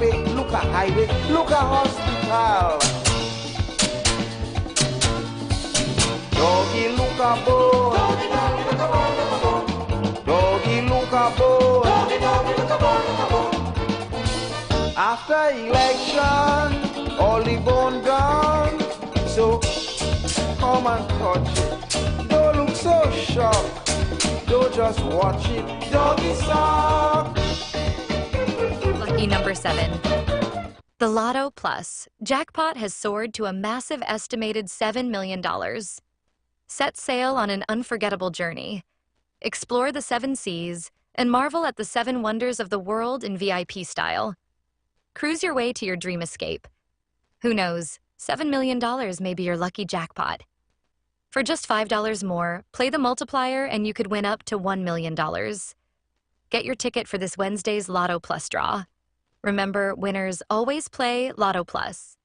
highway, look a highway, look a hospital. Doggy look a bone, doggy look a bone, doggy look a bone, doggy look a bone. After election, all the bone gone, so come and touch it. Don't look so shocked, don't just watch it. Doggy suck. Lucky number 7. The Lotto Plus jackpot has soared to a massive estimated $7 million. Set sail on an unforgettable journey. Explore the 7 seas and marvel at the 7 wonders of the world in VIP style. Cruise your way to your dream escape. Who knows, $7 million may be your lucky jackpot. For just $5 more, play the multiplier and you could win up to $1 million. Get your ticket for this Wednesday's Lotto Plus draw. Remember, winners always play Lotto Plus.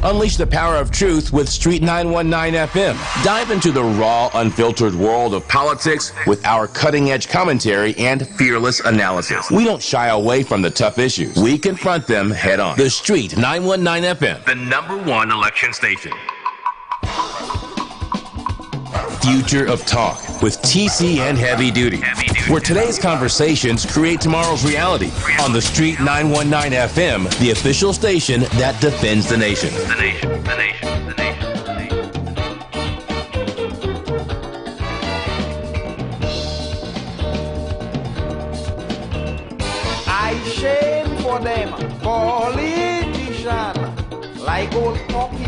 Unleash the power of truth with Street 919 FM. Dive into the raw, unfiltered world of politics with our cutting-edge commentary and fearless analysis. We don't shy away from the tough issues. We confront them head on. The Street 919 FM, the #1 election station. Future of Talk with TC and Heavy Duty, where today's conversations create tomorrow's reality on the Street 919 FM, the official station that defends the nation. The nation, the nation, the nation, the nation. I shame for them politicians like old Poppy.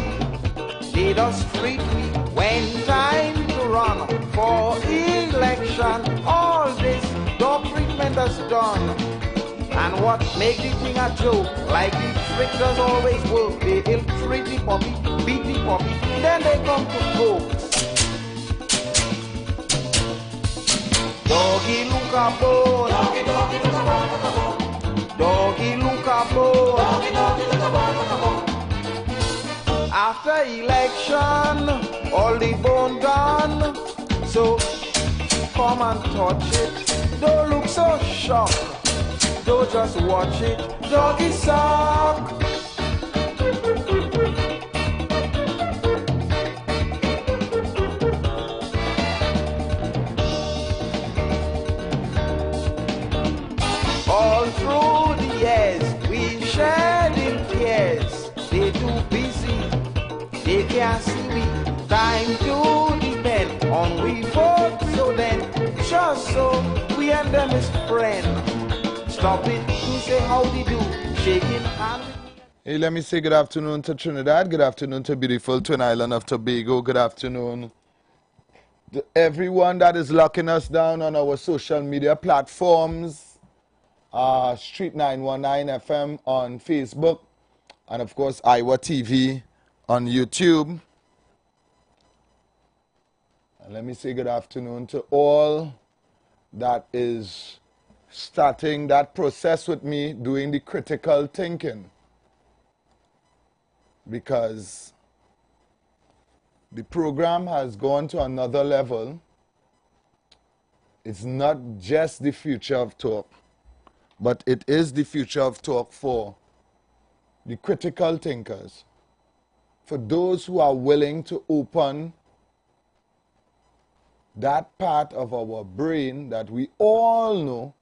They just treat me when time to run for election. All this dog treatment is done. And what make the thing a joke? Like the trick does always work. They ill treat the puppy, beat the puppy, then they come to folks. Doggy look a bone, doggy doggy look a bone, doggy look a bone, doggy doggy look a bone, look a bone. After election, all the bone gone, so come and touch it. Don't look so shocked, don't just watch it. Doggy suck. All through the years, we shared in tears. They too busy, they can't see me. Time to depend on we vote. So then, just so we and them is friends. Stop it to say how they do, shaking hands. Hey, let me say good afternoon to Trinidad, good afternoon to beautiful Twin Island of Tobago, good afternoon to everyone that is locking us down on our social media platforms, Street 919 FM on Facebook, and of course Iwer TV on YouTube. And let me say good afternoon to all that is starting that process with me, doing the critical thinking. Because the program has gone to another level. It's not just the future of talk, but it is the future of talk for the critical thinkers, for those who are willing to open that part of our brain that we all know,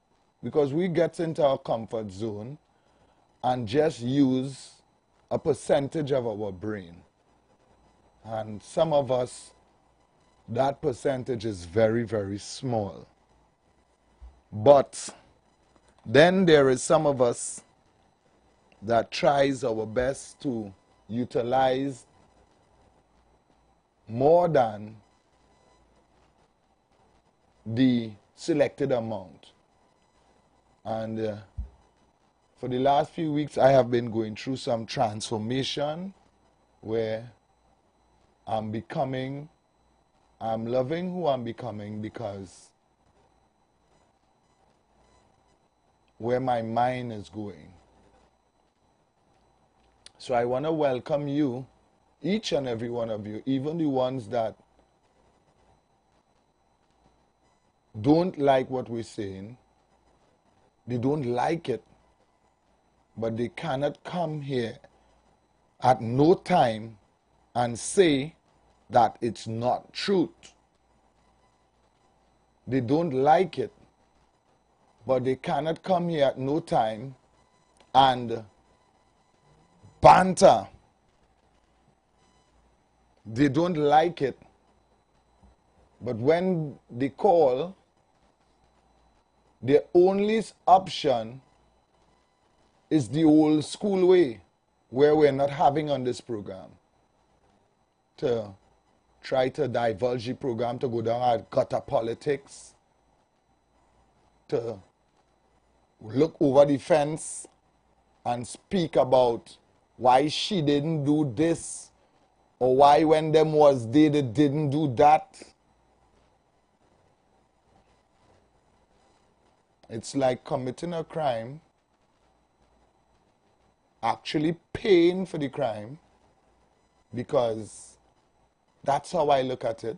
because we get into our comfort zone and just use a percentage of our brain. And some of us, that percentage is very, very small. But then there is some of us that tries our best to utilize more than the selected amount. And for the last few weeks, I have been going through some transformation where I'm loving who I'm becoming, because where my mind is going. So I want to welcome you, each and every one of you, even the ones that don't like what we're saying. They don't like it. but they cannot come here at no time and say that it's not truth. They don't like it, but they cannot come here at no time and banter. They don't like it, but when they call, their only option is the old school way, where we're not having on this program, to try to divulge the program, to go down at gutter politics, to look over the fence and speak about why she didn't do this, or why when them was they didn't do that. It's like committing a crime, actually paying for the crime, because that's how I look at it.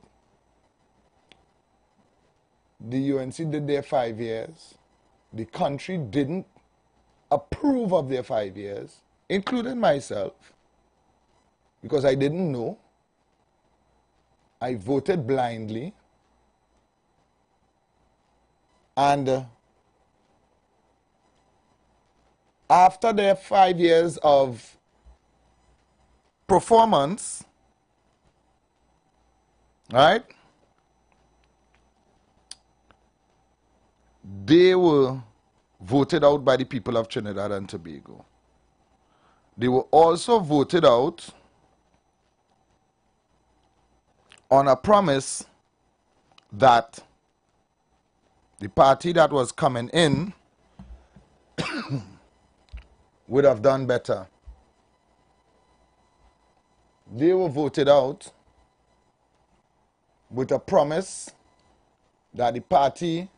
The UNC did their 5 years. The country didn't approve of their 5 years, including myself, because I didn't know. I voted blindly. And after their 5 years of performance, right, they were voted out by the people of Trinidad and Tobago. They were also voted out on a promise that the party that was coming in would have done better. They were voted out with a promise that the party,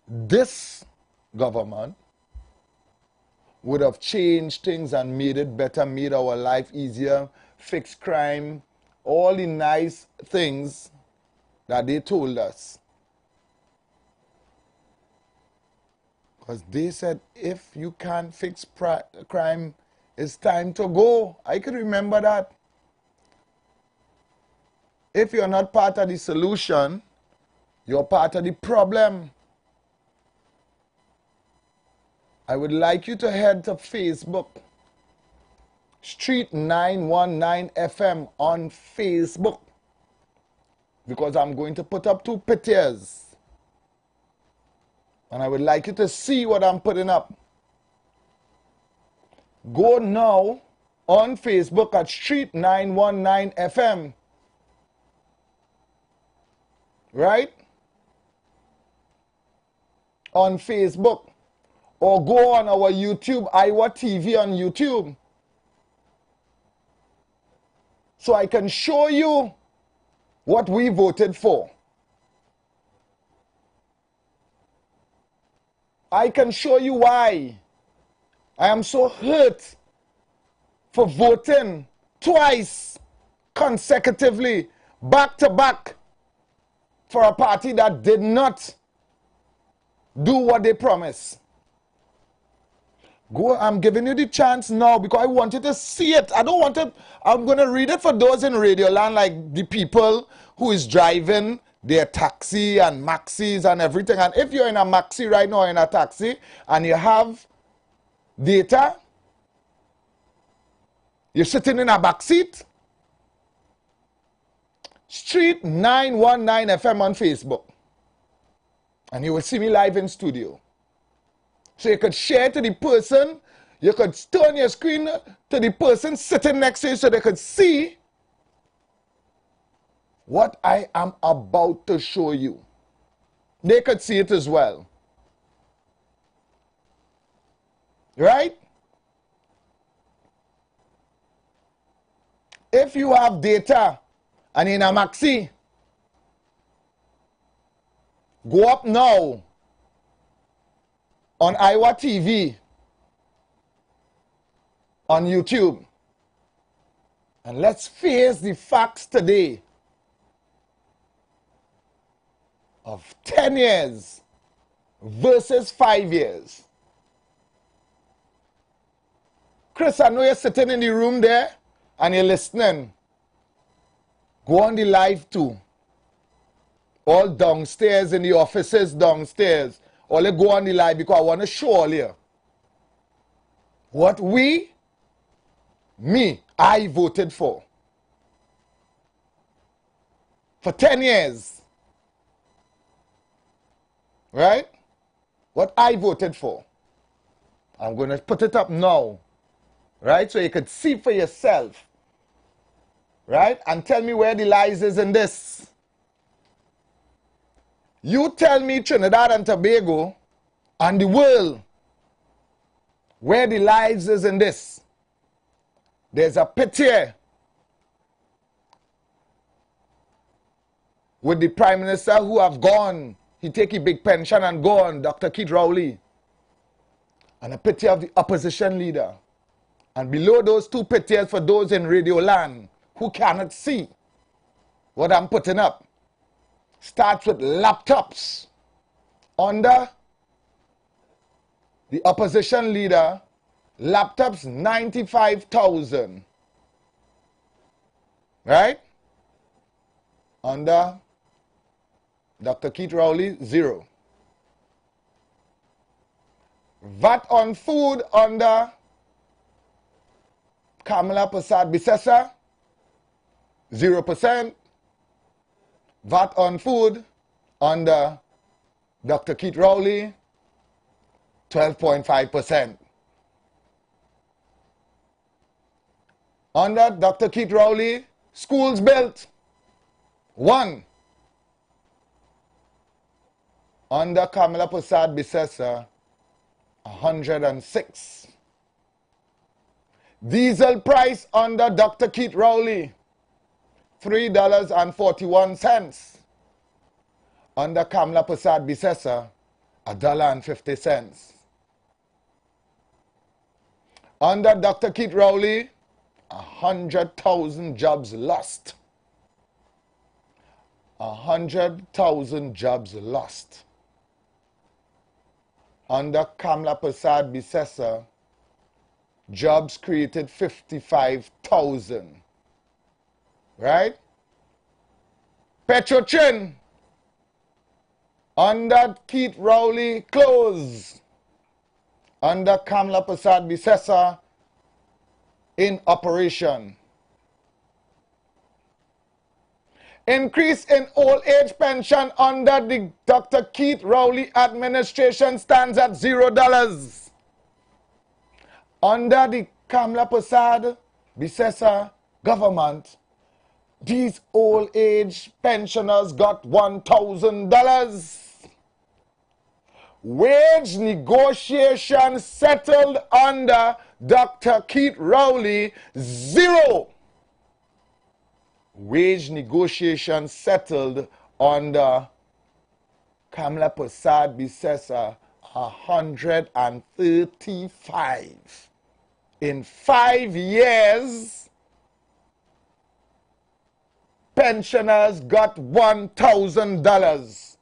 this government, would have changed things and made it better, made our life easier, fixed crime, all the nice things that they told us. Because they said, if you can't fix crime, it's time to go. I can remember that. If you're not part of the solution, you're part of the problem. I would like you to head to Facebook, Street 919 FM on Facebook, because I'm going to put up 2 pictures. And I would like you to see what I'm putting up. Go now on Facebook at Street 919 FM. Right? On Facebook. Or go on our YouTube, Iwer TV on YouTube. So I can show you what we voted for. I can show you why I am so hurt for voting twice consecutively, back to back, for a party that did not do what they promised. Go, I'm giving you the chance now because I want you to see it. I don't want it. I'm going to read it for those in Radio Land, like the people who is driving their taxi and maxis and everything. And if you're in a maxi right now, in a taxi, and you have data, you're sitting in a back seat, Street 919 FM on Facebook. And you will see me live in studio. So you could share to the person, you could turn your screen to the person sitting next to you so they could see what I am about to show you. They could see it as well. Right? If you have data and in a maxi, go up now on Iwer TV on YouTube. And let's face the facts today of 10 years versus 5 years. Chris, I know you're sitting in the room there and you're listening. Go on the live too. All downstairs in the offices downstairs. All you go on the live because I want to show all you what I voted for 10 years. Right? What I voted for. I'm going to put it up now. Right? So you could see for yourself. Right? And tell me where the lies is in this. You tell me Trinidad and Tobago and the world where the lies is in this. There's a picture with the Prime Minister who have gone. He take a big pension and gone, Dr. Keith Rowley. And a picture of the opposition leader. And below those two pictures for those in Radio Land who cannot see what I'm putting up. Starts with laptops under the opposition leader. Laptops 95,000. Right? Under Dr. Keith Rowley, 0. VAT on food under Kamala Prasad Bisesa, 0%. VAT on food under Dr. Keith Rowley, 12.5%. Under Dr. Keith Rowley, schools built, 1. Under Kamala Prasad Bisesa, 106. Diesel price under Dr. Keith Rowley, $3.41. Under Kamala Prasad Bisesa, $1.50. Under Dr. Keith Rowley, 100,000 jobs lost. 100,000 jobs lost. Under Kamala Prasad Bisesa, jobs created 55,000. Right? Petrochin, under Keith Rowley, closed. Under Kamala Prasad Bisesa, in operation. Increase in old age pension under the Dr. Keith Rowley administration stands at $0. Under the Kamala Prasad Bisesa government, these old age pensioners got $1,000. Wage negotiation settled under Dr. Keith Rowley, 0. Wage negotiation settled under Kamala Prasad Bisesa, 135. In 5 years, pensioners got $1,000.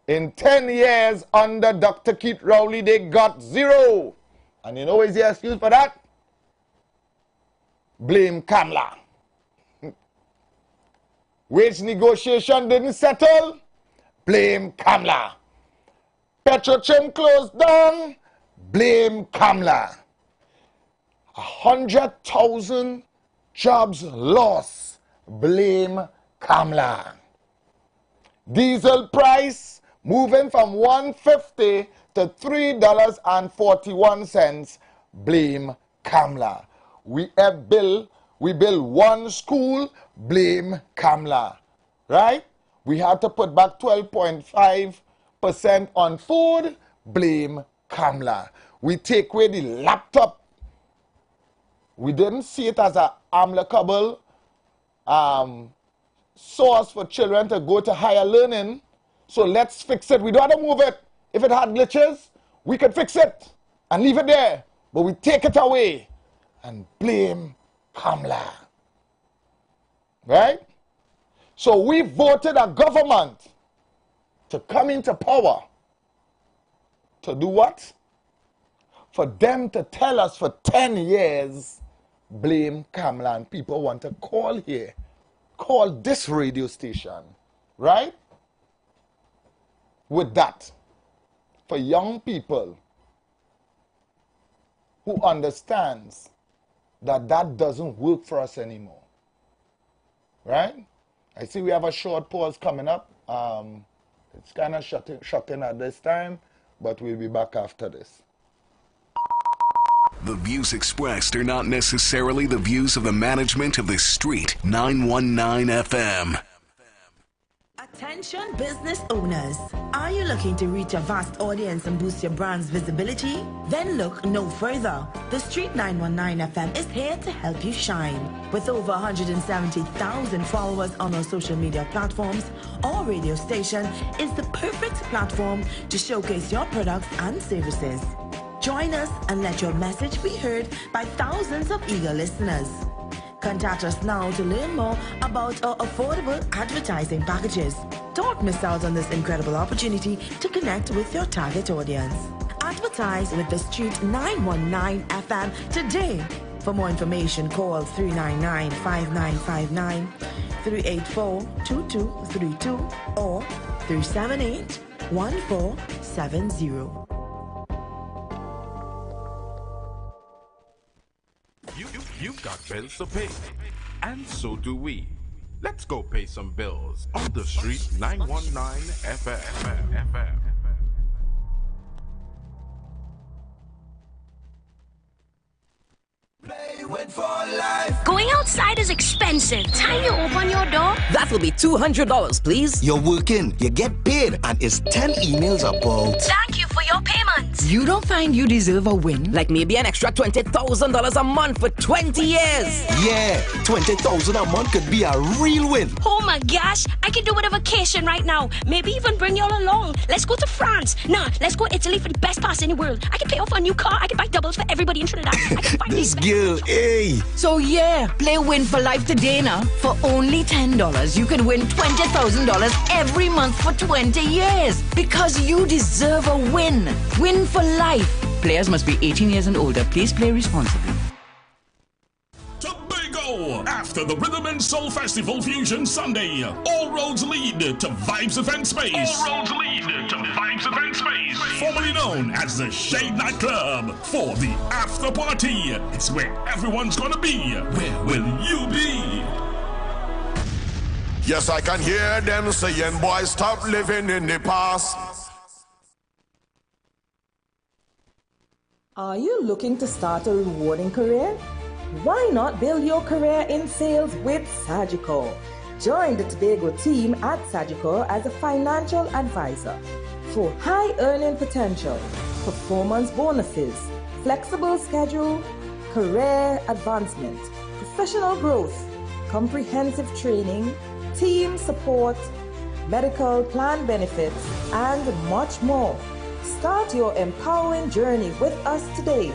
In 10 years, under Dr. Keith Rowley, they got 0. And you know what is the excuse for that? Blame Kamala. Wage negotiation didn't settle? Blame Kamala. Petrochem closed down? Blame Kamala. 100,000 jobs lost? Blame Kamala. Diesel price moving from $1.50 to $3.41? Blame Kamala. We build one school? Blame Kamala. Right? We had to put back 12.5% on food? Blame Kamala. We take away the laptop. We didn't see it as an amicable source for children to go to higher learning. So let's fix it. We don't have to move it. If it had glitches, we could fix it and leave it there. But we take it away and blame Kamala. Right? So we voted a government to come into power to do what? For them to tell us for 10 years, blame Camelot. People want to call here. Call this radio station. Right? With that, for young people who understands that that doesn't work for us anymore. Right? I see we have a short pause coming up. It's kind of shutting at this time, but we'll be back after this. The views expressed are not necessarily the views of the management of the Street 919 FM. Attention business owners. Are you looking to reach a vast audience and boost your brand's visibility? Then look no further. The Street 919 FM is here to help you shine. With over 170,000 followers on our social media platforms, our radio station is the perfect platform to showcase your products and services. Join us and let your message be heard by thousands of eager listeners. Contact us now to learn more about our affordable advertising packages. Don't miss out on this incredible opportunity to connect with your target audience. Advertise with the Street 919 FM today. For more information, call 399-5959, 384-2232, or 378-1470. You've got bills to pay, and so do we. Let's go pay some bills on the Street 919 FM. Going outside is expensive. Time you open your door? That will be $200, please. You're working, you get paid, and it's 10 emails about. Thank you for your payment. You don't find you deserve a win? Like maybe an extra $20,000 a month for 20 years. Yeah, $20,000 a month could be a real win. Oh my gosh, I can do with a vacation right now. Maybe even bring y'all along. Let's go to France. Nah, let's go Italy for the best pass in the world. I can pay off a new car. I can buy doubles for everybody in Trinidad. I can buy this girl, hey. So yeah, play Win for Life today now. For only $10, you can win $20,000 every month for 20 years. Because you deserve a win. Win for life. Players must be 18 years and older. Please play responsibly. Tobago! After the Rhythm and Soul Festival Fusion Sunday, all roads lead to Vibes Event Space. All roads lead to Vibes Event Space. Formerly known as the Shade Nightclub. For the after party, it's where everyone's gonna be. Where will you be? Yes, I can hear them saying, boys, stop living in the past. Are you looking to start a rewarding career? Why not build your career in sales with Sagicor? Join the Tobago team at Sagicor as a financial advisor. For high earning potential, performance bonuses, flexible schedule, career advancement, professional growth, comprehensive training, team support, medical plan benefits, and much more. Start your empowering journey with us today.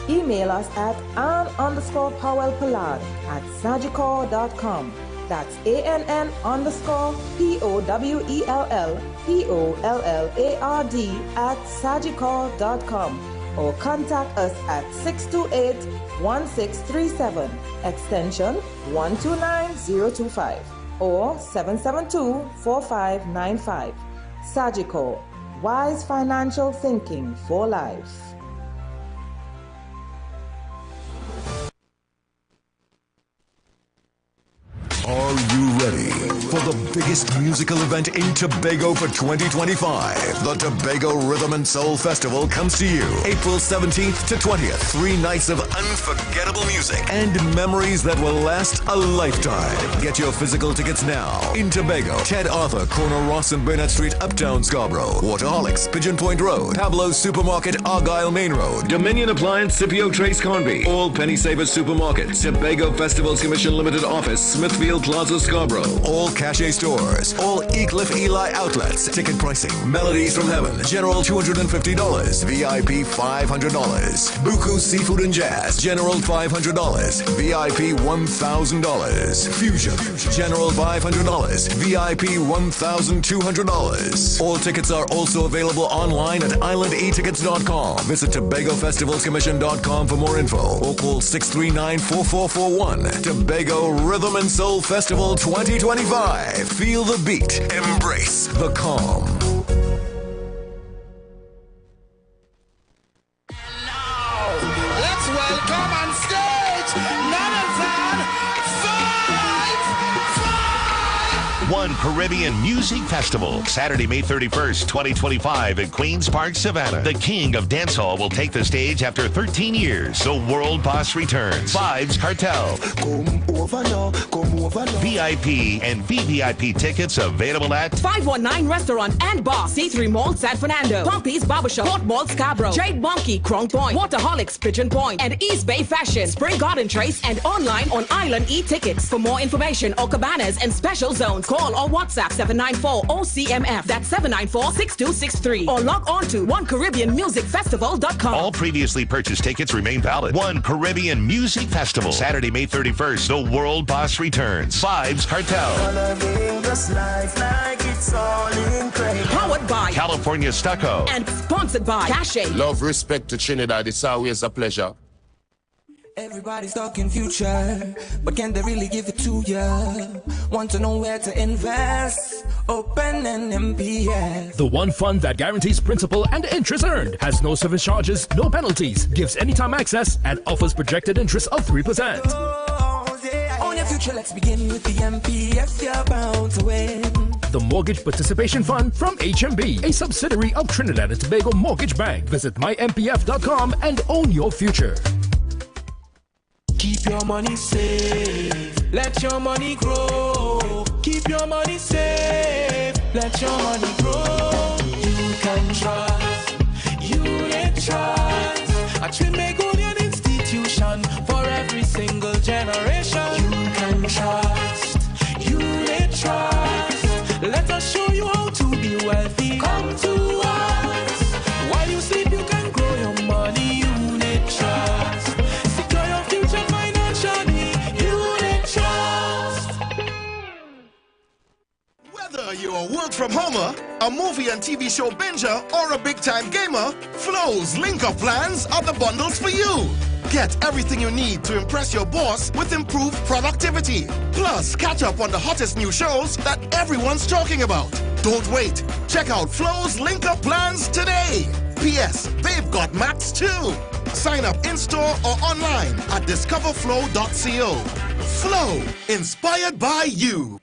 Email us at ann_powellpollard@sagicor.com. That's ANN_POWELLPOLLARD@sagicor.com, or contact us at 628-1637, extension 129025, or 772-4595. Sagicor, wise financial thinking for life. Are you ready for the biggest musical event in Tobago for 2025? The Tobago Rhythm and Soul Festival comes to you April 17th to 20th. 3 nights of unforgettable music and memories that will last a lifetime. Get your physical tickets now in Tobago. Ted Arthur, corner Ross and Burnett Street, Uptown Scarborough. Waterholics, Pigeon Point Road. Pablo's Supermarket, Argyle Main Road. Dominion Appliance, Scipio Trace Conby. All Penny Savers Supermarkets. Tobago Festivals Commission Limited Office, Smithfield Plaza, Scarborough. All Cache Stores. stores. All Eclipse Eli outlets. Ticket pricing. Melodies from Heaven. General $250. VIP $500. Buku Seafood and Jazz. General $500. VIP $1,000. Fusion. General $500. VIP $1,200. All tickets are also available online at islandetickets.com. Visit TobagoFestivalsCommission.com for more info or call 639-4441. Tobago Rhythm and Soul Festival 2025. Feel the beat. Embrace the calm. Let's welcome on stage none other than One Caribbean Music Festival, Saturday, May 31st, 2025 at Queens Park, Savannah. The king of dancehall will take the stage after 13 years. The world boss returns. Vibes Cartel. VIP and VVIP tickets available at 519 Restaurant and Bar, C3 Mall, San Fernando, Pompey's Barbershop, Port Mall, Scarborough, Jade Monkey, Crown Point, Waterholics, Pigeon Point, and East Bay Fashion, Spring Garden Trace, and online on Island E-Tickets. For more information or cabanas and special zones, call or WhatsApp 794-OCMF. That's 794-6263. Or log on to OneCaribbeanMusicFestival.com. All previously purchased tickets remain valid. One Caribbean Music Festival, Saturday, May 31st. The world boss returns. Vibes Cartel. Powered by California Stucco. And sponsored by Cache. Love, respect to Trinidad. It's always a pleasure. Everybody's talking future, but can they really give it to ya? Want to know where to invest? Open an MPF. The one fund that guarantees principal and interest earned, has no service charges, no penalties, gives anytime access, and offers projected interest of 3%. Own your future, let's begin with the MPF. You're bound to win. The Mortgage Participation Fund from HMB, a subsidiary of Trinidad and Tobago Mortgage Bank. Visit mympf.com and own your future. Keep your money safe, let your money grow. Keep your money safe, let your money grow. You can trust, unit trust, a Trinbagonian institution for every single generation. You can trust, unit trust, let us show you how to be wealthy. Come to us, while you sleep you can grow your money. Unit trust. Whether you're a work from homer, a movie and TV show binger, or a big time gamer, Flow's link-up plans are the bundles for you. Get everything you need to impress your boss with improved productivity. Plus, catch up on the hottest new shows that everyone's talking about. Don't wait. Check out Flow's link-up plans today. P.S. They've got maps too. Sign up in-store or online at discoverflow.co. Flow, inspired by you.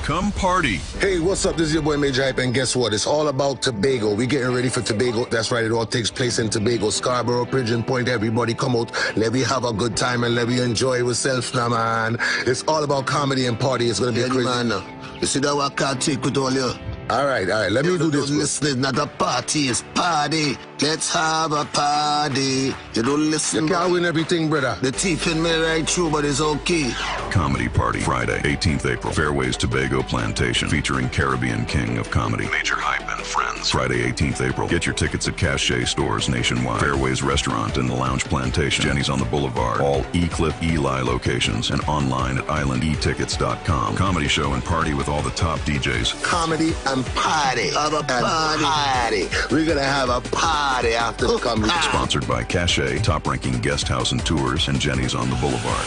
Come party. Hey, what's up? This is your boy Major Hype, and guess what? It's all about Tobago. We're getting ready for Tobago. That's right, it all takes place in Tobago, Scarborough, Pigeon Point. Everybody come out, let me have a good time and let me enjoy ourselves now, man. It's all about comedy and party. It's gonna be crazy. Man, you see that what I can't take with all you? All right, let me do this. Listen, not a party, it's party. Let's have a party. You don't listen. You can't win everything, brother. The teeth in me right through, but it's okay. Comedy Party, Friday, 18th April, Fairways Tobago Plantation, featuring Caribbean King of Comedy, Major Hype and Friends. Friday, 18th April. Get your tickets at Cache stores nationwide, Fairways Restaurant in the Lounge Plantation, Jenny's on the Boulevard, all Eclipse Eli locations, and online at islandetickets.com. Comedy show and party with all the top DJs. Comedy and party. Have a party. We're gonna have a party after the comedy. Sponsored by Cache, top-ranking guest house and tours, and Jenny's on the Boulevard.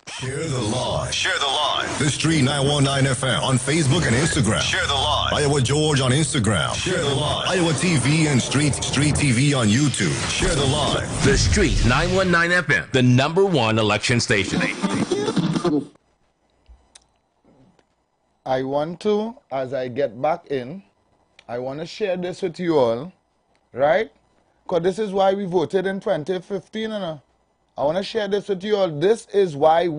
Share the live. Share the live. The Street 919 FM on Facebook and Instagram. Share the live. Iowa George on Instagram. Share the live. Iowa TV and Street TV on YouTube. Share the live. The Street 919 FM, the #1 election station. I want to, as I get back in, I want to share this with you all, right? Because this is why we voted in 2015, I want to share this with you all. This is why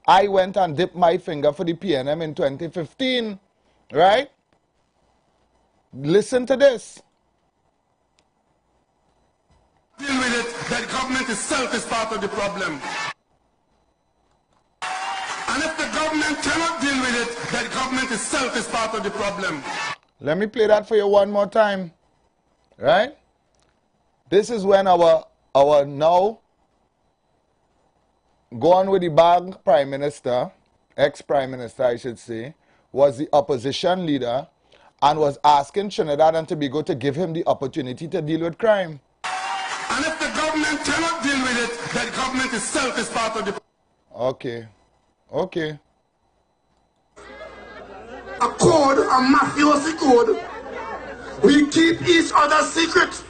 I went and dipped my finger for the PNM in 2015, right? Listen to this. Deal with it, that government itself is part of the problem. And if the government cannot deal with it, that government itself is part of the problem. Let me play that for you one more time. Right? This is when our now gone with the bag Prime Minister, ex-Prime Minister I should say, was the opposition leader and was asking Trinidad and Tobago to give him the opportunity to deal with crime. And if the government cannot deal with it, that government itself is part of the problem. Okay. Okay. A code, a mafiosi code. We keep each other's secret.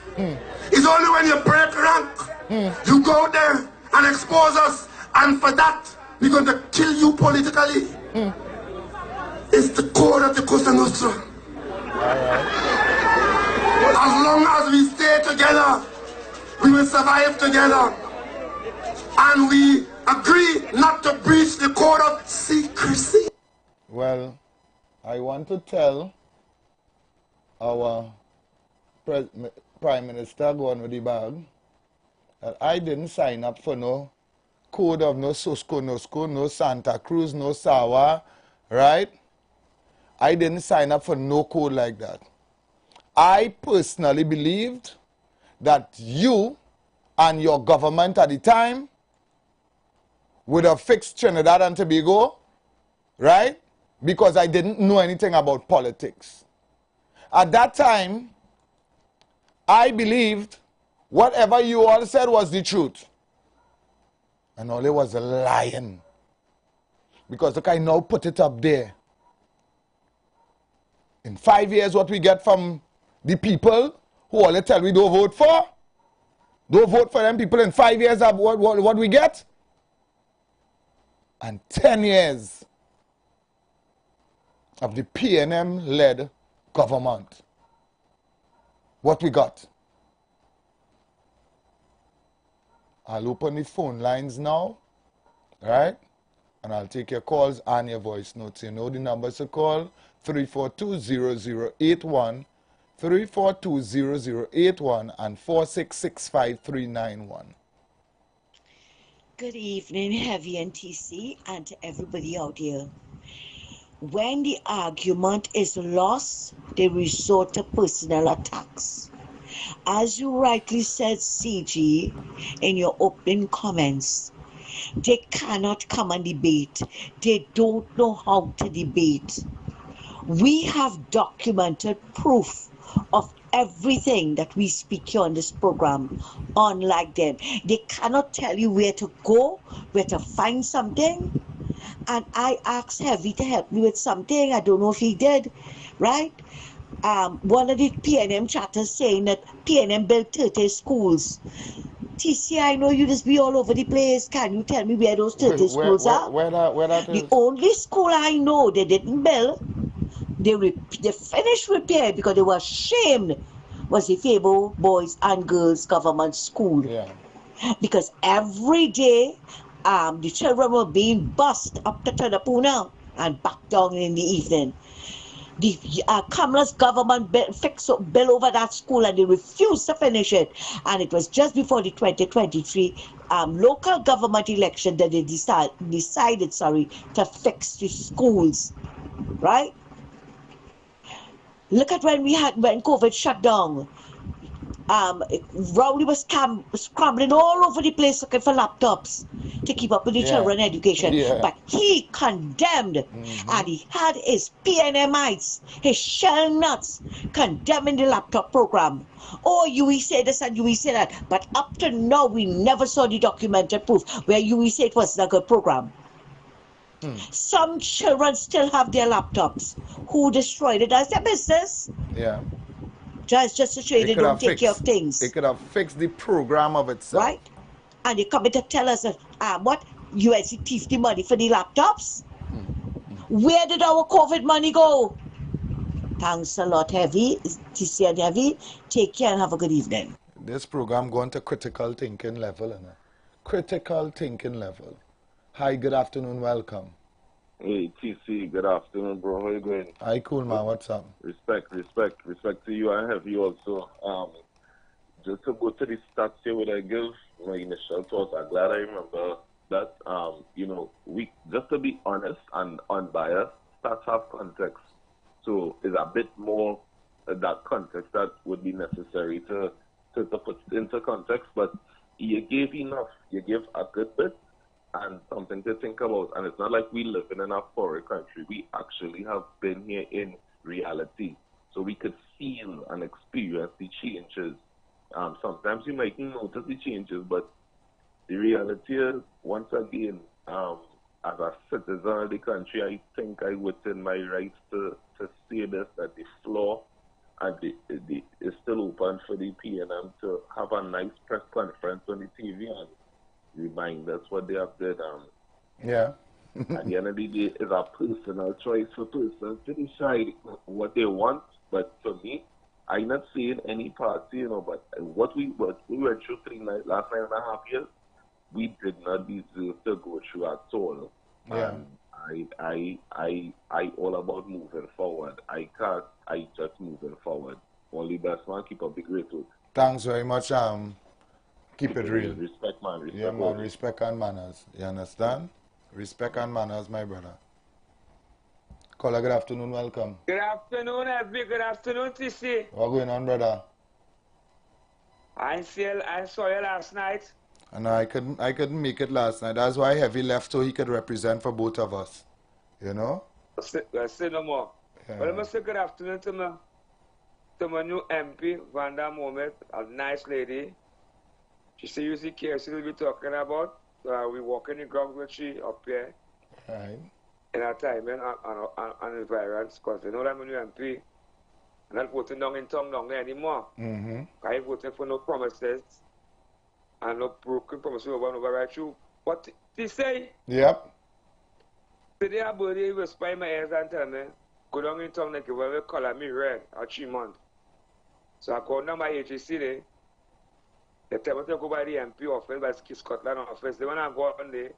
It's only when you break rank, you go there and expose us, and for that, we're going to kill you politically. It's the code of the Cosa Nostra. As long as we stay together, we will survive together. And we agree not to breach the code of secrecy. Well, I want to tell our Prime Minister going with the bag that I didn't sign up for no code of no Sosco, no Santa Cruz, no Sawa, right? I didn't sign up for no code like that. I personally believed that you and your government at the time would have fixed Trinidad and Tobago, right? Because I didn't know anything about politics. At that time, I believed whatever you all said was the truth. And all it was a lying. Because look, I now put it up there. In 5 years, what we get from the people who all tell we don't vote for? Don't vote for them people in 5 years of what we get? And 10 years of the PNM-led government. What we got? I'll open the phone lines now, right? And I'll take your calls and your voice notes. You know the numbers to call, 342-0081, 342-0081, and 4665391. Good evening, Heavy and TC, and to everybody out here. When the argument is lost, they resort to personal attacks. As you rightly said, CG, in your opening comments, they cannot come and debate. They don't know how to debate. We have documented proof of everything that we speak here on this program, unlike them. They cannot tell you where to go, where to find something. And I asked Heavy to help me with something. I don't know if he did, right? One of the PNM chatters saying that PNM built 30 schools. TC, I know you just be all over the place. Can you tell me where those 30 schools are? Where that is? The only school I know they didn't build, they finished repair because they were ashamed, was the Fable Boys and Girls Government School. Yeah. Because every day, the children were being bussed up to Tadapuna and back down in the evening. The Kamala's government bill over that school and they refused to finish it. And it was just before the 2023 local government election that they decided to fix the schools, right? Look at when COVID shut down. Rowley was scrambling all over the place looking for laptops to keep up with the children education. But he condemned, and he had his PNMites, his shell nuts, condemning the laptop program. Oh, UE said this and UE said that. But up to now, we never saw the documented proof where UE said it was a good program. Some children still have their laptops. Who destroyed it? That's their business. Yeah. Just to show you they don't take care of things. They could have fixed the program of itself. Right? And they come in to tell us that, what? USC thief the money for the laptops? Where did our COVID money go? Thanks a lot, Heavy. TC and Heavy. Take care and have a good evening. This program going to critical thinking level. Critical thinking level. Hi, good afternoon, welcome. Hey, TC, good afternoon, bro. How you going? Hi, cool, man. What's up? Respect to you. I have you also. just to go to the stats here, what I give my initial thoughts, I'm glad I remember that, you know, we, just to be honest and unbiased, stats have context. So it's a bit more that context that would be necessary to put into context, but you gave enough. You gave a good bit and something to think about. And it's not like we live in a foreign country. We actually have been here in reality. So we could feel and experience the changes. Sometimes you might notice the changes, but the reality is, once again, as a citizen of the country, I think I within my rights to say this, that the floor and is still open for the PNM to have a nice press conference on the TV and remind us what they have did. Yeah. At the end of the day, it's a personal choice for persons to decide what they want. But for me, I'm not saying any party, you know, but what we went through last 9.5 years, we did not deserve to go through at all. Yeah. I all about moving forward. I just moving forward. Only best man, keep up the great work. Thanks very much. Keep it real. Respect, man. Respect, yeah, man. Respect and manners. You understand? Respect and manners, my brother. Caller, good afternoon. Welcome. Good afternoon, FB. Good afternoon, TC. What going on, brother? I saw you last night. And I couldn't make it last night. That's why Heavy left so he could represent for both of us. You know? Let's say no more. Yeah. Well, I must say good afternoon to my new MP, Vanda Mohamed, a nice lady. She said you see KFC will be talking about. We walk in the ground with she up here. Right. In our time and environs, because you know that I'm a new MP. I'm not voting down in tongue down there anymore. Mm-hmm. I'm voting for no promises. And no broken promises over and over right through. What they say? Yep. Today a buddy whisper in my ears and tell me, go down in town like you will color me red or 3 months. So I called down my agency there. They tell me to go by the MP office, by Scotland office. They when I go on there,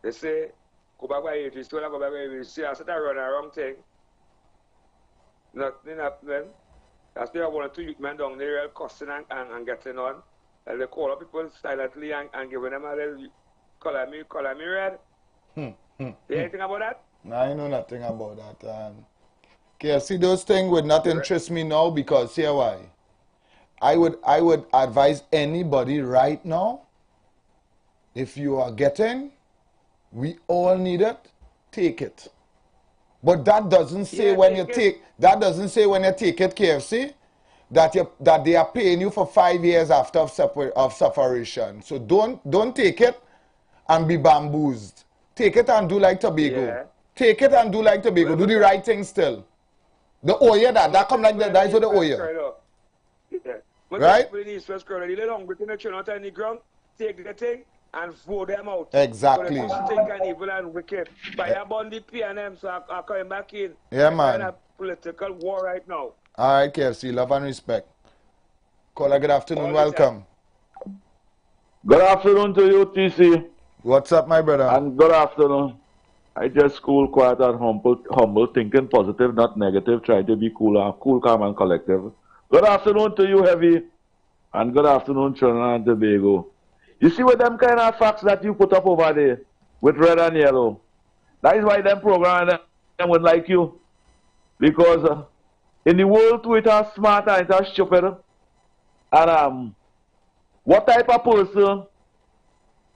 they say, go back by agency, when I go back by agency, I said I run a wrong thing. Nothing happened. That's why I wanted to youth men down there cussing and getting on. And they call up people silently and giving them a little color me red. You hear anything about that? No, I know nothing about that. Okay, see, those things would not interest me now because here why. I would advise anybody right now, if you are getting, we all need it, take it. But that doesn't say when you take that doesn't say when you take it, KFC, that they are paying you for 5 years after of separation. So don't take it and be bamboozled. Take it and do like Tobago. Yeah. Take it and do like Tobago. Do the right thing still. The oil that come like that is what the oil. Yeah. Right? Take the thing and vote them out. Exactly. So they think and evil and wicked. By about the PNM, so I'm coming back in. Yeah, man. In a political war right now. All right, KFC. Love and respect. Caller, good afternoon. Welcome. Good afternoon to you, TC. What's up, my brother? And good afternoon. I just cool, quiet, and humble, thinking positive, not negative, try to be cool, calm, and collective. Good afternoon to you, Heavy. And good afternoon, Trinidad and Tobago. You see what them kind of facts that you put up over there with red and yellow? That is why them program them would like you. Because in the world, Twitter smart and it's stupid. And what type of person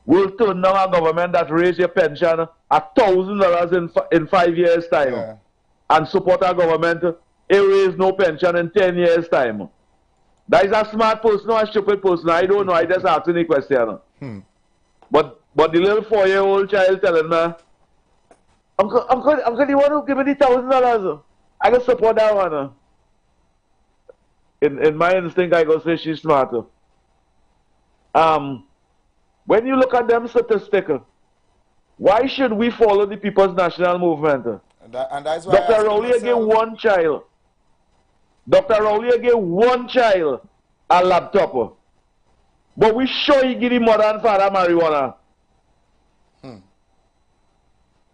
will turn down a government that raise your pension $1,000 in 5 years' time and support a government it raise no pension in 10 years' time? That is a smart person or a stupid person. I don't know. I just asking the question. But the little 4-year-old child telling me, Uncle, you want to give me the $1,000? I can support that one. In my instinct, I go say she's smarter. When you look at them statistics, why should we follow the People's National Movement? And that's why Dr. Rowley gave one child. Dr. Rowley gave one child a laptop. But we sure he give the mother and father marijuana.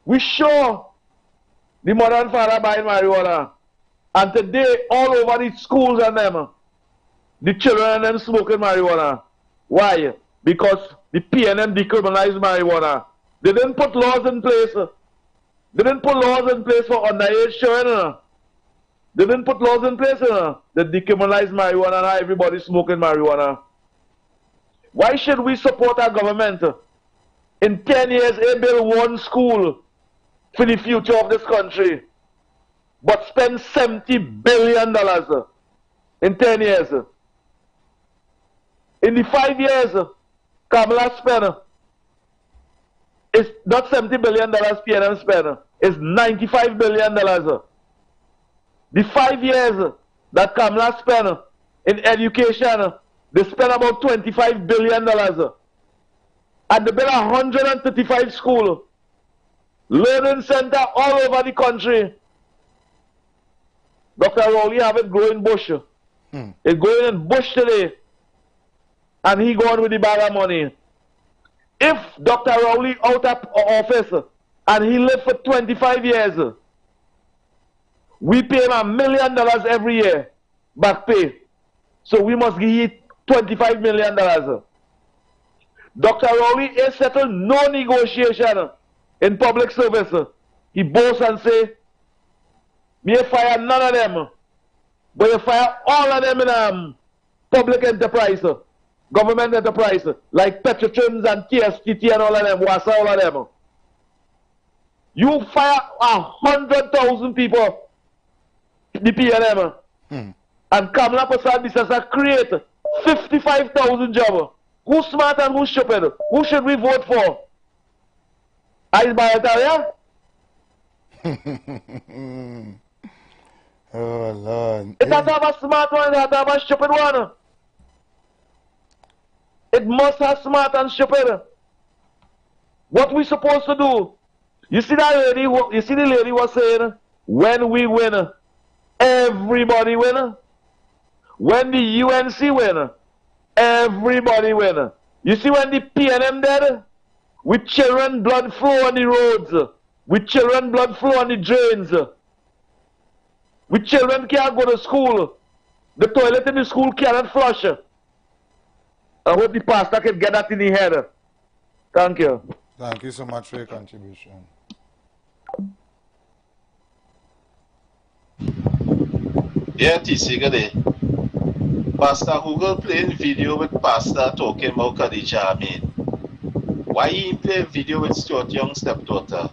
We sure the mother and father buy marijuana. And today, all over the schools and them, the children and them smoking marijuana. Why? Because the PNM decriminalized marijuana. They didn't put laws in place. They didn't put laws in place for underage children. They didn't put laws in place. They decriminalized marijuana and everybody smoking marijuana. Why should we support our government? In 10 years, they build one school for the future of this country, but spend $70 billion in 10 years. In the 5 years, Kamala spent, it's not $70 billion PNM spent, it's $95 billion. The 5 years that Kamala spent in education, they spent about $25 billion. And they built 135 schools, learning center all over the country. Dr. Rowley have it growing bush. It's going in bush today. And he going with the bag of money. If Dr. Rowley out of office and he lived for 25 years, we pay him $1 million every year back pay. So we must give him $25 million. Dr. Rowley is settled no negotiation in public service. He boasts and say, me fire none of them, but you fire all of them in public enterprise, government enterprise, like Petrotrims and TSTT and all of them, Wasa, all of them. You fire 100,000 people, the PNM, and Kamala Prasad Bisasa create 55,000 jobs. Who's smart and who's stupid? Who should we vote for? Ice Barataria? Oh, Lord. It has to have a smart one, it has to have a stupid one. It must have smart and stupid. What we supposed to do? You see that lady, you see the lady was saying, when we win, everybody win. When the UNC win, everybody win. You see when the PNM dead, with children blood flow on the roads, with children blood flow on the drains, with children can't go to school, the toilet in the school cannot flush. I hope the pastor can get that in the head. Thank you. Thank you so much for your contribution. Yeah, TC, good day. Pastor Google playing video with Pastor talking about Khadija Amin. Why he play video with Stuart Young's stepdaughter?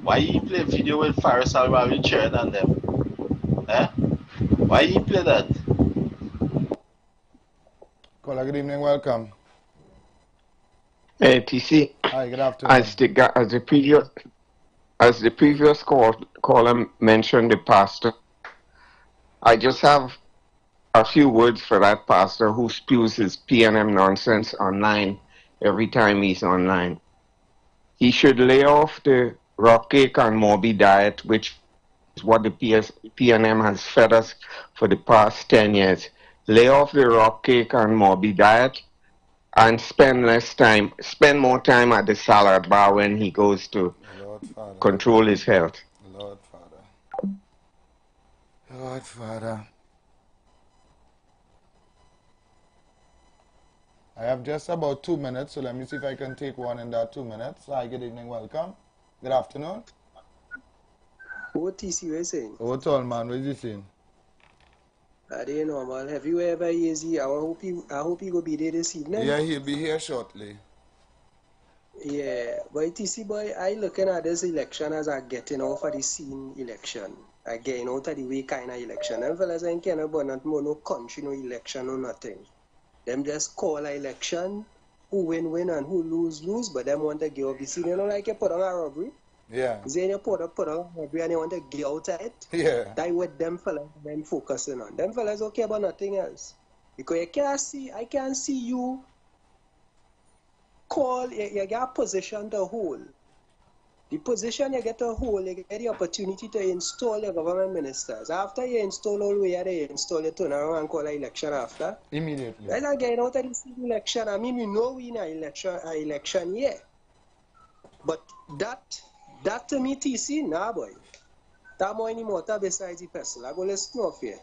Why he play video with Faris Al-Rawi Chern and them? Eh? Why he play that? Caller, good evening, welcome. Hey, TC. Hi, good afternoon. As the previous caller mentioned the pastor, I just have a few words for that pastor who spews his PNM nonsense online every time he's online. He should lay off the rock cake and Morby diet, which is what the PNM has fed us for the past 10 years. Lay off the rock cake and Morby diet and spend more time at the salad bar when he goes to control his health. Lord Father. Lord Father. I have just about 2 minutes, so let me see if I can take one in that 2 minutes. Hi, good evening, welcome. Good afternoon. What is you saying? Oh, tall man, what is you saying? Are they normal? Have you ever easy? I hope you go be there this evening. Yeah, he'll be here shortly. Yeah, but TC boy, I looking at this election as a getting off of the scene election. Again, out of the way kind of election. And fellas ain't kind of not more no country, no election, no nothing. Them just call an election, who win and who lose, but them want to get off the scene. You know, like you put on a robbery. Yeah. Then you put on a robbery and you want to get out of it. Yeah. That's what them fellas been focusing on. Them fellas don't care about nothing else. Because I can't see you you get a position to hold. The position you get to hold, you get the opportunity to install your government ministers. After you install all the way, you install, you turn around and call an election after. Immediately. Well, again, out of this election, I mean, we know we in an election, yeah. But that to me, TC, nah, boy. That more any more besides the person. I go listen off here.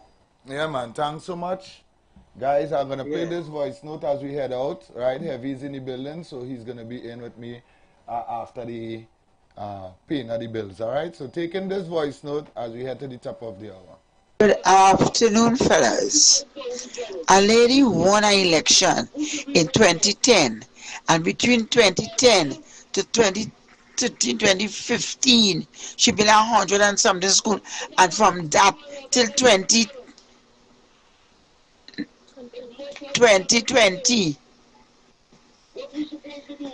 Yeah, man, thanks so much. Guys, I'm going to play this voice note as we head out, right? Heavy's in the building, so he's going to be in with me after the paying of the bills, all right? So taking this voice note as we head to the top of the hour. Good afternoon, fellas. A lady won an election in 2010, and between 2010 to 2015, she been 100 and something school, and from that till 2020,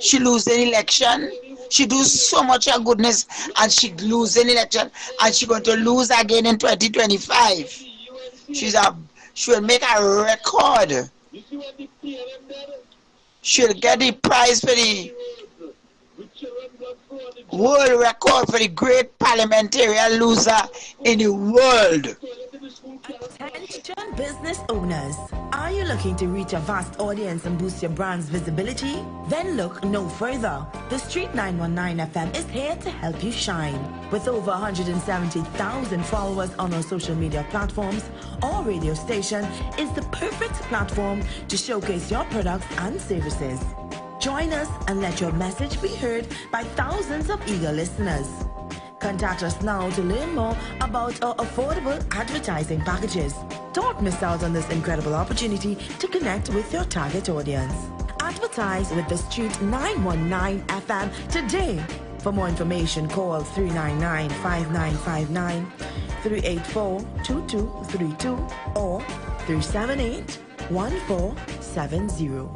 she lose the election. She do so much of goodness, and she lose an election, and she going to lose again in 2025. She'll make a record. She'll get the prize for the world record for the great parliamentarian loser in the world. Attention business owners. Are you looking to reach a vast audience and boost your brand's visibility? Then look no further. The Street 919 FM is here to help you shine. With over 170,000 followers on our social media platforms, our radio station is the perfect platform to showcase your products and services. Join us and let your message be heard by thousands of eager listeners. Contact us now to learn more about our affordable advertising packages. Don't miss out on this incredible opportunity to connect with your target audience. Advertise with the Street 919 FM today. For more information, call 399-5959, 384-2232, or 378-1470.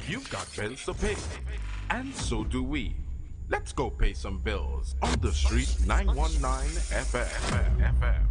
You've got bills to pay, and so do we. Let's go pay some bills on the Street 919 FM.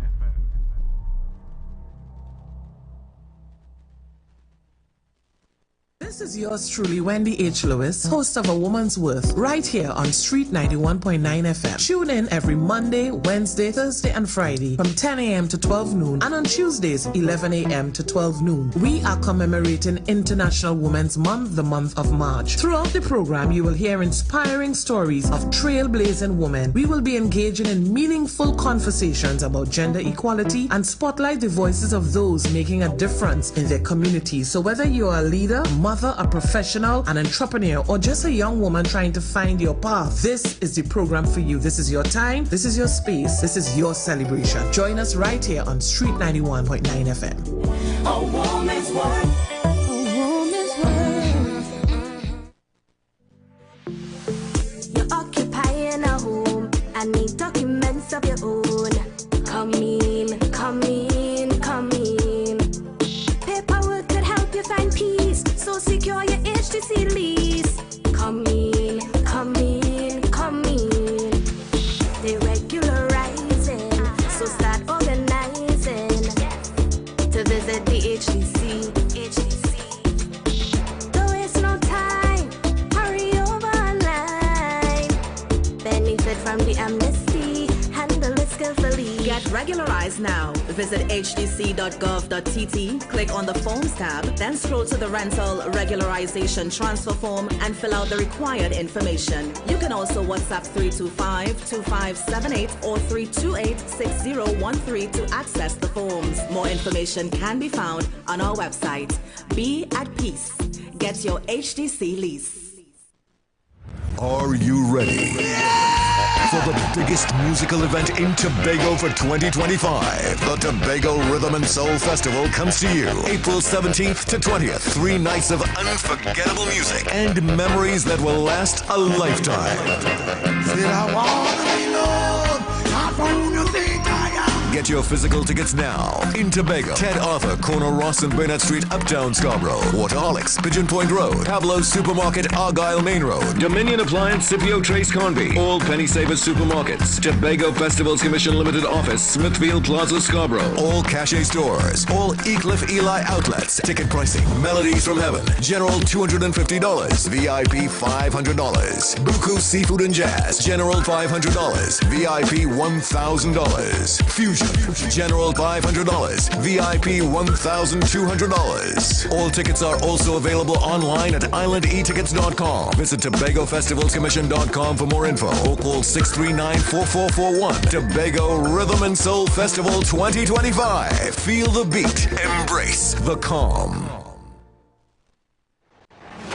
This is yours truly, Wendy H. Lewis, host of A Woman's Worth, right here on Street 91.9 FM. Tune in every Monday, Wednesday, Thursday, and Friday from 10 a.m. to 12 noon, and on Tuesdays, 11 a.m. to 12 noon. We are commemorating International Women's Month, the month of March. Throughout the program, you will hear inspiring stories of trailblazing women. We will be engaging in meaningful conversations about gender equality and spotlight the voices of those making a difference in their communities. So whether you are a leader, mother, a professional, an entrepreneur, or just a young woman trying to find your path, this is the program for you. This is your time, this is your space, this is your celebration. Join us right here on Street 91.9 FM. A woman's worth. A woman's worth. You're occupying a home and need documents of your own. Come in, come in, come in. Paperwork could help you find peace, so secure your HTC lease. Come in, come in, come in. They're regularizing, so start organizing to visit the HTC. Don't waste no time, hurry over online. Benefit from the amnesty, handle it skillfully. Get regularized now. Visit hdc.gov.tt, click on the Forms tab, then scroll to the Rental Regularization Transfer Form and fill out the required information. You can also WhatsApp 325-2578 or 328-6013 to access the forms. More information can be found on our website. Be at peace. Get your HDC lease. Are you ready for the biggest musical event in Tobago for 2025? The Tobago Rhythm and Soul Festival comes to you April 17th to 20th. 3 nights of unforgettable music and memories that will last a lifetime. Said I wanna be loved, I found you think I am. Get your physical tickets now in Tobago. Ted Arthur, corner Ross and Burnett Street, Uptown Scarborough. Waterholics, Pigeon Point Road. Pablo's Supermarket, Argyle Main Road. Dominion Appliance, Scipio Trace Conby. All Penny Savers Supermarkets. Tobago Festivals Commission Limited Office, Smithfield Plaza, Scarborough. All Cache stores. All Ecliff Eli outlets. Ticket pricing. Melodies from Heaven. General $250. VIP $500. Buku Seafood and Jazz. General $500. VIP $1,000. Fusion General $500, VIP $1,200. All tickets are also available online at islandetickets.com. Visit TobagoFestivalsCommission.com for more info or call 639-4441. Tobago Rhythm and Soul Festival 2025. Feel the beat. Embrace the calm.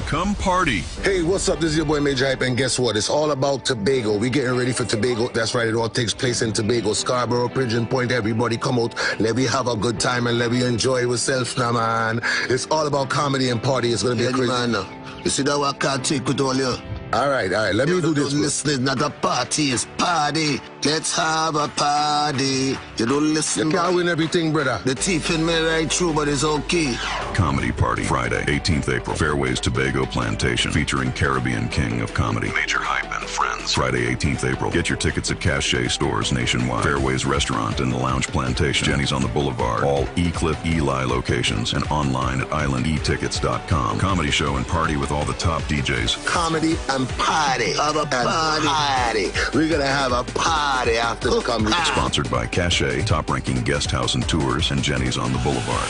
Come party. Hey, what's up? This is your boy Major Hype, and guess what? It's all about Tobago. We're getting ready for Tobago. That's right, it all takes place in Tobago, Scarborough, Pigeon Point. Everybody come out, let me have a good time and let me enjoy ourselves now, man. It's all about comedy and party. It's gonna be a crazy. Man, you see that what I can't take with all you? All right, let me do this. Listen, not a party, it's party. Let's have a party. You don't listen. You can't win everything, brother. The teeth in me right true, but it's okay. Comedy Party, Friday, 18th April, Fairways Tobago Plantation, featuring Caribbean King of Comedy, Major Hype and Friends. Friday, 18th April. Get your tickets at Cache stores nationwide, Fairways Restaurant in the Lounge Plantation, Jenny's on the Boulevard, all E-Clip Eli locations, and online at islandetickets.com. Comedy show and party with all the top DJs. Comedy and party. Have a party. We're gonna have a party after the comedy. Sponsored by Cache, top-ranking guest house and tours, and Jenny's on the Boulevard.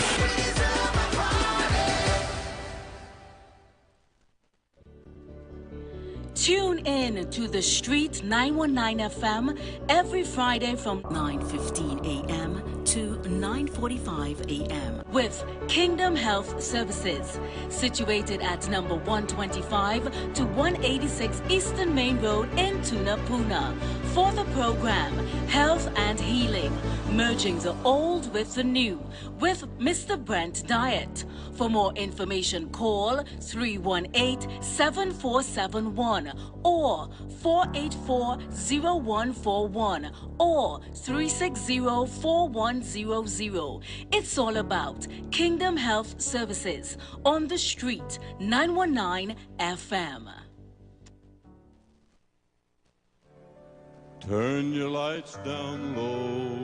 Tune in to the Street 919 FM every Friday from 9:15 a.m. to 9:45 a.m. with Kingdom Health Services, situated at number 125 to 186 Eastern Main Road in Tunapuna. For the program, Health and Healing, merging the old with the new, with Mr. Brent Diet. For more information, call 318-7471 or 484-0141 or 360-4100. It's all about Kingdom Health Services on the Street 919 FM. Turn your lights down low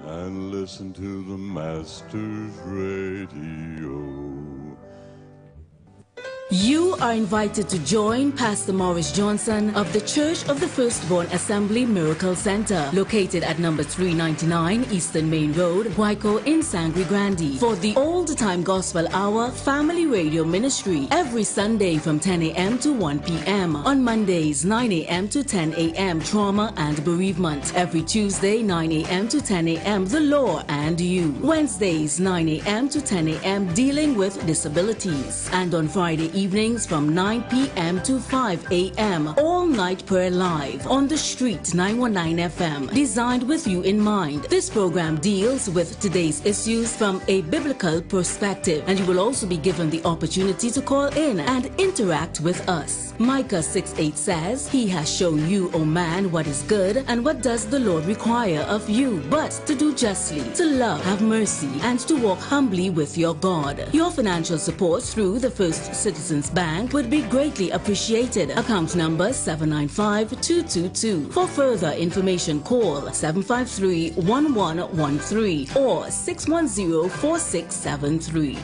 and listen to the Master's Radio. You are invited to join Pastor Morris Johnson of the Church of the Firstborn Assembly Miracle Center, located at number 399 Eastern Main Road, Waiko in Sangre Grande, for the Old Time Gospel Hour Family Radio Ministry every Sunday from 10 a.m. to 1 p.m. On Mondays, 9 a.m. to 10 a.m. Trauma and Bereavement. Every Tuesday, 9 a.m. to 10 a.m. The Law and You. Wednesdays, 9 a.m. to 10 a.m. Dealing with Disabilities. And on Friday evenings from 9 p.m. to 5 a.m. All Night Prayer Live on the Street 919 FM, designed with you in mind. This program deals with today's issues from a biblical perspective, and you will also be given the opportunity to call in and interact with us. Micah 6:8 says, He has shown you, O man, what is good, and what does the Lord require of you, but to do justly, to love, have mercy, and to walk humbly with your God. Your financial support through the First Citizens Bank would be greatly appreciated. Account number 795-222. For further information, call 753-1113 or 610-4673.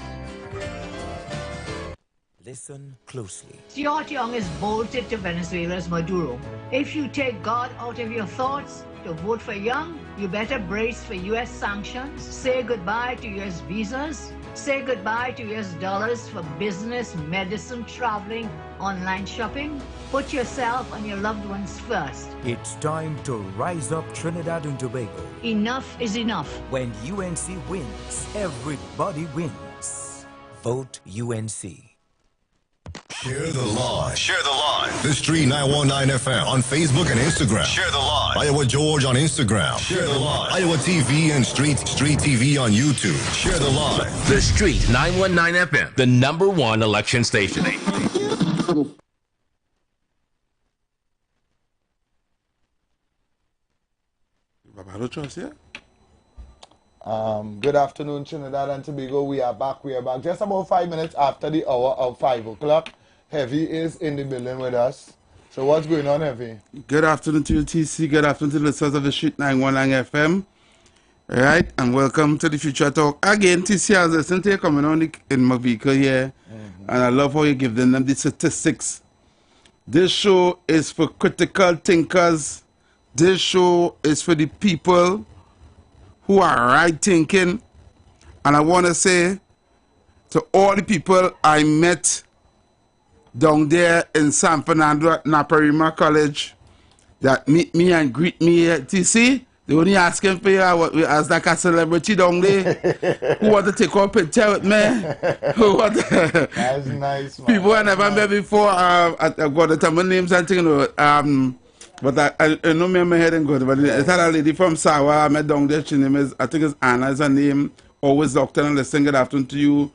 Listen closely. Stuart Young is bolted to Venezuela's Maduro. If you take God out of your thoughts to vote for Young, you better brace for U.S. sanctions, say goodbye to U.S. visas, say goodbye to U.S. dollars for business, medicine, traveling, online shopping. Put yourself and your loved ones first. It's time to rise up Trinidad and Tobago. Enough is enough. When UNC wins, everybody wins. Vote UNC. Share the live. Share the live. The Street 919 FM on Facebook and Instagram. Share the live. Iowa George on Instagram. Share the live. Iowa TV and Street TV on YouTube. Share the live. The Street 919 FM, the #1 election station. Good afternoon, Trinidad and Tobago. We are back. Just about 5 minutes after the hour of 5 o'clock. Heavy is in the building with us. So what's going on, Heavy? Good afternoon to you, TC. Good afternoon to the listeners of the Street 919 FM. All right, and welcome to the Future Talk. Again, TC, I was listening to you coming on in my vehicle here, and I love how you give them the statistics. This show is for critical thinkers. This show is for the people who are right thinking. And I want to say to all the people I met down there in San Fernando at Naparima College that meet me and greet me at TC, they only asking for you as like a celebrity down there who want to take up a picture with me. Who want That's nice, man. People I never met before. I got the time names and things. But I know me in my head and good. But it's a lady from Sawa I met down there. She name is, I think it's Anna is her name. Always doctor and listen. Good afternoon to you.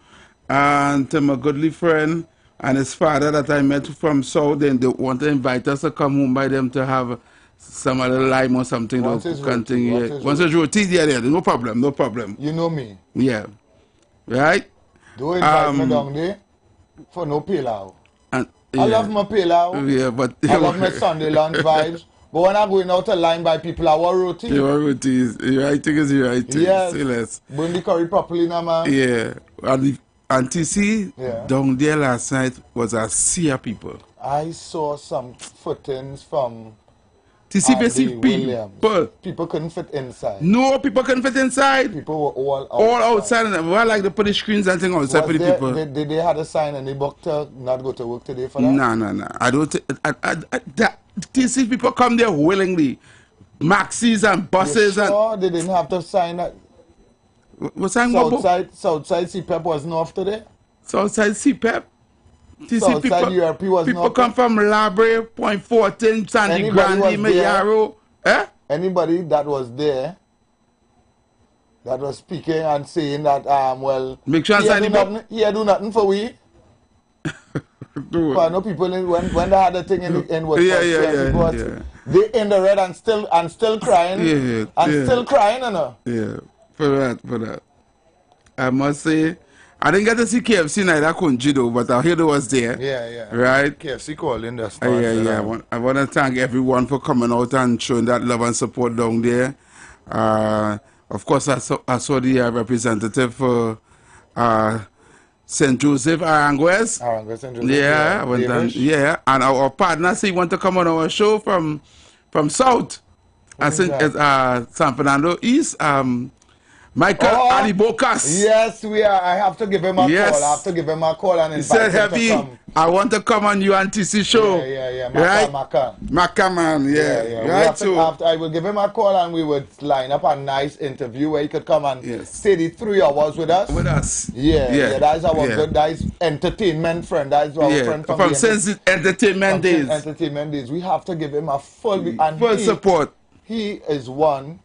And to my goodly friend and his father that I met from South. Then they want to invite us to come home by them to have some other lime or something. Once it's roti, yeah, no problem, no problem. You know me. Yeah. Right? Don't invite me down there for no pilau. And, I love my pilau. Yeah, but I love my Sunday lunch vibes. But when I'm going out a line by people, I want roti. You want roti. Your right thing is your right thing. Yes. Say less. Burn the curry properly now, man. Yeah. And TC, down there last night was a sea of people. I saw some footings from TC Andy Williams. people. People couldn't fit inside. No, people couldn't fit inside. People were all outside. And I like to put the screens and things outside for the people. Did they have a sign and they booked to not go to work today for that? No. I don't. TC people come there willingly. Maxis and buses. You sure they didn't have to sign that? What sign? Southside CPEP wasn't off today? Southside CPEP? Southside URP wasn't people off. Come from Labre, Point 14, Sandy Grande, Mayaro. Anybody that was there that was speaking and saying that, make sure he do nothing for we. I know people when they had the thing in what they in the red and still crying still crying, you know. Yeah, for that. I must say, I didn't get to see KFC neither Kunji though, but I heard it was there. Yeah. Right? KFC calling the I want to thank everyone for coming out and showing that love and support down there. Of course, I saw the representative for St. Joseph, Aranguez. St. Joseph. Yeah, and our partner say he want to come on our show from South. I think it's San Fernando East. Michael Alibocas. Yes, we are. I have to give him a call. I have to give him a call and invite him to come. I want to come on your TC show. Yeah. Maka man, yeah. Right, I will give him a call and we would line up a nice interview where he could come and stay the 3 hours with us. Yeah. That's our good, that's entertainment friend. That's our friend from since entertainment days. Entertainment days. We have to give him a full support. He is one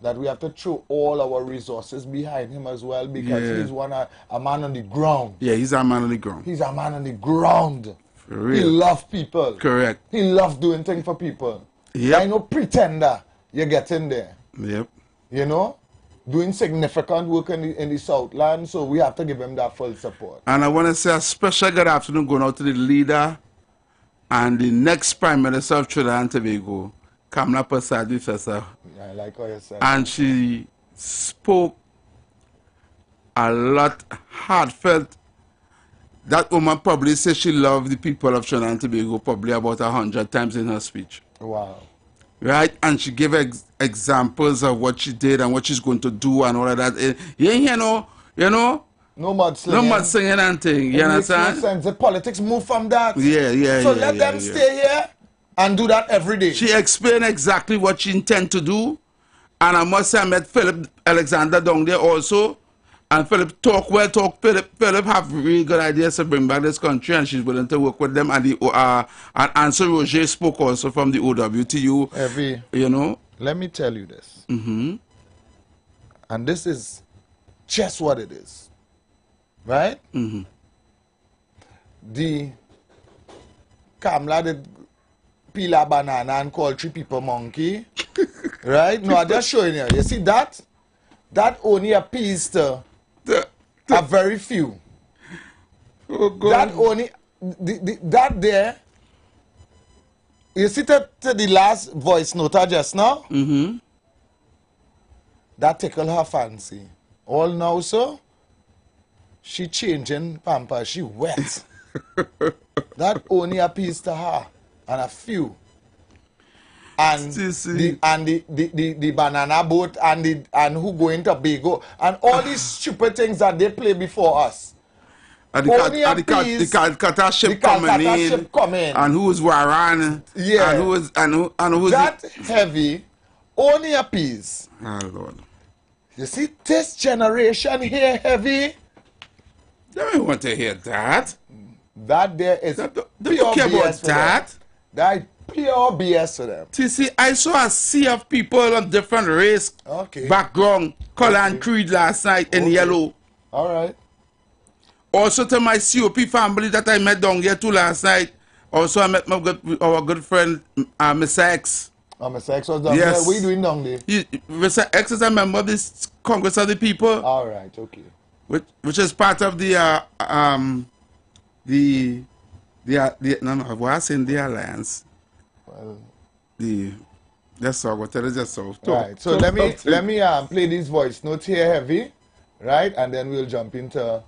that we have to throw all our resources behind him as well, because he's a man on the ground. Yeah, he's a man on the ground. He's a man on the ground. For real. He loves people. Correct. He loves doing things for people. Yep. I know pretender you get in there. Yep. You know? Doing significant work in the Southland, so we have to give him that full support. And I want to say a special good afternoon going out to the leader and the next Prime Minister of Trinidad and Tobago, Kamala Persadi Fessa. I like how you said. And she spoke a lot heartfelt. That woman probably said she loved the people of Trinidad and Tobago probably about 100 times in her speech. Wow. Right? And she gave examples of what she did and what she's going to do and all of that. You know? No mudslinging. No mudslinging and thing. You understand? Makes no sense. The politics move from that. Yeah. So let them stay here and do that every day. She explained exactly what she intends to do. And I must say I met Philip Alexander down there also. And Philip Philip have really good ideas to bring back this country, and she's willing to work with them. And and Ansel Roger spoke also from the OWTU. You know. Let me tell you this. Mm-hmm. And this is just what it is. Right? Mm-hmm. The Kamala did peel a banana and call 3 people monkey. Right? No, I'm just showing you. You see that? That only appeals to a very few. Oh, God. That only, that there, you see to the last voice note just now? Mm-hmm. That tickle her fancy. All now, so, she changing pampers, she wet. That only appeals to her and a few. and the banana boat and who going to Tobago and all these stupid things that they play before us. And the Calcutta ship coming, and who's Waran, yeah, and who's that heavy. Only a piece. Oh Lord! You see this generation here heavy. They don't want to hear that. That there is they don't care about that. That pure BS for them. See, I saw a sea of people on different race background, color and creed last night in yellow. All right. Also to my COP family that I met down here too last night. Also I met our good friend Mr. X. Oh, Mr. X was down there. What are you doing down there? Mr. X is a member of this Congress of the People. All right, okay. Which is part of the alliance. Well, that's all. What is just so. Right. So let me play these voice notes here heavy, right, and then we'll jump into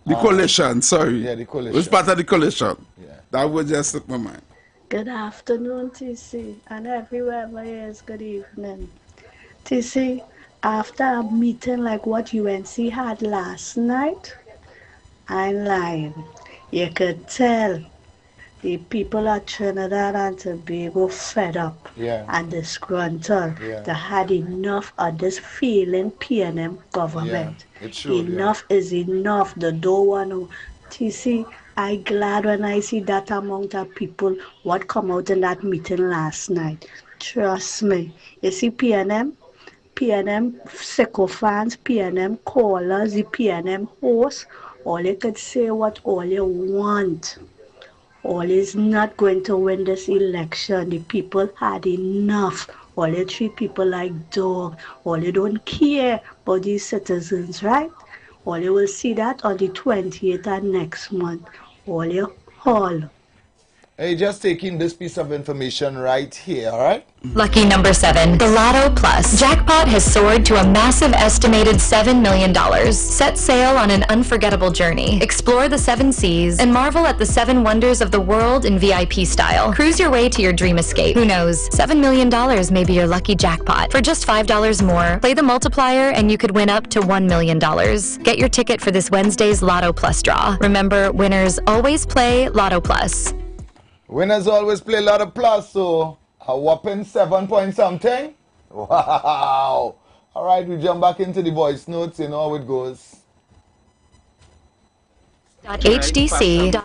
the coalition. Sorry. Yeah, the coalition. Which part of the coalition? Yeah. That would just slip my mind. Good afternoon, TC, and everywhere is good evening. TC, after a meeting like what UNC had last night, I'm lying. You could tell the people at Trinidad and Tobago fed up and disgruntled. They had enough of this failing PNM government. Enough is enough. They don't want to. TC, I'm glad when I see that amount of people what come out in that meeting last night. Trust me. You see PNM sycophants, PNM callers, the PNM hosts, all you could say what all you want. All is not going to win this election. The people had enough. All you treat people like dogs. All you don't care about these citizens, right? All you will see that on the 28th of next month. All you all. Hey, just taking this piece of information right here, all right? Lucky number 7, the Lotto Plus. Jackpot has soared to a massive estimated $7 million. Set sail on an unforgettable journey. Explore the 7 seas and marvel at the 7 wonders of the world in VIP style. Cruise your way to your dream escape. Who knows? $7 million may be your lucky jackpot. For just $5 more, play the multiplier and you could win up to $1 million. Get your ticket for this Wednesday's Lotto Plus draw. Remember, winners always play Lotto Plus. Winners always play Lotto Plus, so a whopping 7 point something. Wow. All right, we jump back into the voice notes. You know how it goes. HDC.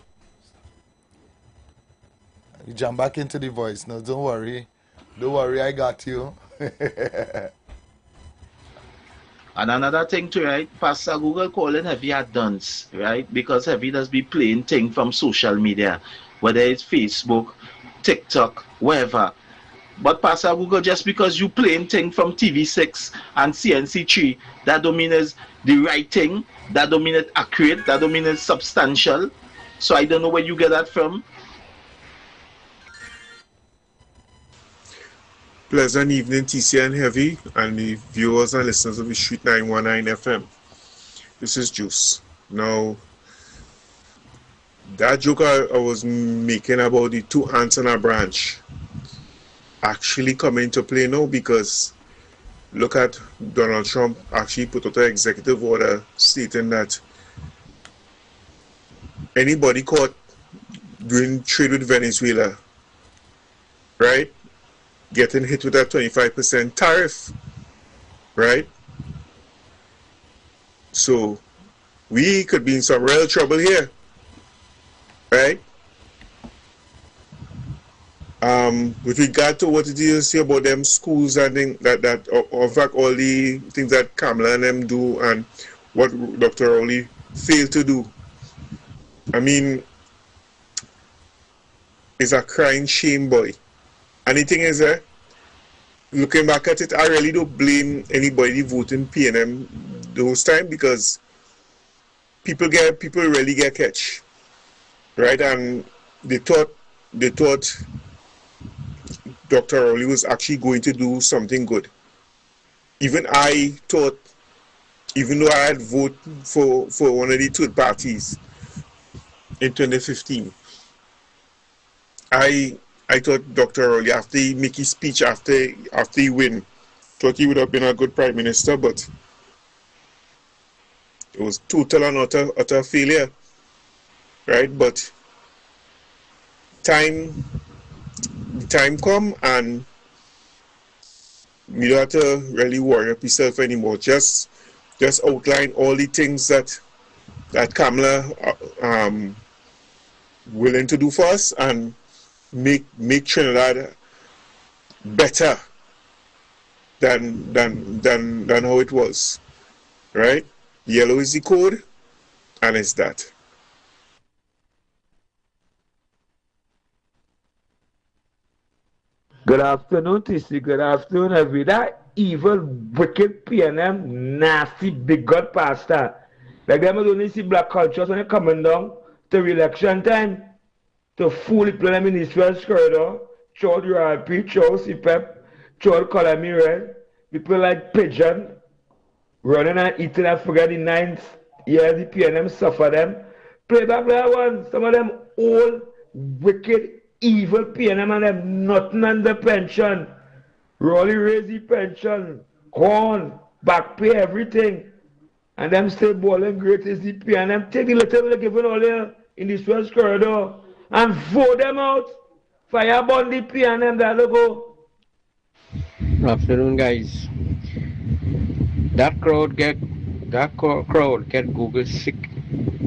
You jump back into the voice notes. Don't worry. Don't worry, I got you. And another thing too, right? Pastor Google calling Heavy a dunce, right? Because Heavy does be playing thing from social media, whether it's Facebook, TikTok, wherever. But Pastor Google, just because you playing thing from TV6 and CNC3, that don't mean it's the right thing, that don't mean it's accurate, that don't mean it's substantial. So I don't know where you get that from. Pleasant evening, TC and Heavy, and the viewers and listeners of the Street 919 FM. This is Juice. Now, that joke I was making about the 2 ants on a branch actually come into play now, because look at Donald Trump actually put out an executive order stating that anybody caught doing trade with Venezuela, right, getting hit with a 25% tariff, right? So we could be in some real trouble here, right? With regard to what did you say about them schools and things that in fact all the things that Kamala and them do and what Dr. Rowley failed to do, I mean, it's a crying shame, boy. And the thing is, looking back at it, I really don't blame anybody voting PNM those times, because people really get catch, right? And they thought Dr. Rowley was actually going to do something good. Even I thought, even though I had voted for one of the third parties in 2015, I I thought Dr. Rowley, after he make his speech after he win, thought he would have been a good prime minister, but it was total and utter failure, right? But time come, and you don't have to really worry about yourself anymore. Just outline all the things that Kamala willing to do for us, and make Trinidad better than how it was, right? Yellow is the code, and it's that. Good afternoon, TC. Good afternoon, everybody. That evil, wicked PNM, nasty, bigot pastor. Like them only see black cultures when they're coming down to election time to fool people in the ministerial corridor, show the RP, show CPEP, show color me red. People like Pigeon running and eating and forget the 9th year the PNM suffer them. Play back that one. Some of them old, wicked, evil PNM and them nothing on the pension. Rolly raise the pension, corn, back pay, everything. And them still balling great is the PNM. Take the letter they're giving all there in the Swedish corridor and vote them out. Firebomb the PNM, that'll go. Good afternoon, guys. That crowd get Google sick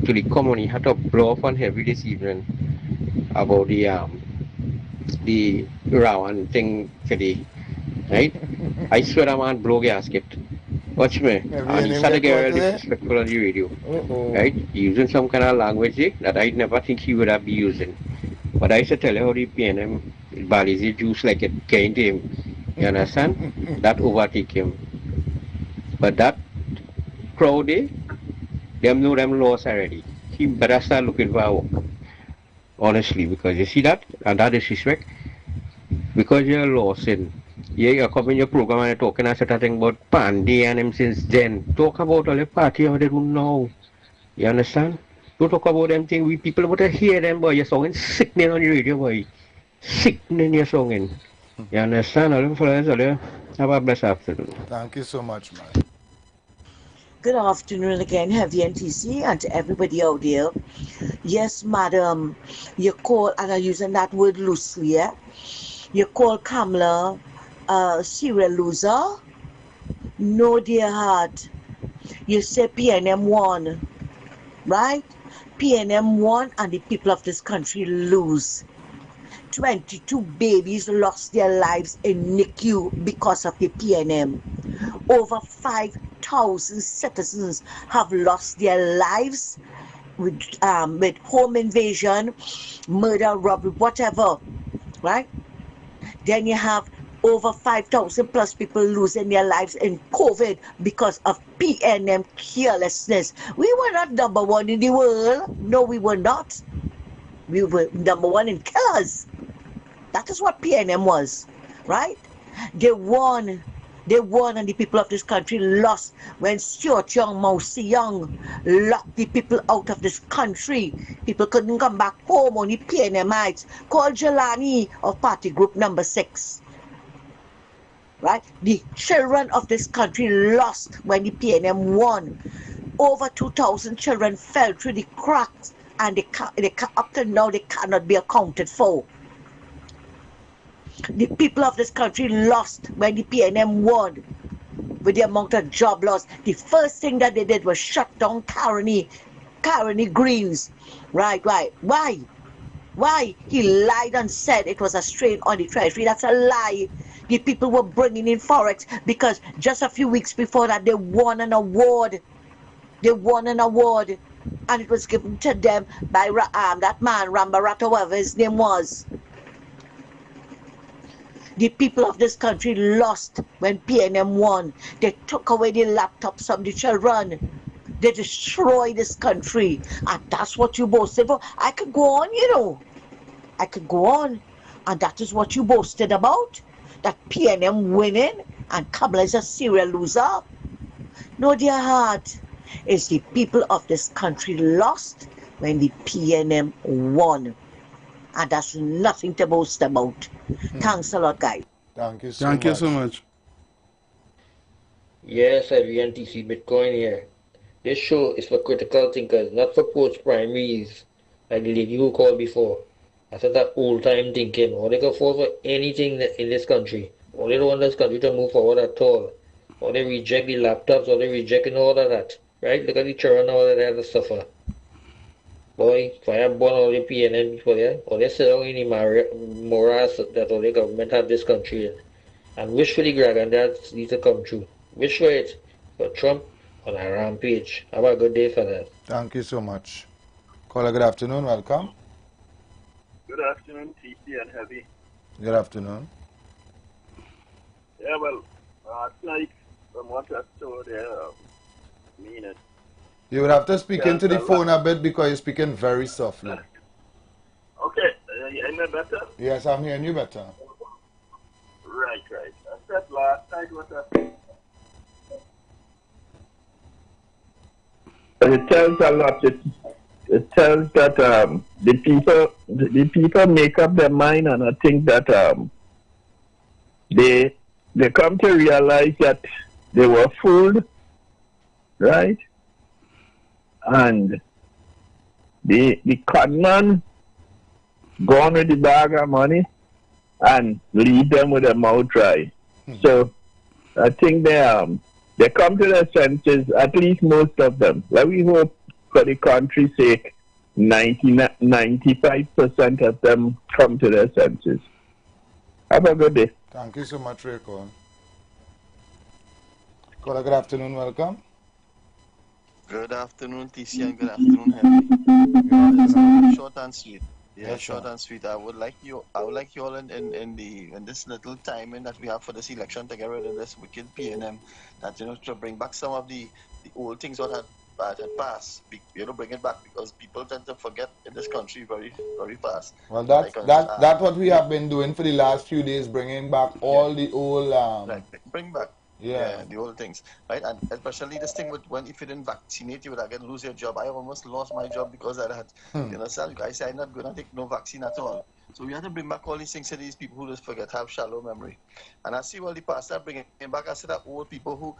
to the common. He had to blow up on heavy this evening about the Rowan thing today, right? I swear that man blow gasket. Watch me. And he started getting really disrespectful on the radio, right? Using some kind of language that I never think he would have been using. But I used to tell you how the PNM Balizi juice like it came to him. You understand? That overtake him. But that crowd, them know them laws already. He better start looking for a work. Honestly, because you see that, and that is respect. Because you're lost in. Yeah, you come in your program and you're talking a certain thing about Pandy and him since then. Talk about all the party how they don't know. You understand? Don't talk about them things. We people want to hear them, boy. You're singing sickening on the radio, boy. Sickening you're singing. You understand? All them fellas, all them. Have a blessed afternoon. Thank you so much, man. Good afternoon again, Heavy NTC, and to everybody out there. Yes, madam, you call, and I'm using that word loosely, yeah? You call Kamala a serial loser? No, dear heart. You say PNM won, right? PNM won, and the people of this country lose. 22 babies lost their lives in NICU because of the PNM. Over 5,000 citizens have lost their lives with home invasion, murder, robbery, whatever, right? Then you have over 5,000 plus people losing their lives in COVID because of PNM carelessness. We were not number one in the world. No, we were not. We were number one in killers. That is what PNM was, right? They won, and the people of this country lost when Stuart Young, Mousy Young locked the people out of this country. People couldn't come back home, only PNMites. Call Jelani of party group number 6. Right? The children of this country lost when the PNM won. Over 2,000 children fell through the cracks, and up to now they cannot be accounted for. The people of this country lost when the PNM won with the amount of job loss. The first thing that they did was shut down Caroni Greens. Right. Why? He lied and said it was a strain on the treasury. That's a lie. The people were bringing in Forex because just a few weeks before that they won an award. And it was given to them by that man, Rambarata, whatever his name was. The people of this country lost when PNM won. They took away the laptops from the children. They destroyed this country. And that's what you boasted for. I could go on, you know. I could go on. And that is what you boasted about. That PNM winning and Kamala is a serial loser. No, dear heart. It's the people of this country lost when the PNM won. and that's nothing to boast about. Thanks a lot, guys. Thank you so Thank you so much. Yes, IWNTC Bitcoin here. This show is for critical thinkers, not for post primaries, like the lady who called before. That's that old time thinking. Or they can fall for anything in this country. Or they don't want this country to move forward at all. Or they reject the laptops, or they rejecting all of that. Right? Look at the children now that they have to suffer. Boy, if I have born all the PNN people there, or they sit down in the morass that all the government have this country in. And wish for the Dragondads need to come true. Wish for it for Trump on a rampage. Have a good day for that. Thank you so much. Caller, good afternoon. Welcome. Good afternoon, TC and Heavy. Good afternoon. Yeah, well, tonight, from what I saw there, mean it. You would have to speak into the phone a bit because you're speaking very softly. Okay, you hear me better? Yes, I'm hearing you better. Right. I said last night what I... It tells a lot. It tells that the people make up their mind, and I think that they come to realize that they were fooled, right? And the conman gone with the bag of money and leave them with their mouth dry. So I think they come to their senses, at least most of them. Let me hope for the country's sake, 95% of them come to their senses. Have a good day. Thank you so much for your call. Caller, good afternoon. Welcome. Good afternoon, TC, and good afternoon, Henry. Short and sweet. Yeah, Yes, short sir. and sweet. I would like you all in this little timing that we have for this election to get rid of this wicked PNM, that to bring back some of the old things that had passed. Bring it back, because people tend to forget in this country very, very fast. Well, that's what we have been doing for the last few days, bringing back all the old... Bring back. Yeah. The old things, right? And especially this thing with if you didn't vaccinate, you would again lose your job. I almost lost my job because of that. You understand? I said I'm not going to take no vaccine at all. So we have to bring back all these things to these people who just forget, have shallow memory. And I see all the pastor bringing back. I said that old people who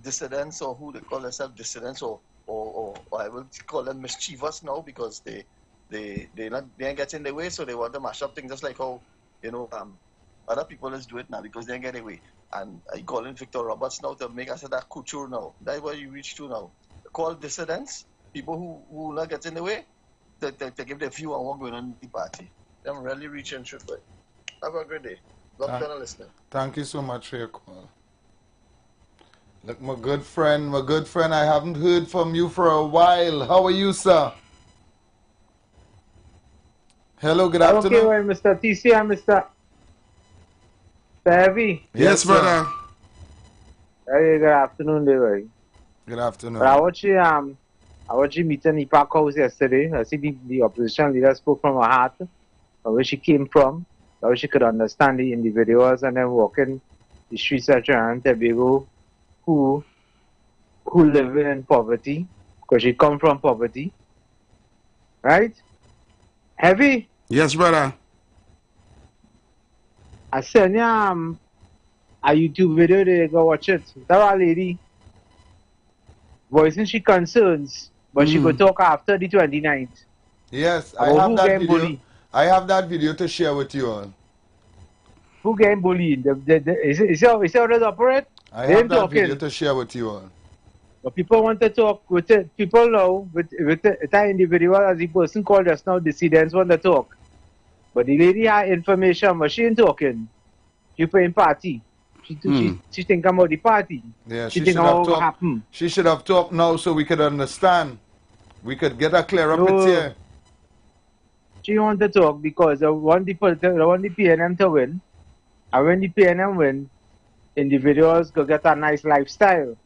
dissidents, or who they call themselves dissidents, or I will call them mischievous now, because they ain't getting their way, so they want to mash up things, just like how other people just do it now because they get away. And I call in Victor Roberts now to make us that couture now. That's where you reach to now. Call dissidents, people who not get in the way, to give their view on what's going on in the party. I'm really reaching through for it. Have a great day. Love to listening. Thank you so much for your call. Look, my good friend, I haven't heard from you for a while. How are you, sir? Hello, good afternoon. Okay, well, Mr. TC and Mr. Heavy. Yes, brother. Hey, good afternoon, David. Good afternoon. But I watched you meeting in the Park House yesterday. I see the opposition leader spoke from her heart, where she came from, how she could understand the individuals and then walking the streets of Trinidad and Tobago who live in poverty, because she come from poverty. Right? Heavy? Yes, brother. I sent you a YouTube video there, go watch it. That lady voicing she concerns, but she could talk after the 29th. Yes, I have that video. Bullied. I have that video to share with you all. Who getting bullied? Is how it operate? I have that video to share with you all. But people want to talk with it. People know with that individual, as the person called just now, dissidents want to talk. But the lady had information, but she ain't talking. She playing party. She think about the party. Yeah, she think about what happened. She should have talked now so we could understand. We could get a clearer picture. She want to talk because they want the PNM to win. And when the PNM win, individuals go get a nice lifestyle.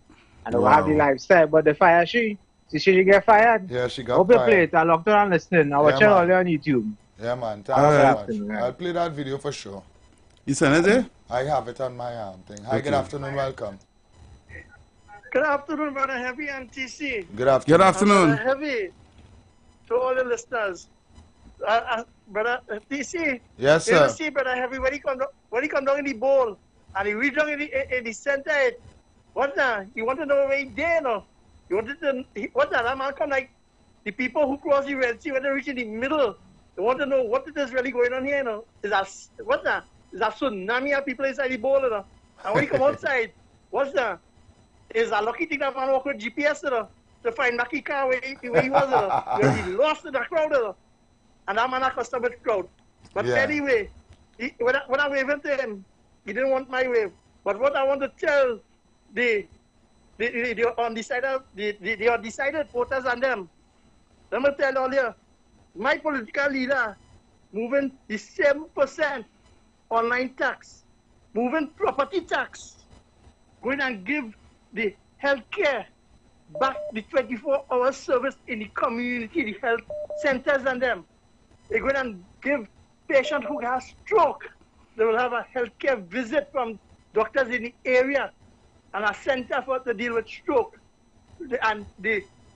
And they will have the lifestyle. But they fire she. She get fired. Yeah, she got fired. Hope you play it. I locked her and listening. I watch it all on YouTube. Yeah, man. Thanks so much. I'll play that video for sure. You send it there? I have it on my thing. Hi, good afternoon. Welcome. Good afternoon, Brother Heavy and TC. Good afternoon. Good afternoon. Brother Heavy, to all the listeners. Brother TC. Yes, You sir. see, Brother Heavy, when he come down in the bowl and he reach down in the center, what now? You want to know where he there, no? You wanted to, what now? That man come like the people who cross the Red Sea when they reach in the middle. They want to know what is really going on here, no? Is that, what now? Is that tsunami of people inside the bowl, no? And when he come outside, what's that? Is a lucky thing that man walk with GPS, no? To find Mackie car where he was, no? Because he lost in the crowd, no? And that man accustomed with crowd. But anyway, when I waved to him, he didn't want my wave. But what I want to tell the undecided voters and them, let me tell all you, my political leader moving the 7% online tax, moving property tax, going and give the health care back the 24-hour service in the community, the health centers and them. They're going to give patients who have stroke, they will have a healthcare visit from doctors in the area and a center for to deal with stroke.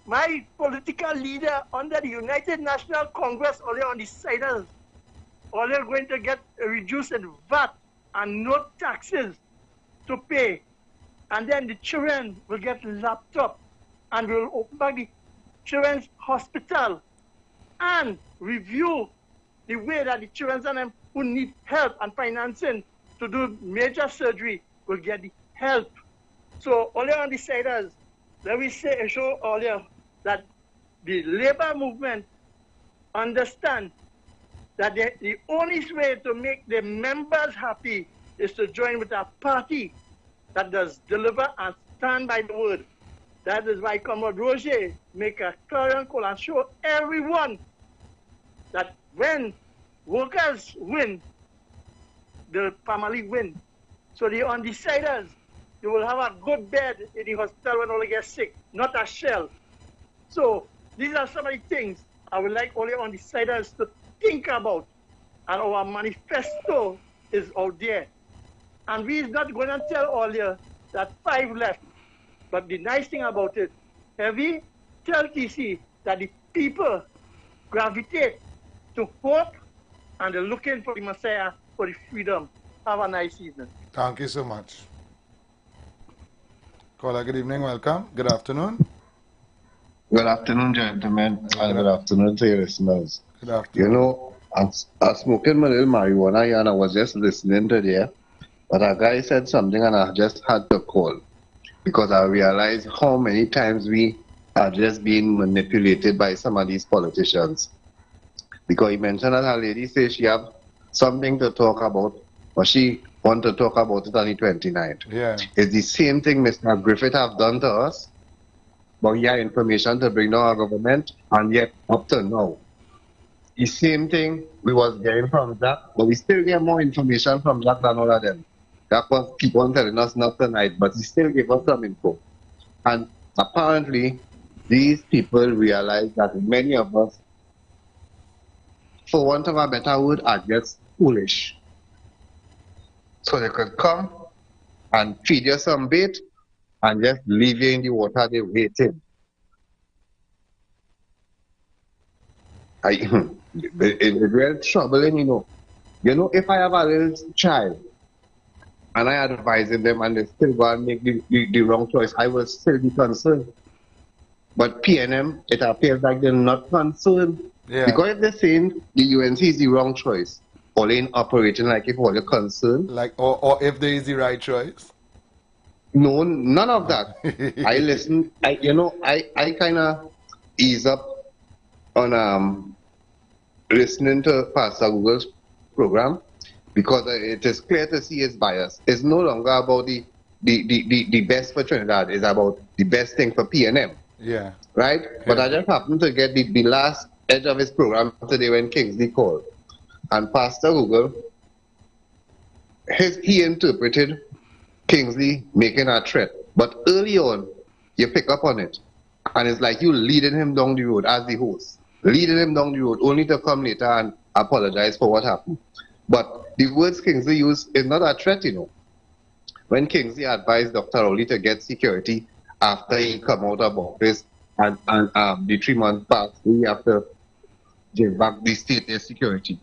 My political leader under the United National Congress, all on the siders, all they're going to get a reduced VAT and no taxes to pay. And then the children will get laptop and we'll open back the children's hospital and review the way that the children and them who need help and financing to do major surgery will get the help. So earlier on the siders, let me say show earlier that the labor movement understand that the only way to make the members happy is to join with a party that does deliver and stand by the word. That is why Comrade Roger make a clarion call and show everyone that when workers win, the family win. So the undeciders, you will have a good bed in the hospital when all get sick, not a shell. So these are some of the things I would like all the undeciders to think about. And our manifesto is out there. And we is not going to tell all you that 5 left. But the nice thing about it, Heavy, tell TC that the people gravitate to hope and they're looking for the Messiah for the freedom. Have a nice evening. Thank you so much. Caller, good evening, welcome. Good afternoon. Good afternoon, gentlemen, and good afternoon to your listeners. Good afternoon. You know, I was smoking my little marijuana and I was just listening to there, but a guy said something and I just had to call because I realized how many times we are just being manipulated by some of these politicians. Because he mentioned that a lady says she have something to talk about, but she want to talk about it on the 29th. Yeah. It's the same thing Mr. Griffith have done to us, but he had information to bring down our government, and yet up to now, the same thing we was getting from Jack, but we still get more information from Jack than all of them. Jack was keep on telling us not tonight, but he still gave us some info. And apparently, these people realize that many of us, for want of a better word, are just foolish. So they could come and feed you some bait and just leave you in the water they waiting. It's real troubling, you know. You know, if I have a little child and I advising them and they still go and make the wrong choice, I will still be concerned. But PNM, it appears like they're not concerned. Yeah. Because if they're saying the UNC is the wrong choice, or they ain't operating like if all you're concerned. Like, or if there is the right choice? No, none of that. I listen, I kind of ease up on listening to Pastor Google's program because it is clear to see his bias. It's no longer about the best for Trinidad, it's about the best thing for PNM. Yeah. Right? Yeah. But I just happened to get the last edge of his program today when Kingsley called. And Pastor Google, he interpreted Kingsley making a threat. But early on, you pick up on it. And it's like you leading him down the road as the host. Leading him down the road only to come later and apologize for what happened. But the words Kingsley used is not a threat, you know. When Kingsley advised Dr. Rowley to get security after he come out of office and the 3 months passed, he have to give back the state their security.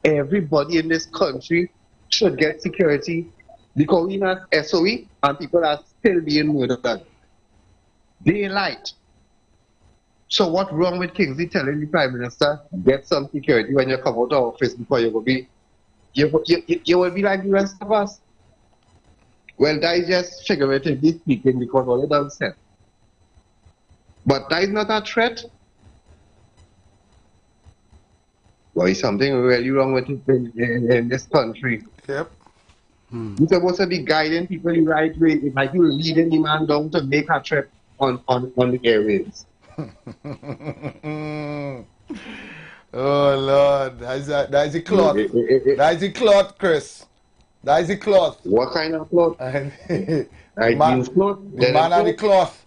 Everybody in this country should get security because we have SOE and people are still being murdered. Daylight. So what's wrong with Kingsley telling the Prime Minister, get some security when you come out of office before you will be, you will be like the rest of us? Well, that is just figuratively speaking because all it done said. But that is not a threat. Well, is something really wrong with it in this country? Yep. You're supposed to be guiding people the right way. It's like you're leading the man down to make a trip on the airwaves. Oh Lord, that's the cloth. That's the cloth, Chris. That's the cloth. What kind of cloth? The jeans cloth? The man of the cloth.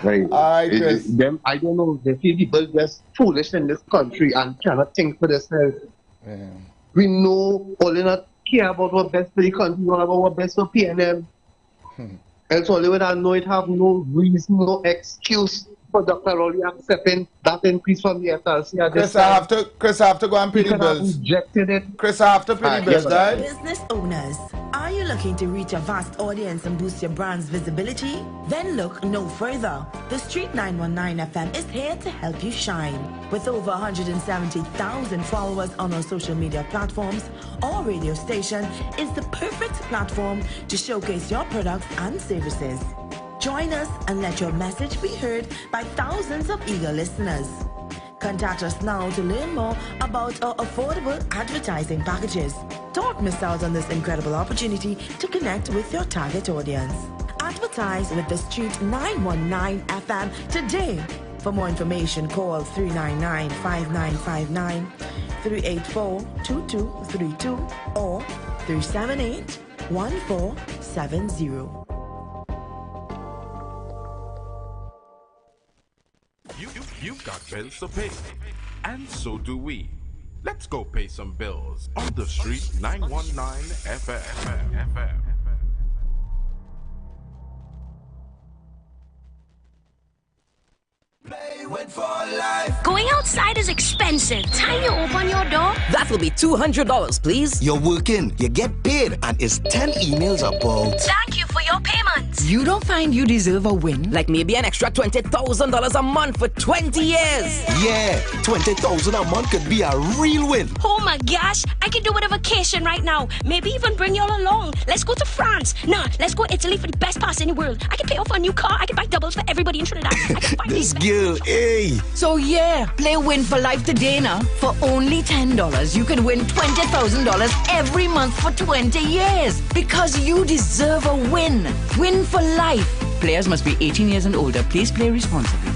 Right. Chris. I don't know. They feel people just foolish in this country and cannot think for themselves. Yeah. We know all they not care about what's best for the country, not about what's best for PNM. Else all they would know it have no reason, no excuse for Dr. Rowley accepting that increase from the SRC. Chris, I have to go and pay the bills. Rejected it. Chris, I have to pay the bills, right? Business owners, are you looking to reach a vast audience and boost your brand's visibility? Then look no further. The Street 919 FM is here to help you shine. With over 170,000 followers on our social media platforms, our radio station is the perfect platform to showcase your products and services. Join us and let your message be heard by thousands of eager listeners. Contact us now to learn more about our affordable advertising packages. Don't miss out on this incredible opportunity to connect with your target audience. Advertise with the Street 919 FM today. For more information, call 399-5959, 384-2232 or 378-1470. You've got bills to pay, and so do we. Let's go pay some bills on the Street 919 FM. Going outside is expensive. Time you open your door? That will be $200, please. You're working, you get paid, and it's 10 emails about. Thank you for your payment. You don't find you deserve a win? Like maybe an extra $20,000 a month for 20 years. Yeah, $20,000 a month could be a real win. Oh my gosh, I can do with a vacation right now. Maybe even bring y'all along. Let's go to France. Nah, let's go Italy for the best pass in the world. I can pay off a new car. I can buy doubles for everybody in Trinidad. I can buy this girl, hey. So yeah, play Win for Life today now. For only $10, you can win $20,000 every month for 20 years. Because you deserve a win. Win for life. Players must be 18 years and older. Please play responsibly.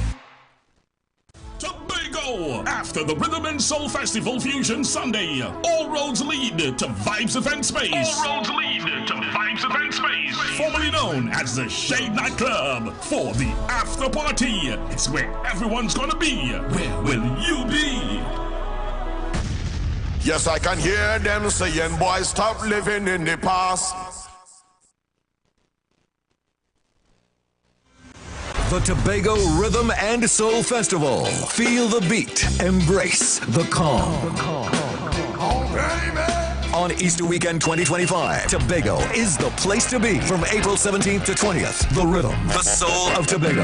Tobago! After the Rhythm and Soul Festival Fusion Sunday, all roads lead to Vibes Event Space. All roads lead to Vibes Event Space. Formerly known as the Shade Nightclub. For the after party, it's where everyone's gonna be. Where will you be? Yes, I can hear them saying, boys, stop living in the past. The Tobago Rhythm and Soul Festival. Feel the beat. Embrace the calm. On Easter Weekend 2025, Tobago is the place to be. From April 17th to 20th, the rhythm, the soul of Tobago.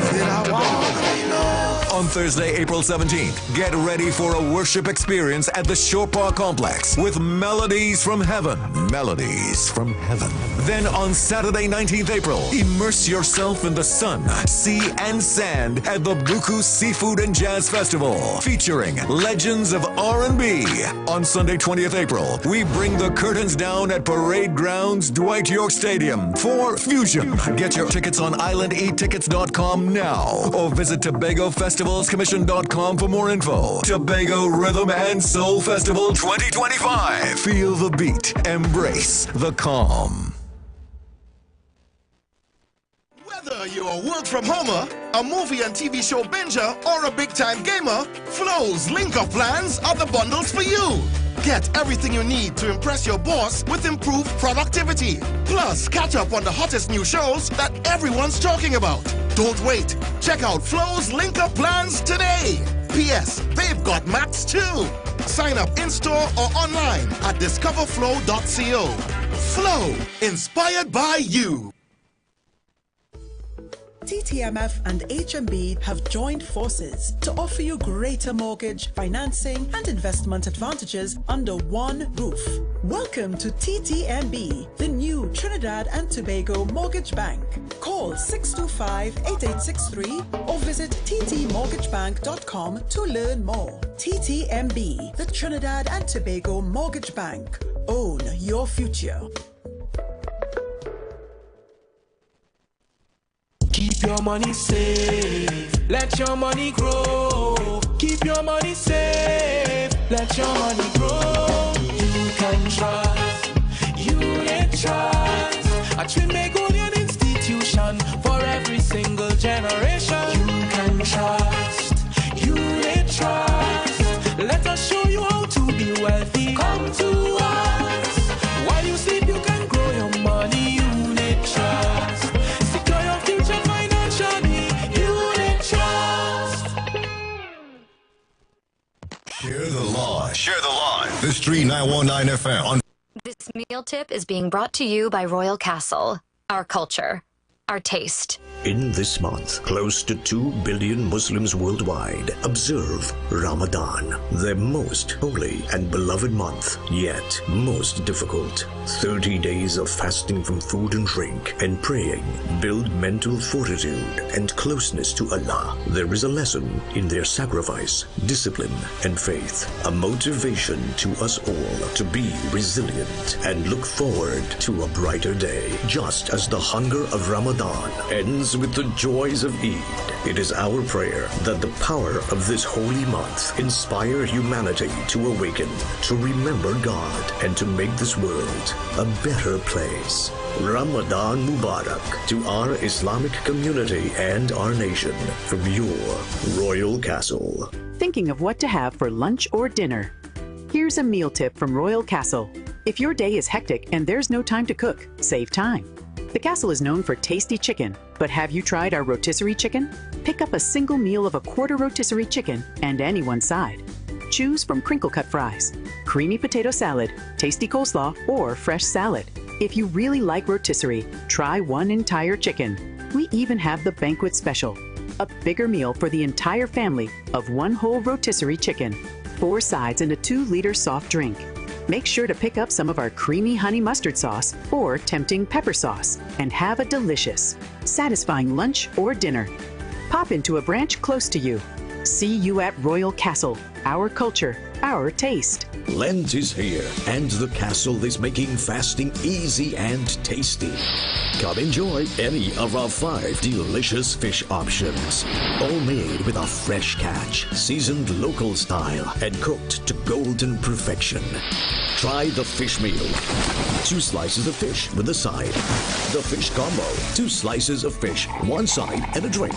On Thursday, April 17th, get ready for a worship experience at the Shore Park Complex with melodies from heaven. Melodies from heaven. Then on Saturday, 19th April, immerse yourself in the sun, sea, and sand at the Buku Seafood and Jazz Festival, featuring legends of R&B. On Sunday, 20th April, we bring the curtains down at Parade Grounds, Dwight York Stadium for Fusion. Get your tickets on islandetickets.com now or visit TobagoFestivalsCommission.com for more info. Tobago Rhythm and Soul Festival 2025. Feel the beat. Embrace the calm. Whether you're a work-from-homer, a movie and TV show binger, or a big-time gamer, Flow's link-up plans are the bundles for you. Get everything you need to impress your boss with improved productivity. Plus, catch up on the hottest new shows that everyone's talking about. Don't wait. Check out Flow's link-up plans today. P.S. They've got mats too. Sign up in-store or online at discoverflow.co. Flow, inspired by you. TTMF and HMB have joined forces to offer you greater mortgage, financing, and investment advantages under one roof. Welcome to TTMB, the new Trinidad and Tobago Mortgage Bank. Call 625-8863 or visit ttmortgagebank.com to learn more. TTMB, the Trinidad and Tobago Mortgage Bank. Own your future. Keep your money safe, let your money grow. Keep your money safe, let your money grow. You can trust, Unit Trust, a Trinbagonian institution for every single generation. You can trust, Unit Trust. Let us show you how to be wealthy. Come to us. While you sleep, you can grow your money. Unit Trust. Share the line. Share the line. The Street 919 FM. On This meal tip is being brought to you by Royal Castle. Our culture, our taste. In this month, close to 2 billion Muslims worldwide observe Ramadan, their most holy and beloved month, yet most difficult. 30 days of fasting from food and drink and praying build mental fortitude and closeness to Allah. There is a lesson in their sacrifice, discipline, and faith, a motivation to us all to be resilient and look forward to a brighter day. Just as the hunger of Ramadan ends with the joys of Eid, it is our prayer that the power of this holy month inspire humanity to awaken, to remember God, and to make this world a better place. Ramadan Mubarak to our Islamic community and our nation from your Royal Castle. Thinking of what to have for lunch or dinner? Here's a meal tip from Royal Castle. If your day is hectic and there's no time to cook, save time. The Castle is known for tasty chicken, but have you tried our rotisserie chicken? Pick up a single meal of a quarter rotisserie chicken and any one side. Choose from crinkle-cut fries, creamy potato salad, tasty coleslaw, or fresh salad. If you really like rotisserie, try one entire chicken. We even have the banquet special, a bigger meal for the entire family of one whole rotisserie chicken, 4 sides and a 2-liter soft drink. Make sure to pick up some of our creamy honey mustard sauce or tempting pepper sauce and have a delicious, satisfying lunch or dinner. Pop into a branch close to you. See you at Royal Castle. Our culture, our taste. Lent is here, and the Castle is making fasting easy and tasty. Come enjoy any of our 5 delicious fish options, all made with a fresh catch, seasoned local style, and cooked to golden perfection. Try the fish meal. 2 slices of fish with a side. The fish combo. 2 slices of fish, 1 side, and a drink.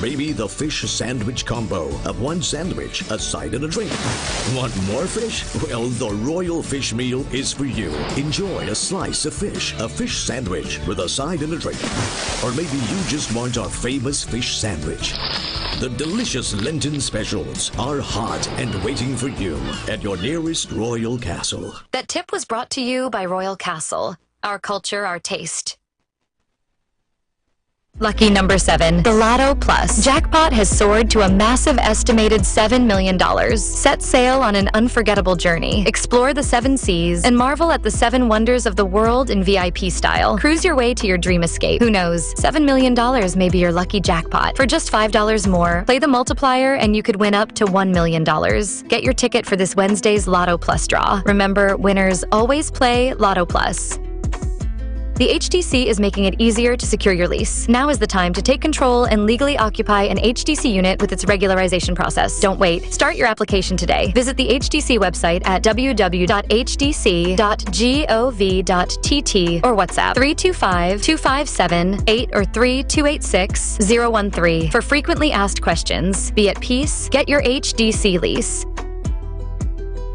Maybe the fish sandwich combo of 1 sandwich, a side, and a drink. Want more fish? Well, the Royal Fish Meal is for you. Enjoy a slice of fish, a fish sandwich with a side and a drink. Or maybe you just want our famous fish sandwich. The delicious Lenten specials are hot and waiting for you at your nearest Royal Castle. That tip was brought to you by Royal Castle. Our culture, our taste. Lucky number 7, the Lotto Plus. Jackpot has soared to a massive estimated $7 million. Set sail on an unforgettable journey. Explore the 7 seas and marvel at the 7 wonders of the world in VIP style. Cruise your way to your dream escape. Who knows? $7 million may be your lucky jackpot. For just $5 more, play the multiplier and you could win up to $1 million. Get your ticket for this Wednesday's Lotto Plus draw. Remember, winners always play Lotto Plus. The HDC is making it easier to secure your lease. Now is the time to take control and legally occupy an HDC unit with its regularization process. Don't wait. Start your application today. Visit the HDC website at www.hdc.gov.tt or WhatsApp 325-257-8 or 3286-013 for frequently asked questions. Be at peace. Get your HDC lease.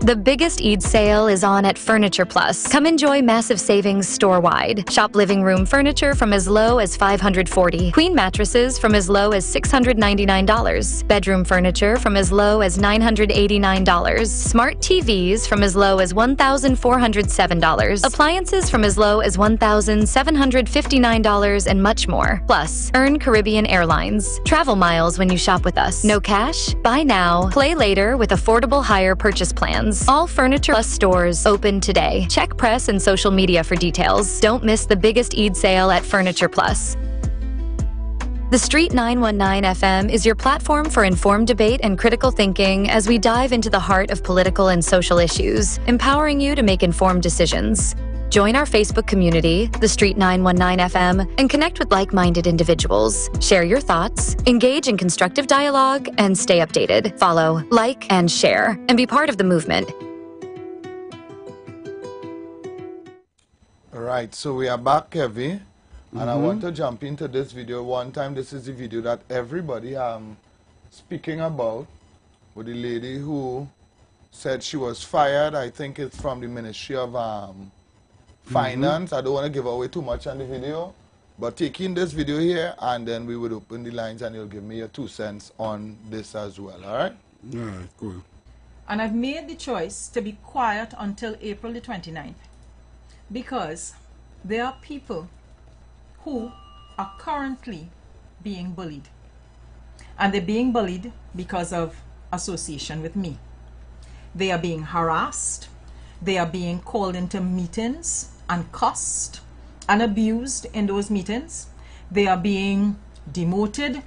The biggest Eid sale is on at Furniture Plus. Come enjoy massive savings store-wide. Shop living room furniture from as low as $540. Queen mattresses from as low as $699. Bedroom furniture from as low as $989. Smart TVs from as low as $1,407. Appliances from as low as $1,759 and much more. Plus, earn Caribbean Airlines travel miles when you shop with us. No cash? Buy now, play later with affordable hire purchase plans. All Furniture Plus stores open today. Check press and social media for details. Don't miss the biggest Eid sale at Furniture Plus. The Street 919 FM is your platform for informed debate and critical thinking as we dive into the heart of political and social issues, empowering you to make informed decisions. Join our Facebook community, The Street 919 FM, and connect with like-minded individuals. Share your thoughts, engage in constructive dialogue, and stay updated. Follow, like, and share, and be part of the movement. All right, so we are back, Kevin, and I want to jump into this video one time. This is the video that everybody speaking about with the lady who said she was fired. I think it's from the Ministry of Finance. I don't want to give away too much on the video, but taking this video here and then we would open the lines and you'll give me your 2 cents on this as well. All right? All right, cool. And I've made the choice to be quiet until April the 29th because there are people who are currently being bullied, and they're being bullied because of association with me. They are being harassed, they are being called into meetings and cussed and abused in those meetings. They are being demoted,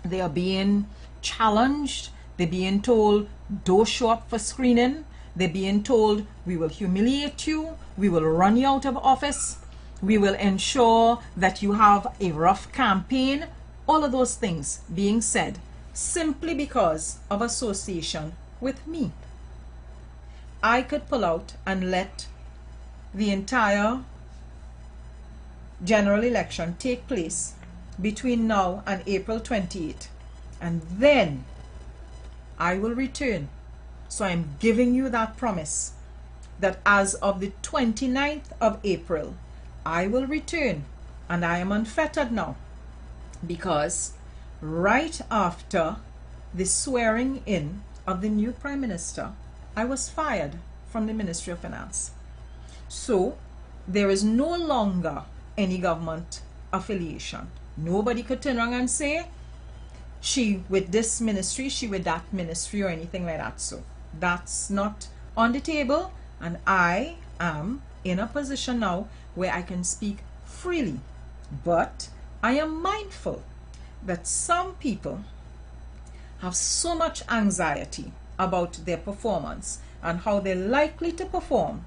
they are being challenged, they're being told don't show up for screening, they're being told we will humiliate you, we will run you out of office, we will ensure that you have a rough campaign. All of those things being said simply because of association with me. I could pull out and let the entire general election take place between now and April 28th, and then I will return. So I'm giving you that promise that as of the 29th of April, I will return, and I am unfettered now because right after the swearing in of the new Prime Minister, I was fired from the Ministry of Finance. So there is no longer any government affiliation. Nobody could turn around and say she with this ministry, she with that ministry, or anything like that. So that's not on the table, and I am in a position now where I can speak freely. But I am mindful that some people have so much anxiety about their performance and how they're likely to perform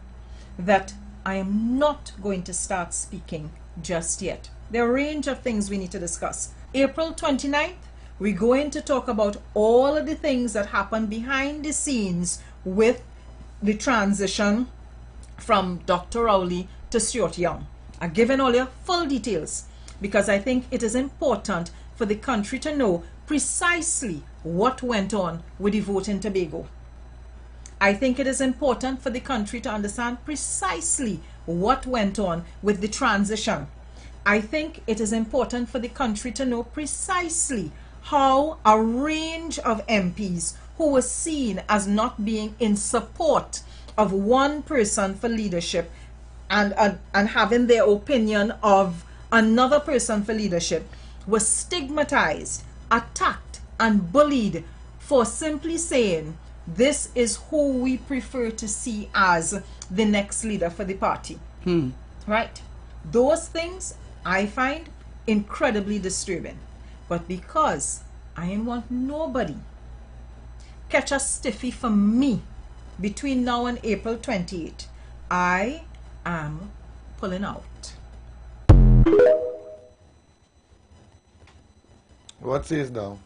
that I am not going to start speaking just yet. There are a range of things we need to discuss. April 29th, we're going to talk about all of the things that happened behind the scenes with the transition from Dr. Rowley to Stuart Young. I've given all your full details because I think it is important for the country to know precisely what went on with the vote in Tobago. I think it is important for the country to understand precisely what went on with the transition. I think it is important for the country to know precisely how a range of MPs who were seen as not being in support of one person for leadership and having their opinion of another person for leadership was stigmatized, attacked, and bullied for simply saying this is who we prefer to see as the next leader for the party. Right? Those things I find incredibly disturbing. But because I ain't want nobody catch a stiffy for me between now and April 28th, I am pulling out. What says now?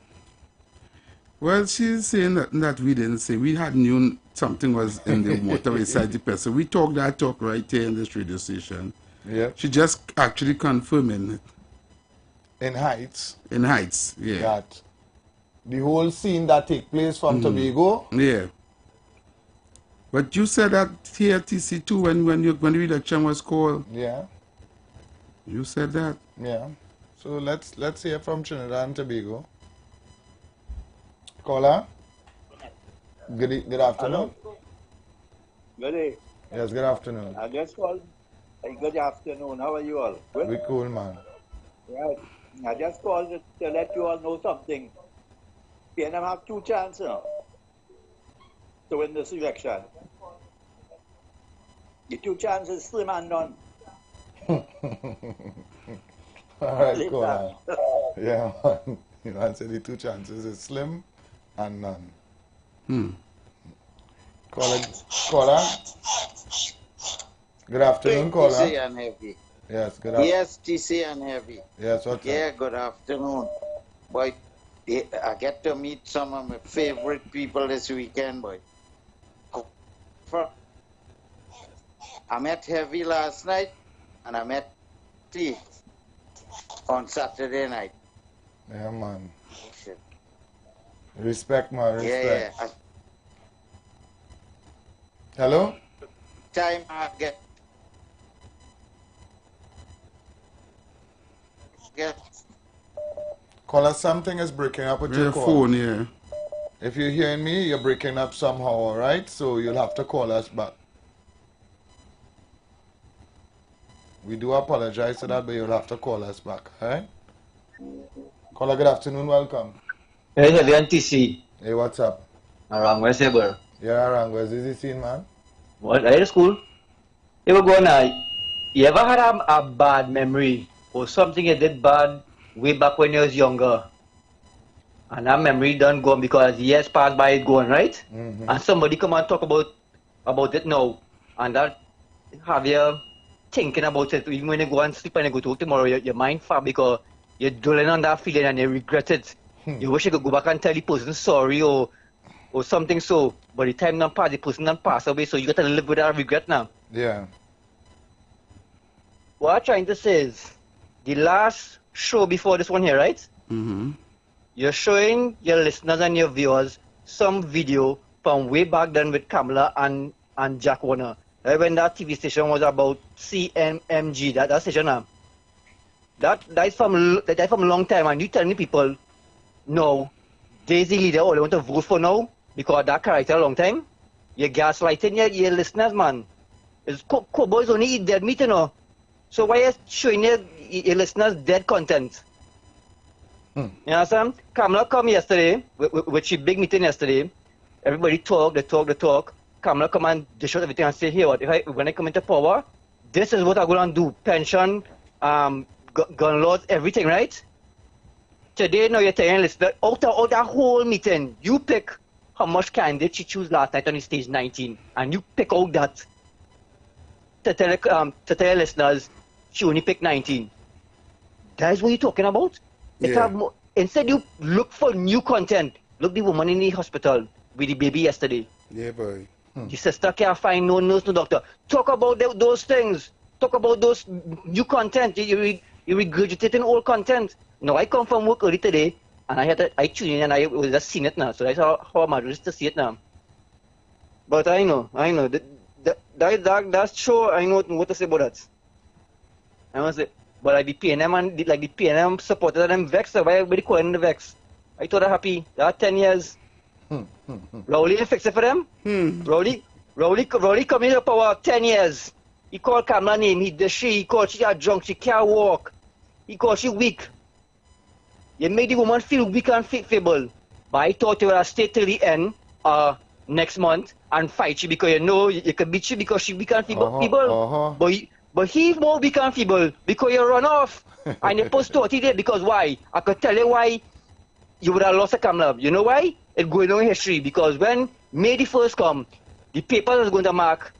Well, she's saying that we didn't say. We had knew something was in the water beside the person. We talked that talk right here in this radio station. Yeah. She just actually confirming it. In Heights? In Heights, yeah. That the whole scene that take place from Tobago? Yeah. But you said that here TC too when the election was called. Yeah. You said that. Yeah. So let's hear from Trinidad and Tobago. Caller. Good afternoon. Hello. Good day. Yes, good afternoon. I just called. Good afternoon. How are you all? Good? We cool, man. Right. I just called to let you all know something. PNM have 2 chances now to win this election. The 2 chances slim and none. All right, caller. Yeah, man. You answer the 2 chances is slim and none. Caller. Good afternoon, caller. TC and Heavy. Yes, good afternoon. Yes, TC and Heavy. Yes, what's Yeah, up? good afternoon. Boy, I get to meet some of my favorite people this weekend, boy. I met Heavy last night, and I met T on Saturday night. Yeah, man. Shit. Respect, man. Respect. Yeah. Hello? Time I get Caller, something is breaking up with your call. Phone, yeah. If you're hearing me, you're breaking up somehow, alright? So you'll have to call us back. We do apologize for that, but you'll have to call us back, alright? Caller, good afternoon, welcome. Hey, Heavy and TC. Hey, what's up? Where's Iwer? Yeah, Arang, is he seen, man? What? Are you at school? Hey, we're going now. You ever had a bad memory or something you did bad way back when you was younger? And that memory done gone because years passed by it gone, right? And somebody come and talk about it now. And that have you thinking about it even when you go and sleep and you go to work tomorrow, your mind far because you're dwelling on that feeling and you regret it. You wish you could go back and tell the person sorry or something so. But the time not passed, the person not passed away, so you got to live with that regret now. Yeah. What I'm trying to say is, the last show before this one here, right? You're showing your listeners and your viewers some video from way back then with Kamala and Jack Warner. Right when that TV station was about CMMG, that station that's from a long time, and you telling people, no, Daisy Leader all they want to vote for now because that character a long time. You're gaslighting your listeners, man. It's Cowboys only eat dead meat, you know. So why are you showing your listeners dead content? You understand? Kamala come yesterday, with she big meeting yesterday. Everybody talk. Kamala come and dish out everything and say, hey, when I come into power, this is what I'm going to do. Pension, gun laws, everything, right? Today, now you're telling listeners, out of that whole meeting, you pick how much candidate she chose last night on the stage 19, and you pick out that to tell listeners she only picked 19. That's what you're talking about? Yeah. Instead you look for new content. Look the woman in the hospital with the baby yesterday. Yeah, boy. The sister can't find no nurse, no doctor. Talk about those things. Talk about those new content. You're regurgitating old content. Now I come from work early today and I tune in and I was just seeing it now. So that's how I'm just to see it now. But I know. That show, I know what to say about that. I must say, but like the PNM and the PNM supported them vexed. Why everybody calling the vex? I thought I'm happy. That 10 years. Rowley didn't fix it for them. Rowley come into power 10 years. He called Kamala name. He called she got drunk. She can't walk. He called she weak. You made the woman feel weak and feeble. But I thought you would have stayed till the end next month and fight you because you know you can beat you because she weak and feeble. But he's more weak and feeble because you run off. And you post 30 days because why? I could tell you why you would have lost a Kamala. You know why? It's going on in history because when May the 1st come, the papers is going to mark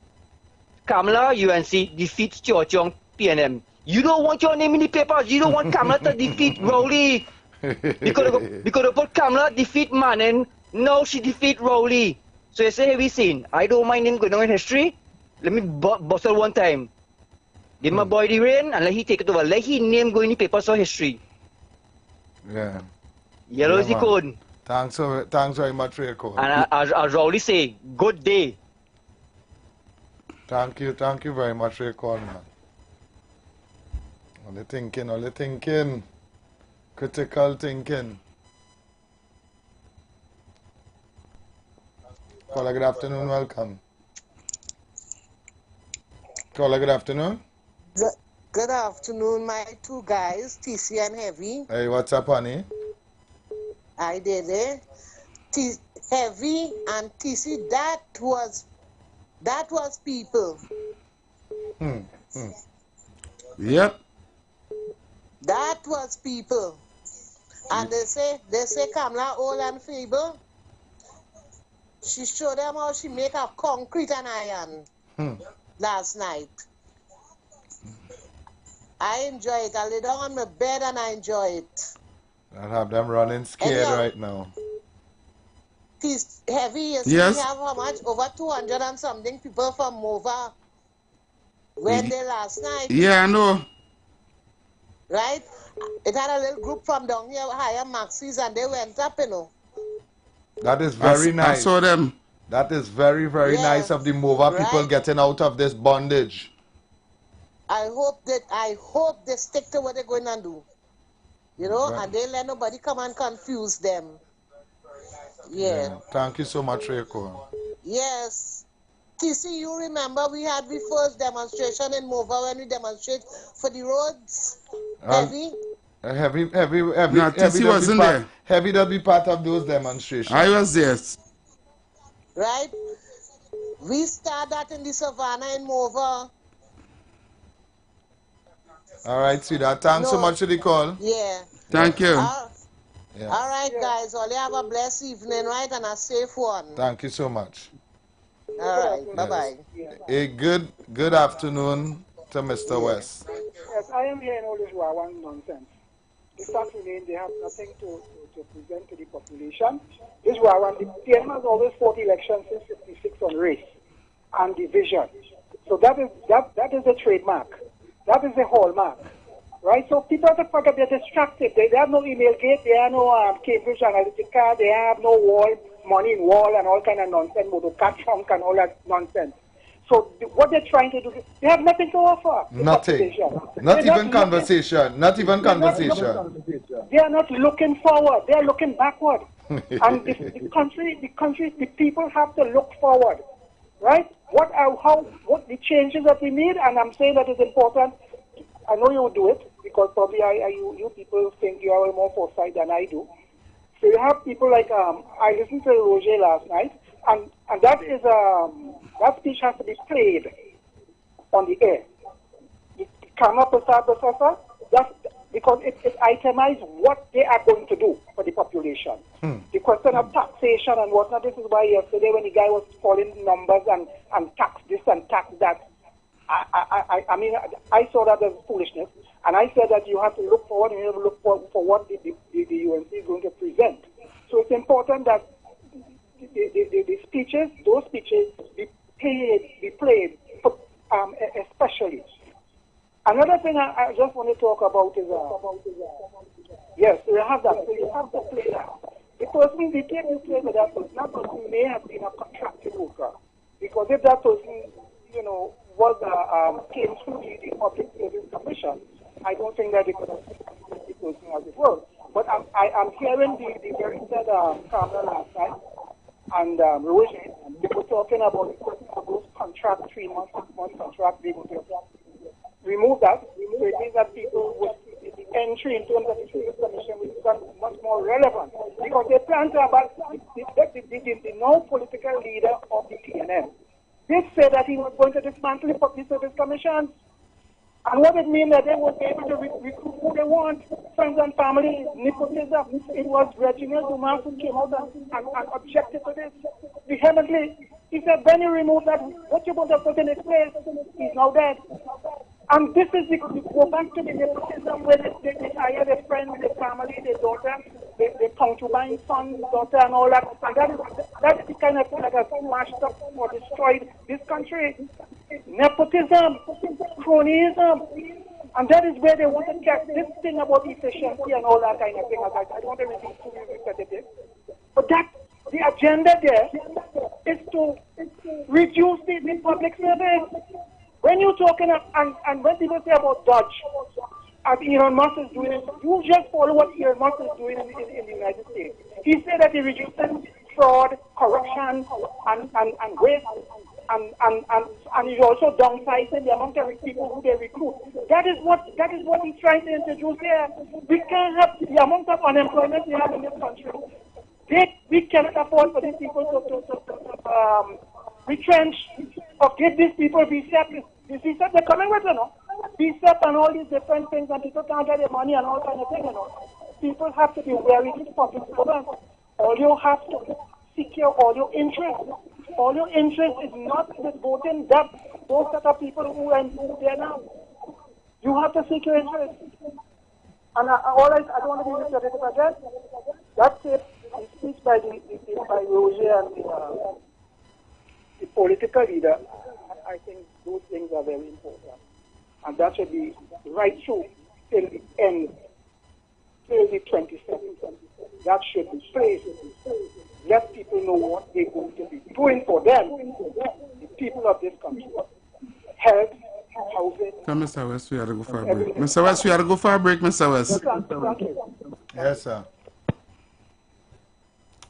Kamala UNC defeats Chiochong PNM. You don't want your name in the papers. You don't want Kamala to defeat Rowley. Because they put Kamala defeat Manning. Now she defeat Rowley. So you say, hey, we seen. I don't mind him going on in history. Let me bustle one time. Give my boy the reign and let he take it over. Let he name go in the papers for history. Yeah. Yellow is the code. Thanks very much for your call. And as Rowley say, good day. Thank you very much for your call, man. Only thinking. Critical thinking. Caller, good afternoon, welcome. Caller, good afternoon. Good afternoon, my two guys, TC and Heavy. Hey, what's up, honey? I did it. Heavy and TC, that was people. Yep. That was people. And they say Kamala old and feeble. She showed them how she make a concrete and iron last night. I enjoy it. I lay down on my bed and I enjoy it. I'll have them running scared right now. Heavy, you see, Yes. we have how much? Over 200 and something people from Mova went there last night. Yeah, I know. Right? It had a little group from down here, higher Maxis, and they went up, you know. That is very nice. I saw them. That is very, very nice of the Mova people getting out of this bondage. I hope they stick to what they're going to do. You know, and they let nobody come and confuse them. Yeah. Thank you so much for your call. Yes. TC, you remember we had the first demonstration in Mova when we demonstrate for the roads? Heavy? Heavy TC wasn't there. Heavy that be part of those demonstrations. I was there. Right? We start that in the savannah in Mova. All right, sweetheart. Thanks so much for the call. Yeah. Thank you. All right, guys. All you have a blessed evening, right? And a safe one. Thank you so much. All right. Bye-bye. A good afternoon to Mr. West. Yes, I am hearing all this Wawan nonsense. The fact remains they have nothing to present to the population. This Wawan, the PM has always fought elections since 56 on race and division. So that is a trademark. That is a hallmark. Right? So people have to forget they're distracted. They have no email gate, they have no Cambridge Analytica, they have no money in wall and all kind of nonsense, motocat trunk and all that nonsense. So what they're trying to do, they have nothing to offer. Nothing. Not even conversation. Not even conversation. They are not looking forward. They are looking backward. And the people have to look forward. Right? What the changes that we need, and I'm saying that is important. I know you will do it because probably you people think you have more foresight than I do. So you have people like I listened to Roger last night, and that is that speech has to be played on the air. The Kama Prasad Basasa, that's because it itemizes what they are going to do for the population. The question of taxation and whatnot. This is why yesterday when the guy was calling numbers and tax this and tax that. I mean, I saw that as foolishness, and I said that you have to look forward and you have to look for what the UNC is going to present. So it's important that those speeches be played, especially. Another thing I just want to talk about is, yes, we have that. So you have to play that. The person, the game you play with that person may have been a contracted worker, because if that person, came through the Public Service Commission, I don't think that it could have been the person as it was. But I'm hearing the very said Kamala last night and Roger, they were talking about those contract, 3 month, 6 month contract, they would remove that. So it means that people would, the entry in terms of the Service Commission will become much more relevant, because they plan to about the now political leader of the PNM. They said that he was going to dismantle the Public Service Commission. And what it means that they will be able to recruit who they want, friends and family, nepotism. It was Reginald Dumas who came out and objected to this vehemently. He said, when you remove that, what you're going to put in its place? He's now dead. And this is go back to the nepotism where they hire their friends, their family, their daughter, their concubine, son, daughter, and all that. And that is the kind of thing that has smashed up or destroyed this country. Nepotism, cronyism, and that is where they want to get this thing about efficiency and all that kind of thing. I don't want to be too repetitive, but that the agenda there is to reduce the public service. When you're talking and when people say about Dodge, as Elon Musk is doing it, you just follow what Elon Musk is doing in the United States. He said that he reduces fraud, corruption, and waste, and he's also downsizing the amount of people who they recruit. That is what he's trying to introduce here. We can't have the amount of unemployment we have in this country. We cannot afford for these people to retrench or give these people VSEP. They're coming with, VSEP and all these different things, and people can't get their money and all kind of things, People have to be wary of public servants. All you have to secure all your interests. All your interest is not with voting those set of people who are there now. You have to seek your interest. And I don't want to be repetitive again. That's it. The speech by Roger and the political leader, I think those things are very important. And that should be right through till the end, till the 27th. That should be placed. Let people know what they're going to be doing for them, the people of this country. Health, housing. Mr. West, we have to go for a break. Mr. West, we have to go for a break, Mr. West. Yes, sir.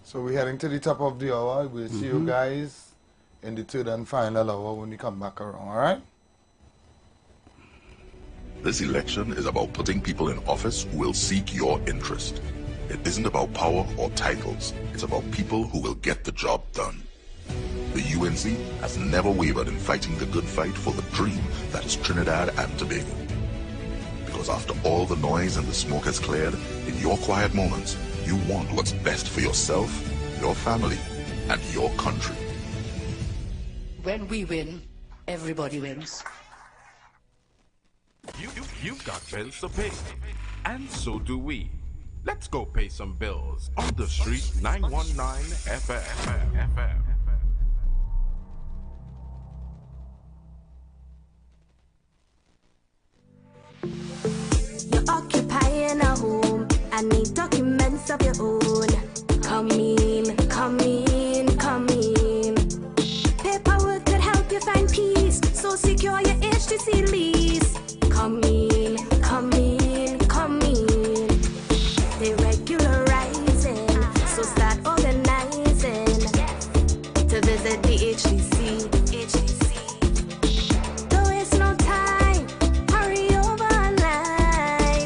So we're heading to the top of the hour. We'll see you guys in the third and final hour when we come back around, all right? This election is about putting people in office who will seek your interest. It isn't about power or titles. It's about people who will get the job done. The UNC has never wavered in fighting the good fight for the dream that is Trinidad and Tobago. Because after all the noise and the smoke has cleared, in your quiet moments, you want what's best for yourself, your family, and your country. When we win, everybody wins. You've got bills to pay, and so do we. Let's go pay some bills on the street 919 FM. You're occupying a home and need documents of your own. Come in, come in, come in. Paperwork could help you find peace, so secure your HTC lease. Come in, come in, come in. They're regularizing, so start organizing to visit the HTC. Don't waste no time, hurry over online.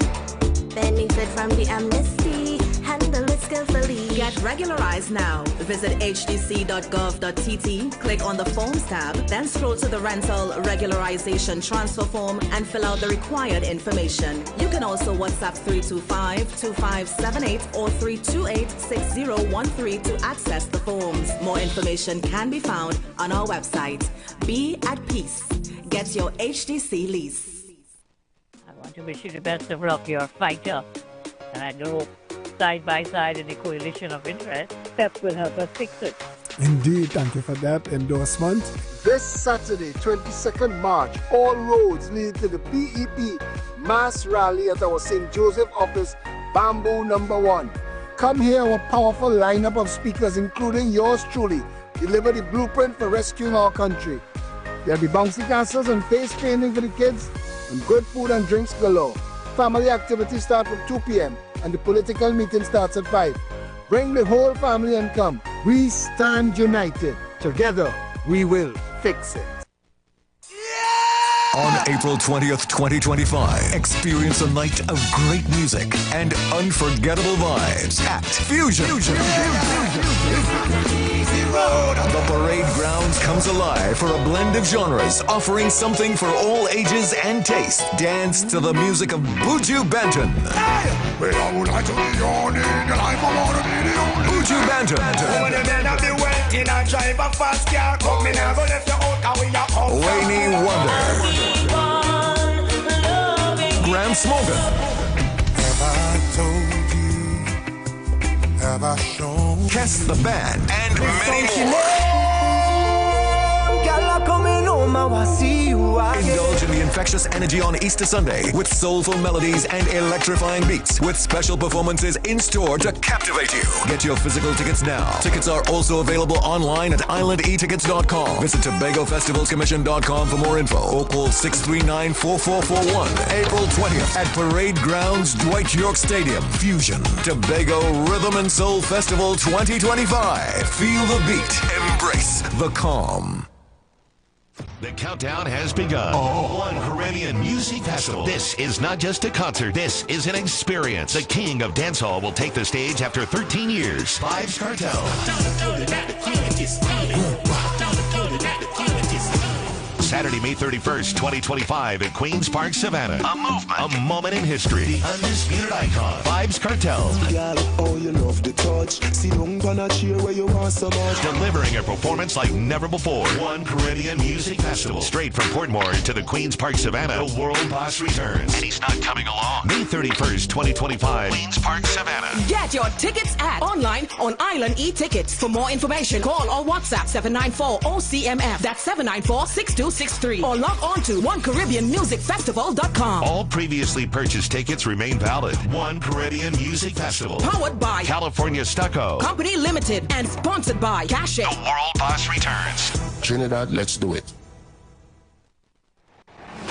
Benefit from the amnesty, handle it skillfully. Get regularized now. Visit hdc.gov.tt, click on the Forms tab, then scroll to the Rental Regularization Transfer Form and fill out the required information. You can also WhatsApp 325-2578 or 328-6013 to access the forms. More information can be found on our website. Be at peace. Get your HDC lease. I want to wish you the best of luck. You're a fighter. And I know side by side in the coalition of interest, steps will help us fix it. Indeed, thank you for that endorsement. This Saturday, 22nd March, all roads lead to the PEP mass rally at our St. Joseph office, Bamboo number 1. Come hear our powerful lineup of speakers, including yours truly, deliver the blueprint for rescuing our country. There'll be bouncy castles and face painting for the kids, and good food and drinks galore. Family activities start from 2 p.m. and the political meeting starts at 5. Bring the whole family and come. We stand united. Together, we will fix it. On April 20th, 2025, experience a night of great music and unforgettable vibes at Fusion. The parade grounds comes alive for a blend of genres, offering something for all ages and taste. Dance to the music of Buju Banton. Buju Banton. Rainy Wonder. Graham Smogan. Have I told you? Have I shown? Kess the Band. And many more. Indulge in the infectious infectious energy on Easter Sunday with soulful melodies and electrifying beats with special performances in store to captivate you. Get your physical tickets now. Tickets are also available online at islandetickets.com. Visit TobagoFestivalsCommission.com for more info or call 639-4441. April 20th at Parade Grounds, Dwight York Stadium. Fusion Tobago Rhythm and Soul Festival 2025. Feel the beat. Embrace the calm. The countdown has begun. One Caribbean Music Festival. This is not just a concert. This is an experience. The king of dancehall will take the stage after 13 years. Vybz Kartel. Saturday, May 31st, 2025 at Queen's Park, Savannah. A movement. A moment in history. The undisputed icon. Vybz Kartel. Delivering a performance like never before. One Caribbean Music Festival. Straight from Portmore to the Queen's Park, Savannah. The World Boss returns. And he's not coming along. May 31st, 2025. Queen's Park, Savannah. Get your tickets online on Island e-Tickets. For more information, call or WhatsApp 794-OCMF. That's 794-6263. Or log on to OneCaribbeanMusicFestival.com. All previously purchased tickets remain valid. One Caribbean Music Festival. Powered by California Stucco Company Limited and sponsored by Cache. The World Boss returns. Trinidad, let's do it.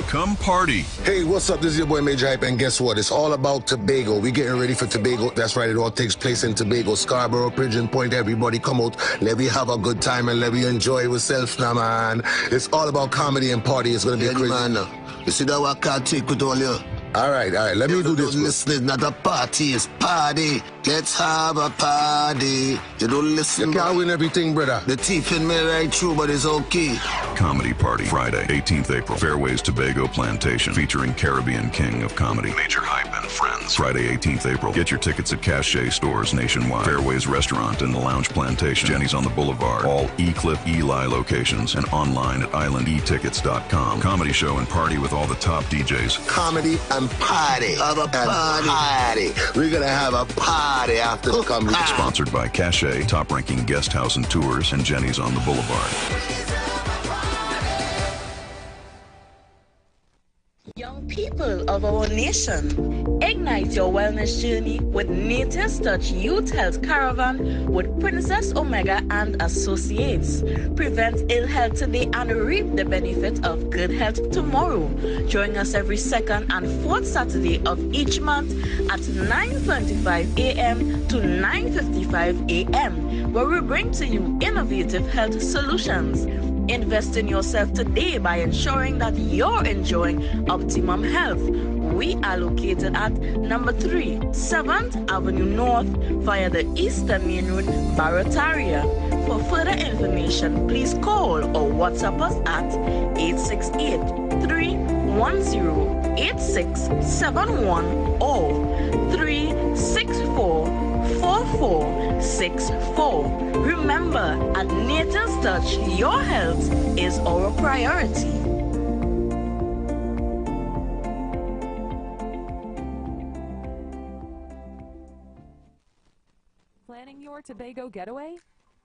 Come party. Hey, what's up? This is your boy Major Hype, and guess what? It's all about Tobago. We're getting ready for Tobago. That's right, it all takes place in Tobago, Scarborough, Pigeon Point. Everybody come out, let me have a good time and let me enjoy ourselves now, man. It's all about comedy and party. It's gonna be crazy. Man, you see that I can't take with all you. All right, let me do this. Listen, it's not a party, it's party. Let's have a party. You don't listen. You can't win everything, brother. The teeth in me right through, but it's okay. Comedy Party, Friday, 18th April. Fairways Tobago Plantation, featuring Caribbean King of Comedy, Major Hype and Friends. Friday, 18th April. Get your tickets at Cache stores nationwide. Fairways Restaurant and the Lounge Plantation. Jenny's on the Boulevard. All E-Cliff Eli locations and online at islandetickets.com. Comedy show and party with all the top DJs. Comedy and party. Have a party. We're gonna have a party after the comedy. Sponsored by Cache, top-ranking guest house and tours, and Jenny's on the Boulevard. Young people of our nation, ignite your wellness journey with Nature's Touch Youth Health Caravan with Princess Omega and Associates. Prevent ill health today and reap the benefit of good health tomorrow. Join us every second and fourth Saturday of each month at 9:25 a.m. to 9:55 a.m., where we bring to you innovative health solutions. Invest in yourself today by ensuring that you're enjoying optimum health. We are located at number 3, 7th Avenue North via the Eastern Main Road, Barataria. For further information, please call or WhatsApp us at 868-310-8671 or 364-4464. Remember, at Nature's Touch, your health is our priority. Planning your Tobago getaway?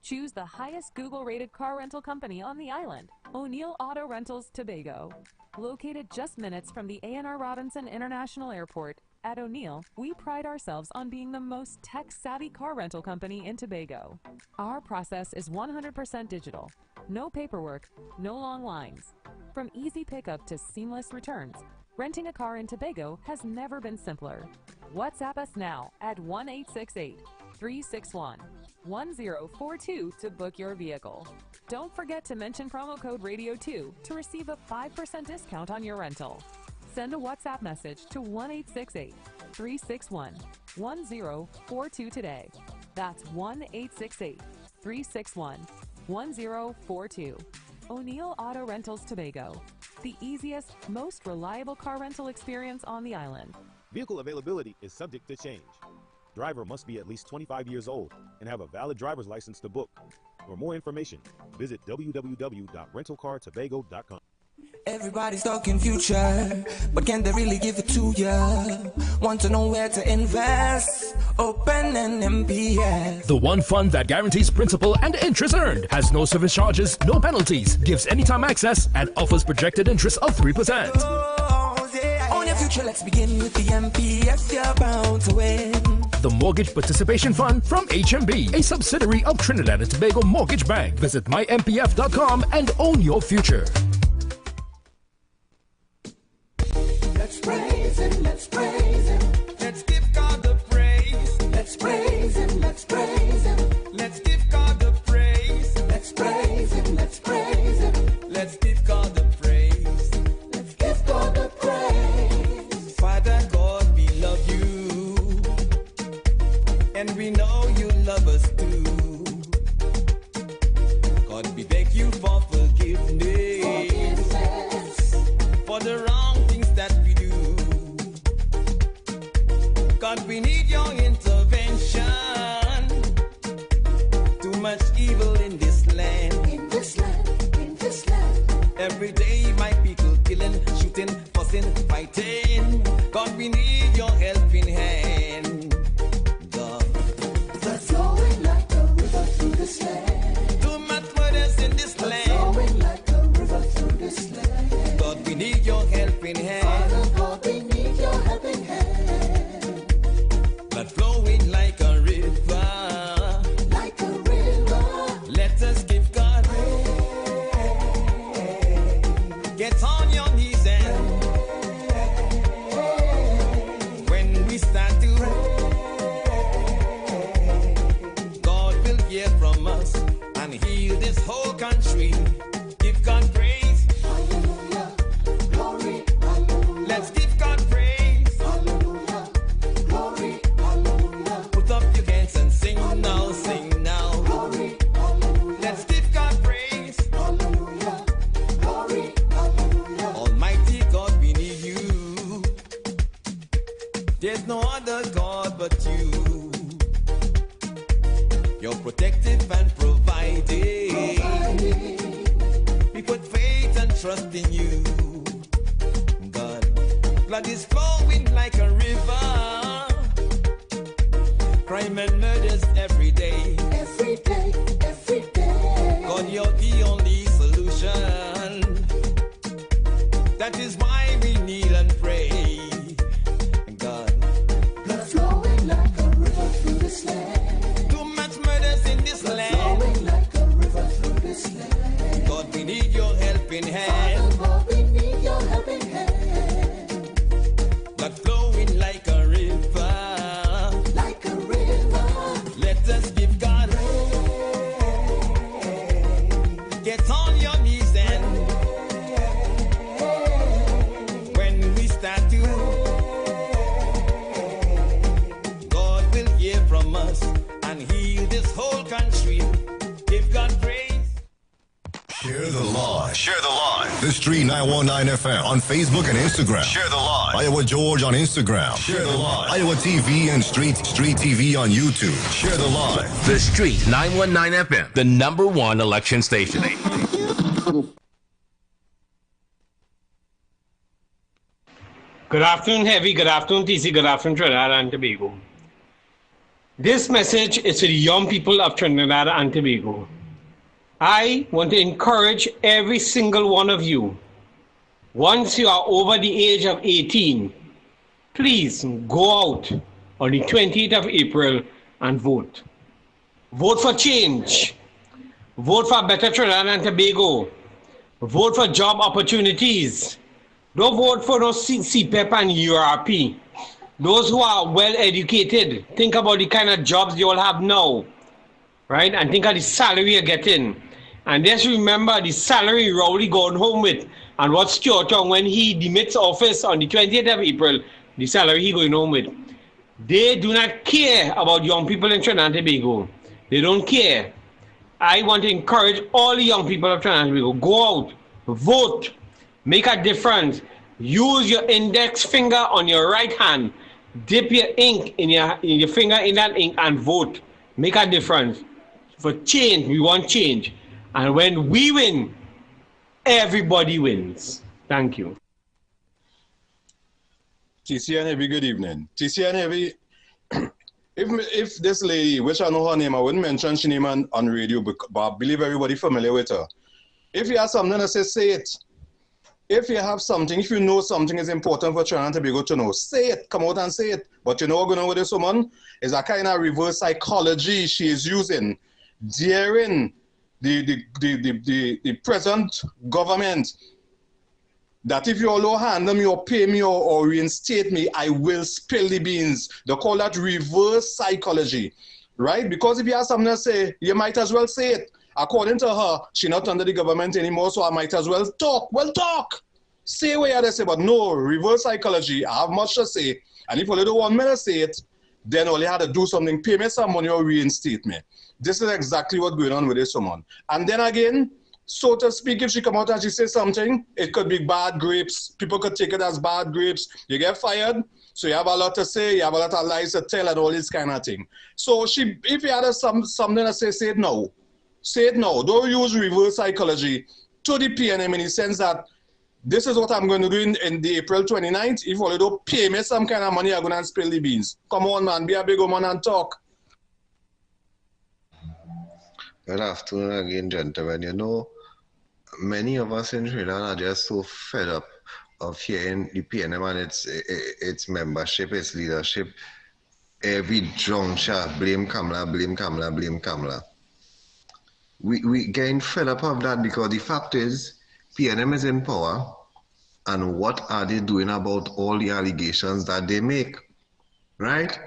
Choose the highest Google-rated car rental company on the island, O'Neill Auto Rentals Tobago. Located just minutes from the A&R Robinson International Airport, at O'Neill, we pride ourselves on being the most tech-savvy car rental company in Tobago. Our process is 100% digital. No paperwork, no long lines. From easy pickup to seamless returns, renting a car in Tobago has never been simpler. WhatsApp us now at 1-868-361-1042 to book your vehicle. Don't forget to mention promo code RADIO2 to receive a 5% discount on your rental. Send a WhatsApp message to 1-868-361-1042 today. That's 1-868-361-1042. O'Neill Auto Rentals Tobago, the easiest, most reliable car rental experience on the island. Vehicle availability is subject to change. Driver must be at least 25 years old and have a valid driver's license to book. For more information, visit www.rentalcartobago.com. Everybody's talking future, but can they really give it to ya? Want to know where to invest? Open an MPS. The one fund that guarantees principal and interest earned, has no service charges, no penalties, gives anytime access, and offers projected interest of 3%. future, let's begin with the MPF. You're bound to win. The Mortgage Participation Fund from HMB, a subsidiary of Trinidad and Tobago Mortgage Bank. Visit mympf.com and own your future. Let's praise him, let's praise him. Let's give God the praise. Let's praise him, let's praise him. Let's give God the praise. Let's praise him, let's praise him. Let's give God the praise. Let's give God the praise. Father God, we love you. And we know you love us too. God, we beg you for forgiveness. For the wrong things that we do. God, we need your intervention. Too much evil in this land. In this land, in this land. Every day my people killing, shooting, fussing, fighting. God, we need your helping hand. God, that's flowing like a river through this land. Too much murders in this land. Flowing like a river through this land. God, we need your helping hand. Father God, we need your helping hand. But flowing like a river. Like a river. Let us give God praise. Get on your knees and when we start to God will hear from us and heal this whole country. Give God praise. Hallelujah. Glory. Hallelujah. Let's give God praise. Hallelujah. Glory. Hallelujah. Put up your hands and sing now, sing now. Glory. Hallelujah. Let's give God praise. Hallelujah. Glory. Hallelujah. Almighty God, we need you. There's no other God but you. You're protective and providing. We put faith and trust in you. God, blood is flowing like a river. Crime and murders every day. Every day, every day. God, you're the only solution. That is why we kneel and pray. God, blood flowing like a river through this land. Too much murders in this land. Flowing like a river through this land. God, we need your helping hand. Father God, we need your helping hand. Blood flowing like a river. Like a river. Let us give God praise. Get on your knees and when we start to God will hear from us and heal this whole country. Give God praise. Share the live. Share the live. The Street 919 FM on Facebook and Instagram. Share the live. Iowa George on Instagram. Share the live. Iowa TV and Street TV on YouTube. Share the live. The Street 919 FM, the #1 election station. Good afternoon, Heavy. Good afternoon, TC. Good afternoon, Trinidad and Tobago. This message is to the young people of Trinidad and Tobago. I want to encourage every single one of you, once you are over the age of 18, please go out on the 28th of April and vote. Vote for change. Vote for better Trinidad and Tobago. Vote for job opportunities. Don't vote for those CPEP and URP. Those who are well educated, think about the kind of jobs you all have now, right? And think of the salary you're getting. And just remember the salary Rowley going home with and what Stuart Young when he demits office on the 20th of April, the salary he going home with. They do not care about young people in Trinidad and Tobago. They don't care. I want to encourage all the young people of Trinidad and Tobago, go out, vote, make a difference. Use your index finger on your right hand, dip your ink in your finger in that ink and vote. Make a difference. For change, we want change. And when we win, everybody wins. Thank you. TC and Heavy, good evening. TC and Heavy, if this lady, which I know her name, I wouldn't mention her name on radio, but I believe everybody familiar with her. If you have something to say it. If you have something, if you know something is important for Trinidad and Tobago to know, say it, come out and say it. But you know what's going on with this woman? Is a kind of reverse psychology she is using during the present government, that if you allow hand me or pay me or reinstate me, I will spill the beans. They call that reverse psychology, right? Because if you have something to say, you might as well say it. According to her, she's not under the government anymore, so I might as well talk. Well, talk. Say what you have to say, but no, reverse psychology. I have much to say. And if you don't want me to say it, then all you had to do something, pay me some money or reinstate me. This is exactly what's going on with this woman. And then again, so to speak, if she come out and she says something, it could be bad grapes. People could take it as bad grapes. You get fired, so you have a lot to say, you have a lot of lies to tell and all this kind of thing. So if you had something to say it now. Say it now. Don't use reverse psychology to the PNM in the sense that this is what I'm going to do in the April 29th. If you don't pay me some kind of money, I'm going to spill the beans. Come on, man. Be a big woman and talk. Good afternoon again, gentlemen. You know, many of us in Trinidad are just so fed up of hearing the PNM and its membership, its leadership. Every juncture, blame Kamala, blame Kamala, blame Kamala. We getting fed up of that because the fact is, PNM is in power, and what are they doing about all the allegations that they make, right?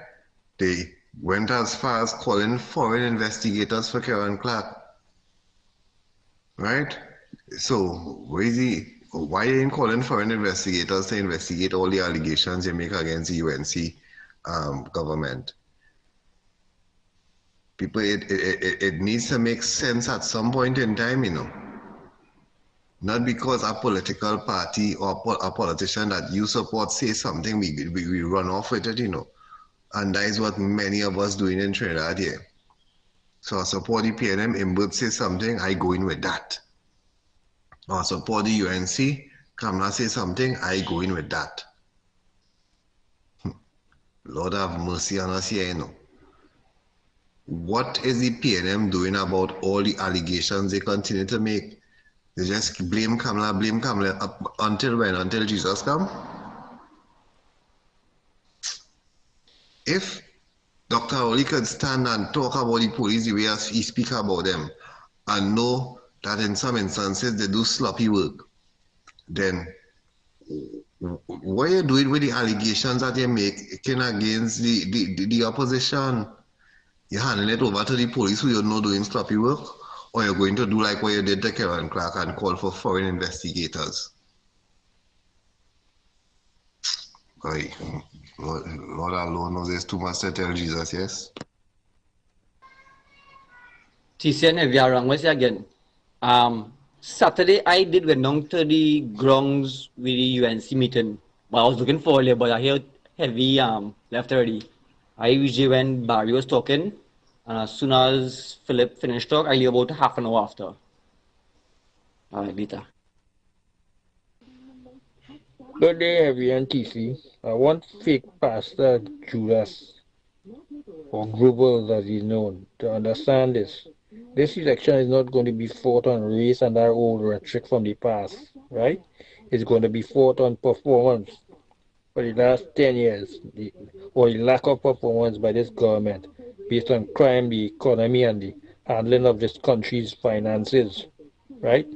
They went as far as calling foreign investigators for Karen Clark, right? So why are they calling foreign investigators to investigate all the allegations they make against the UNC government? People, it needs to make sense at some point in time, you know. Not because a political party or a politician that you support says something, we run off with it, you know. And that is what many of us doing in Trinidad here. So I support the PNM, Imbert says something, I go in with that. Or I support the UNC, Kamala says something, I go in with that. Lord have mercy on us here, you know. What is the PNM doing about all the allegations they continue to make? They just blame Kamala up until when? Until Jesus come? If Dr. Oli could stand and talk about the police the way he speaks about them and know that in some instances they do sloppy work, then what are you doing with the allegations that you're making against the opposition? You're handing it over to the police who you're not doing sloppy work, or you're going to do like what you did to Karen Clark and call for foreign investigators? Right. Lord alone knows there's too much to tell Jesus, yes? TCN Eviarang, once again. Saturday I did went down to the grounds with the UNC meeting. But I was looking for it, but I heard heavy left already. I usually when Barry was talking, and as soon as Philip finished talk, I leave about half an hour after. Alright, later. Good day, everyone, TC. I want fake Pastor Judas, or Grubel as he's known, to understand this. This election is not going to be fought on race and that old rhetoric from the past, right? It's going to be fought on performance. For the last 10 years, or the lack of performance by this government based on crime, the economy, and the handling of this country's finances, right?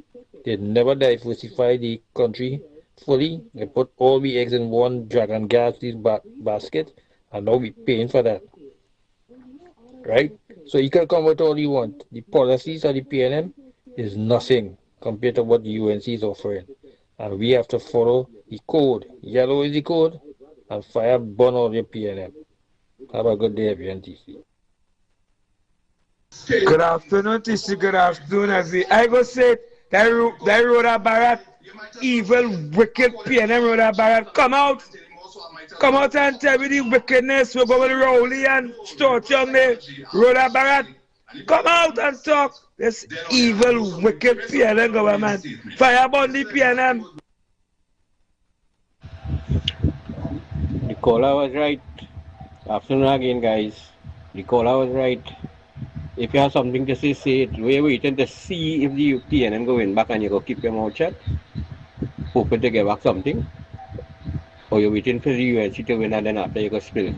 They never diversify the country fully. They put all the eggs in one dragon gases basket, and now we're paying for that, right? So you can come with all you want. The policies of the PNM is nothing compared to what the UNC is offering. And we have to follow the code. Yellow is the code, and fire burn all your PNM. Have a good day, everyone, TC. Good afternoon, TC. Good afternoon, everyone. I go say that Rhoda Barrett, evil, wicked PNM Rhoda Barrett, come out and tell me the wickedness we're going to Rowley and torture me. Rhoda Barrett, come out and talk. This evil, wicked PNM government. Fire burn the PNM. The caller was right. Afternoon again, guys. The caller was right. If you have something to say it. We're waiting to see if the PNM go in back and you go keep your mouth shut. hoping to get back something, or you're waiting for the UNC to win and then after you go spill.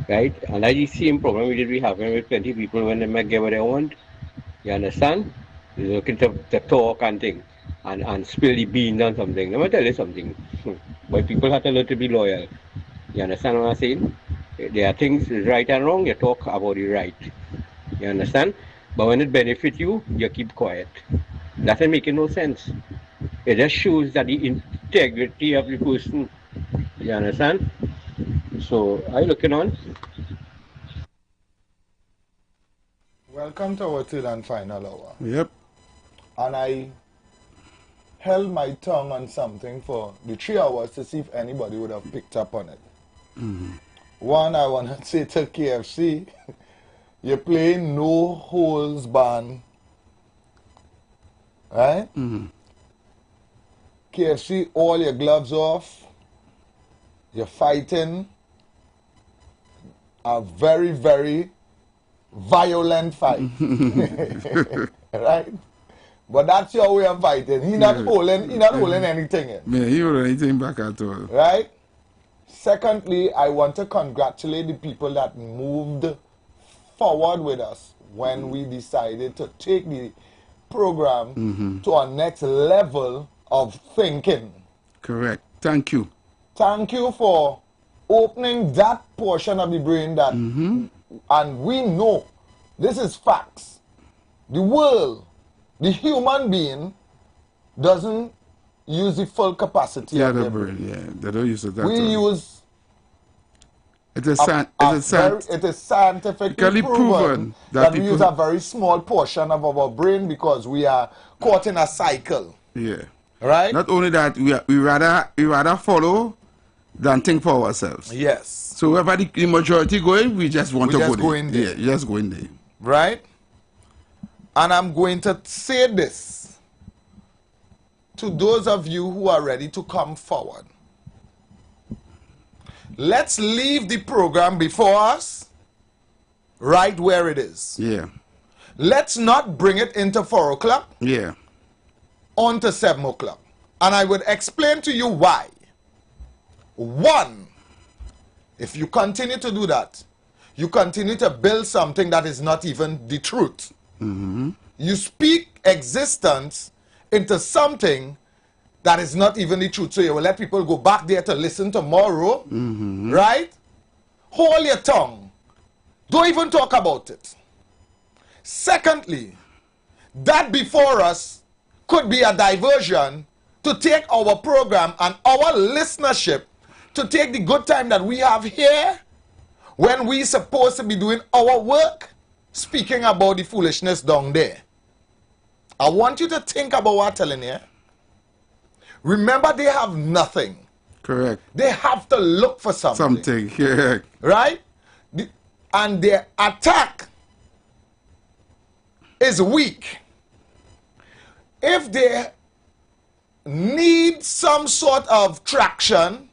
Right? And that's the same problem we having with plenty of people when they might get what they want. You understand? They're looking to talk and things and spill the beans on something. Let me tell you something. But people have to learn to be loyal. You understand what I'm saying? There are things right and wrong, you talk about the right. You understand? But when it benefits you, you keep quiet. That doesn't make no sense. It just shows that the integrity of the person. You understand? So, are you looking on? Welcome to our third and final hour. Yep. And I held my tongue on something for the 3 hours to see if anybody would have picked up on it. One, I want to say to KFC, you're playing no holds barred, right? KFC, all your gloves off. You're fighting a very, very violent fight, right? But that's your way of fighting. He's not holding anything in. Man, he don't anything back at all. Right? Secondly, I want to congratulate the people that moved forward with us when we decided to take the program to our next level of thinking. Correct. Thank you. Thank you for opening that portion of the brain that, and we know, this is facts. The world, the human being, doesn't use the full capacity of their brain. Yeah, they don't use it that We use it is scientifically proven that we use a very small portion of our brain because we are caught in a cycle. Yeah. Right? Not only that, we rather follow than think for ourselves. Yes. So wherever the majority going, we just want to go in there. there. Yeah, just go in there. Right? And I'm going to say this to those of you who are ready to come forward. Let's leave the program before us right where it is. Yeah. Let's not bring it into 4 o'clock. Yeah. On to 7 o'clock. And I would explain to you why. One, if you continue to do that, you continue to build something that is not even the truth. You speak existence into something that is not even the truth. So you will let people go back there to listen tomorrow, right? Hold your tongue. Don't even talk about it. Secondly, that before us could be a diversion to take our program and our listenership to take the good time that we have here when we supposed to be doing our work, speaking about the foolishness down there. I want you to think about what I'm telling you. Remember, they have nothing. Correct. They have to look for something. Something, yeah. Right? And their attack is weak. If they need some sort of traction,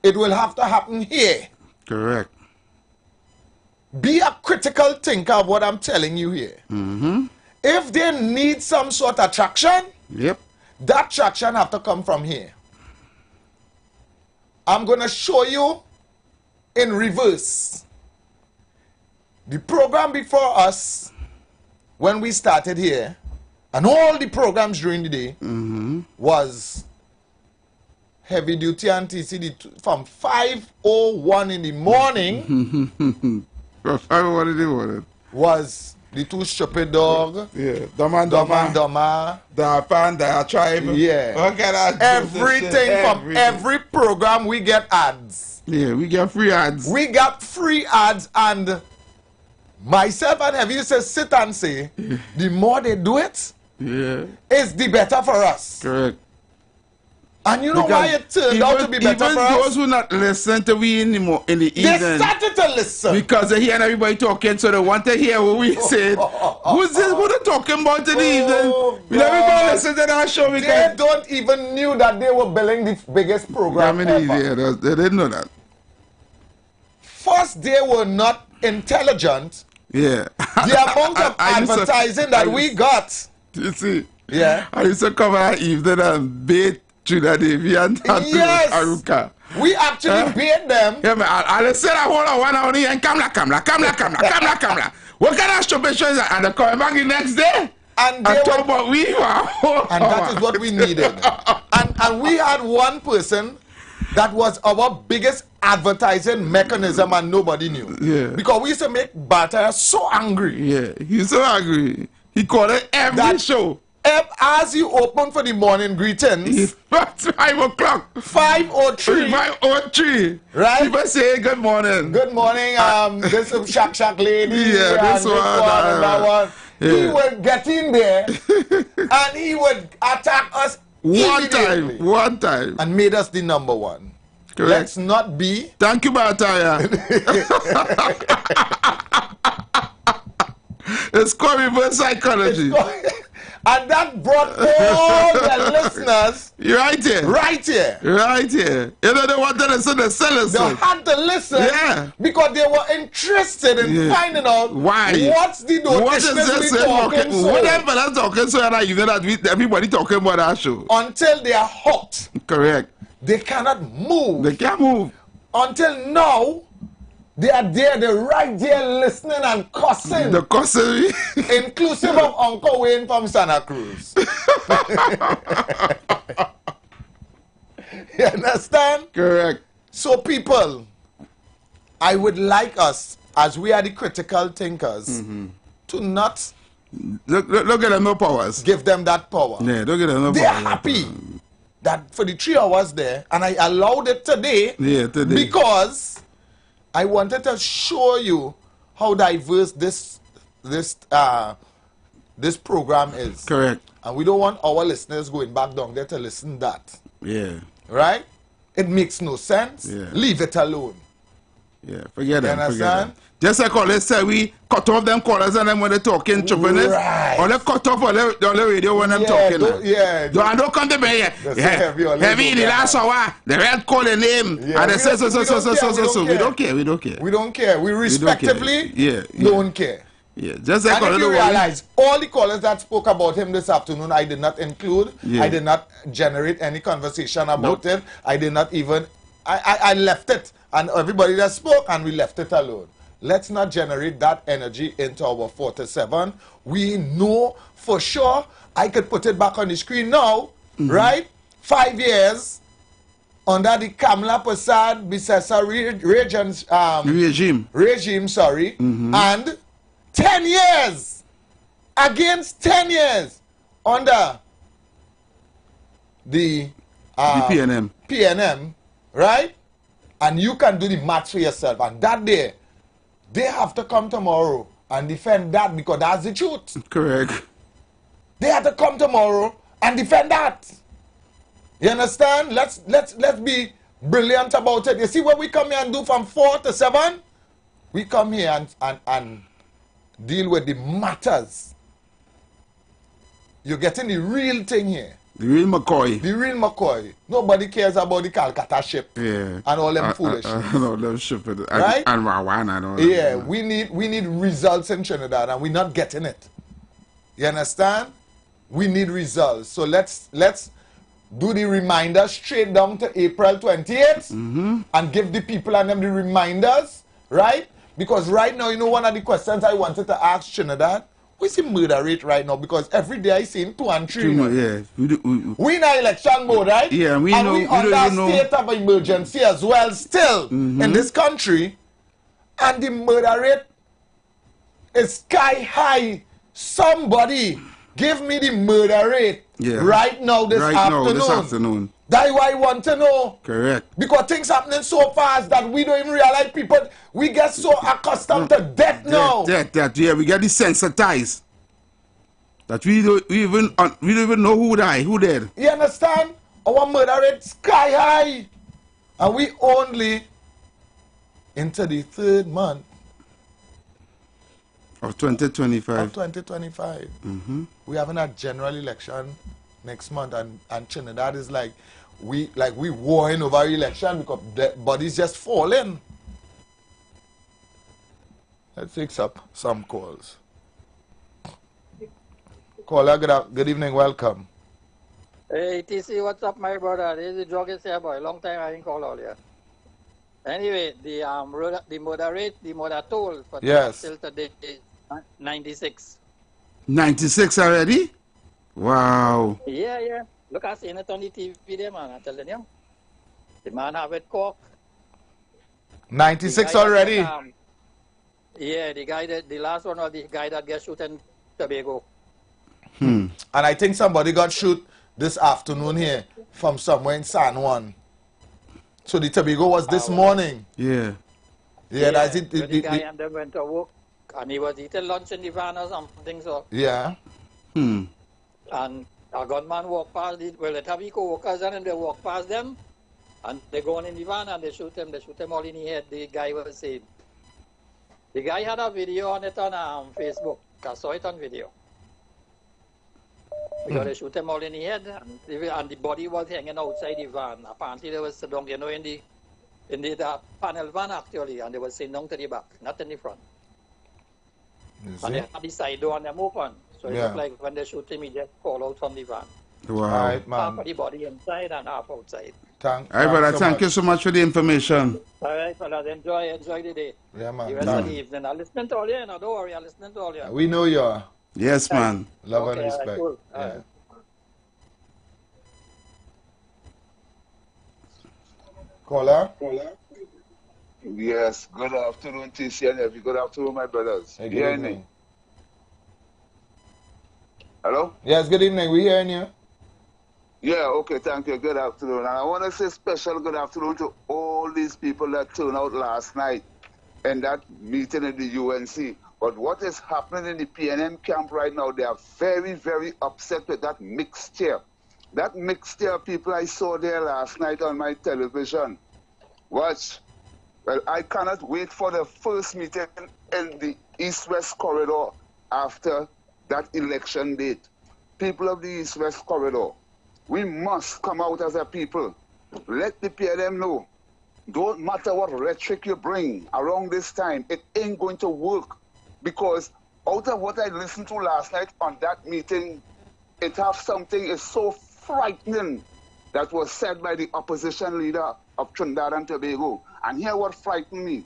it will have to happen here. Correct. Be a critical thinker of what I'm telling you here. If they need some sort of traction, that traction have to come from here. I'm going to show you in reverse. The program before us, when we started here, and all the programs during the day, was heavy duty and TCD from 5:01 in the morning. From 5:01 in the morning. Was the Two Stupid Dog. Yeah. Doma. The Tribe. Yeah. Everything from every program we get ads. Yeah, we get free ads. We got free ads, and myself and Heavy says sit and say, the more they do it, it's the better for us. Correct. And you know why it turned out to be better for us? Even those who not listen to we in the evening. They started to listen. Because they hear everybody talking, so they want to hear what we said. Who's this? What are talking about in the evening? We everybody listen to that show. They don't even knew that they were building the biggest program ever. Yeah, they didn't know that. First, they were not intelligent. Yeah. The amount of advertising that we got. You see. Yeah. I used to come that evening and bait Trinidadian and Yes. Aruka. We actually bait them. Yeah, man. I said I hold on one hour and kamla. What kind of stupid show is that? And they come back the next day. And I talk about we were. And that is what we needed. and we had one person that was our biggest advertising mechanism and nobody knew. Yeah. Because we used to make Bata so angry. Yeah, he's so angry. He called it every show. As you open for the morning greetings, 5 o'clock. 5:03. 5:03. Right? People say good morning. Good morning. This is Shack Lady. Yeah, and this one. And that one. Yeah. He would get in there and he would attack us One time. and made us the number one. Correct. Let's not be. Thank you, Bataya. It's called reverse psychology. And that brought all the listeners right here. Right here. Right here. You know, they wanted to listen to sellers. They had to listen. Yeah. Because they were interested in finding out why. What's the notation we talking so. Whatever that's talking so, you know that everybody talking about that show. Until they are hooked. Correct. They cannot move. They can't move. Until now, they are there, they're right there listening and cussing. The cussing. Inclusive of Uncle Wayne from Santa Cruz. You understand? Correct. So people, I would like us, as we are the critical thinkers, to not look at them no powers. Give them that power. Yeah, don't get them no They are powers. happy that for the 3 hours there, and I allowed it today. Yeah, today. Because I wanted to show you how diverse this program is. Correct. And we don't want our listeners going back down there to listen that. Yeah. Right? It makes no sense. Yeah. Leave it alone. Yeah, forget them. You Forget understand? them. Just like all they say, we cut off them callers and them when they talking trippiness. Right. Or they cut off on the radio when them Yeah, talking. don't Don't come to me here. That's heavy in the last hour, the red call the name. Yeah, And they we say don't- so. we We don't don't care. We don't care. We don't care. We respectively don't care. Yeah, just like And if you all realize, all the callers that spoke about him this afternoon, I did not include. Yeah. I did not generate any conversation about it. I did not even. I left it, and everybody that spoke, and we left it alone. Let's not generate that energy into our 47. We know for sure. I could put it back on the screen now, right? 5 years under the Kamala Prasad Bisesa regime, sorry, and 10 years against 10 years under the PNM, right? And you can do the math for yourself. And that day, they have to come tomorrow and defend that because that's the truth. Correct. They have to come tomorrow and defend that. You understand? Let's be brilliant about it. You see what we come here and do from 4 to 7? We come here and deal with the matters. You're getting the real thing here. The real McCoy. The real McCoy. Nobody cares about the Calcutta ship. Yeah. And all them foolishness. And all them ship. Right? And Wawan and all Yeah, that. we need results in Trinidad and we're not getting it. You understand? We need results. So let's do the reminder straight down to April 28th and give the people and them the reminders, right? Because right now, you know, one of the questions I wanted to ask Trinidad, what's the murder rate right now? Because every day I see 2 and 3. Yeah. We in an election mode, right? Yeah, we and know. we under state of emergency as well still in this country. And the murder rate is sky high. Somebody give me the murder rate right now this afternoon. That's why I want to know. Correct. Because things happening so fast that we don't even realize people, we get so accustomed to death now. Yeah, we get desensitized. That we don't even know who died, who dead. You understand? Our murder rate sky high. And we only into the 3rd month of 2025. Of 2025. We having a general election next month, and Trinidad is like we warring over election because the bodies just falling. Let's take up some calls. Caller, good evening, welcome. Hey, TC, what's up, my brother? This is the druggist here, boy. Long time I didn't call all here. Anyway, the mother toll for till today is 96. 96 already? Wow. Yeah. Look, I seen it on the TV there, man. I'm telling you. The man have it cork. 96 already? Yeah, the last one was the guy that gets shot in Tobago. And I think somebody got shot this afternoon here from somewhere in San Juan. So the Tobago was this morning. Yeah. Yeah, that's it. The guy and them went to work and he was eating lunch in the van or something. So. Yeah. And a gunman walked past the Tobago workers and they walk past them and they go in the van and they shoot him. They shoot him all in the head. The guy was saying. The guy had a video on it on Facebook. I saw it on video. Because they shoot him all in the head and the body was hanging outside the van. Apparently they was sitting down, in the panel van actually, and they were sitting down to the back, not in the front. And they had the side door and them open. So it looked like when they shoot him, he just fall out from the van. Wow. All right, man. Half of the body inside and half outside. All right, brother, thank you so much for the information. All right, fellas, enjoy the day. Yeah, man. The rest of the evening. I'm listening to all you, don't worry, I'm listening to all you. We know you are. Yes, man. Love and Okay, respect. cool. Yeah. Caller? Yes, good afternoon, TC and Evie. Good afternoon, my brothers. Hey, good evening. Hello? Yes, good evening. We hearing you. Yeah, okay, thank you. Good afternoon. And I want to say special good afternoon to all these people that turned out last night in that meeting in the UNC. But what is happening in the PNM camp right now, they are very, very upset with that mixture. That mixture people I saw there last night on my television was, well, I cannot wait for the first meeting in the East-West corridor after that election date. People of the East-West corridor, we must come out as a people. Let the PNM know. Don't matter what rhetoric you bring around this time, it ain't going to work. Because out of what I listened to last night on that meeting, it has something is so frightening that was said by the opposition leader of Trinidad and Tobago. And here what frightened me.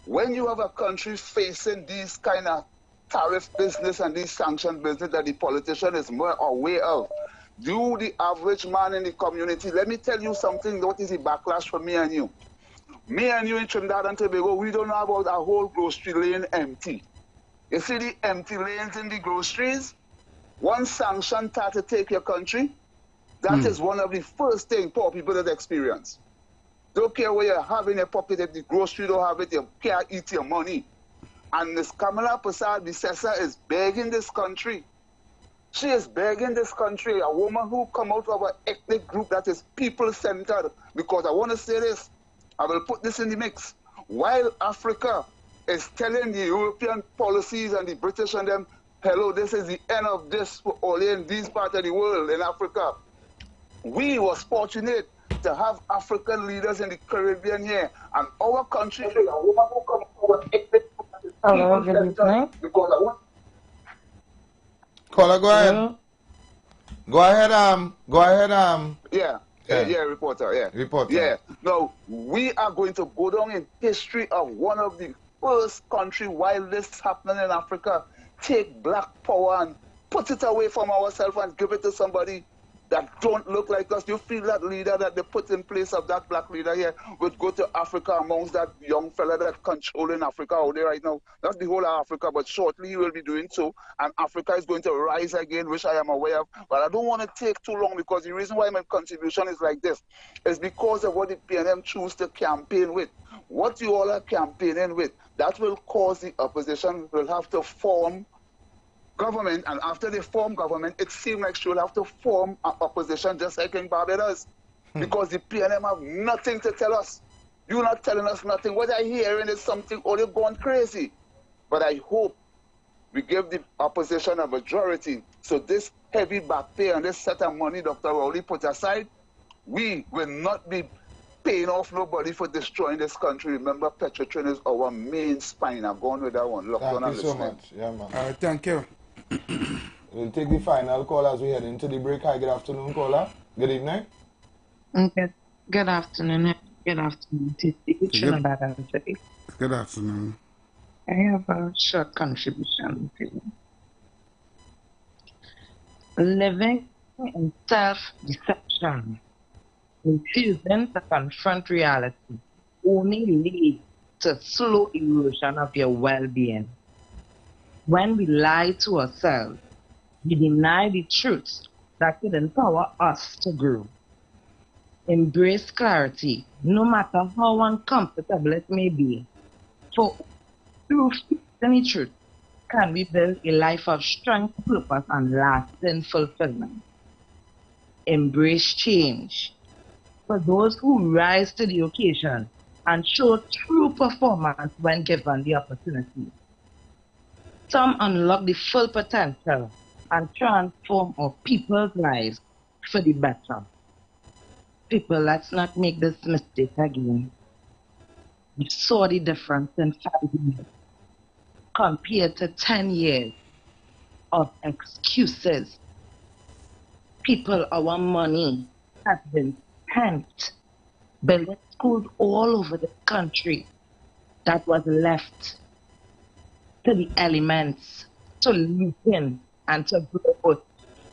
When you have a country facing these kind of tariff business and these sanction business that the politician is more aware of, you, the average man in the community, let me tell you something, what is the backlash for me and you? Me and you in Trinidad and Tobago, we don't know about a whole grocery lane empty. You see the empty lanes in the groceries? One sanction start to take your country, that is one of the first things poor people that experience. Don't care where you have in your pocket, if the grocery don't have it, you can't eat your money. And Ms. Kamala Prasad Bisesa is begging this country. She is begging this country, a woman who come out of an ethnic group that is people-centered. Because I want to say this, I will put this in the mix. While Africa is telling the European policies and the British and them, hello, this is the end of this for only in these parts of the world, in Africa. We was fortunate to have African leaders in the Caribbean here, and our country is a woman who comes from an ethnic group that is people-centered. Because I want... Caller, go ahead. Go ahead. Yeah, reporter, yeah. Reporter. Yeah. Now, we are going to go down in history of one of the first country while this is happening in Africa, take black power and put it away from ourselves and give it to somebody that don't look like us. You feel that leader that they put in place of that black leader here would go to Africa amongst that young fella that controlling Africa out there right now. That's the whole of Africa, but shortly he will be doing so, and Africa is going to rise again, which I am aware of. But I don't want to take too long, because the reason why my contribution is like this is because of what the PNM choose to campaign with. What you all are campaigning with, that will cause the opposition will have to form government, and after they form government, it seems like she will have to form an opposition just like in Barbados. Because the PNM have nothing to tell us. You're not telling us nothing. What I'm hearing is something, oh, they've gone crazy. But I hope we give the opposition a majority, so this heavy back pay and this set of money Dr. Rowley put aside, we will not be paying off nobody for destroying this country. Remember, Petrotrin is our main spine. I'm going with that one. Thank you so much. Yeah, man. Thank you. We'll take the final call as we head into the break. Hi, good afternoon, caller. Good evening. Good afternoon. Good afternoon. Good afternoon. I have a short contribution to you. Living in self-deception, refusing to confront reality, only leads to slow erosion of your well-being. When we lie to ourselves, we deny the truth that could empower us to grow. Embrace clarity, no matter how uncomfortable it may be. For through any truth can we build a life of strength, purpose, and lasting fulfillment. Embrace change. For those who rise to the occasion and show true performance when given the opportunity. Some unlock the full potential and transform our people's lives for the better. People, let's not make this mistake again. We saw the difference in 5 years compared to 10 years of excuses. People, our money has been spent building schools all over the country that was left to the elements, to looten and to grow,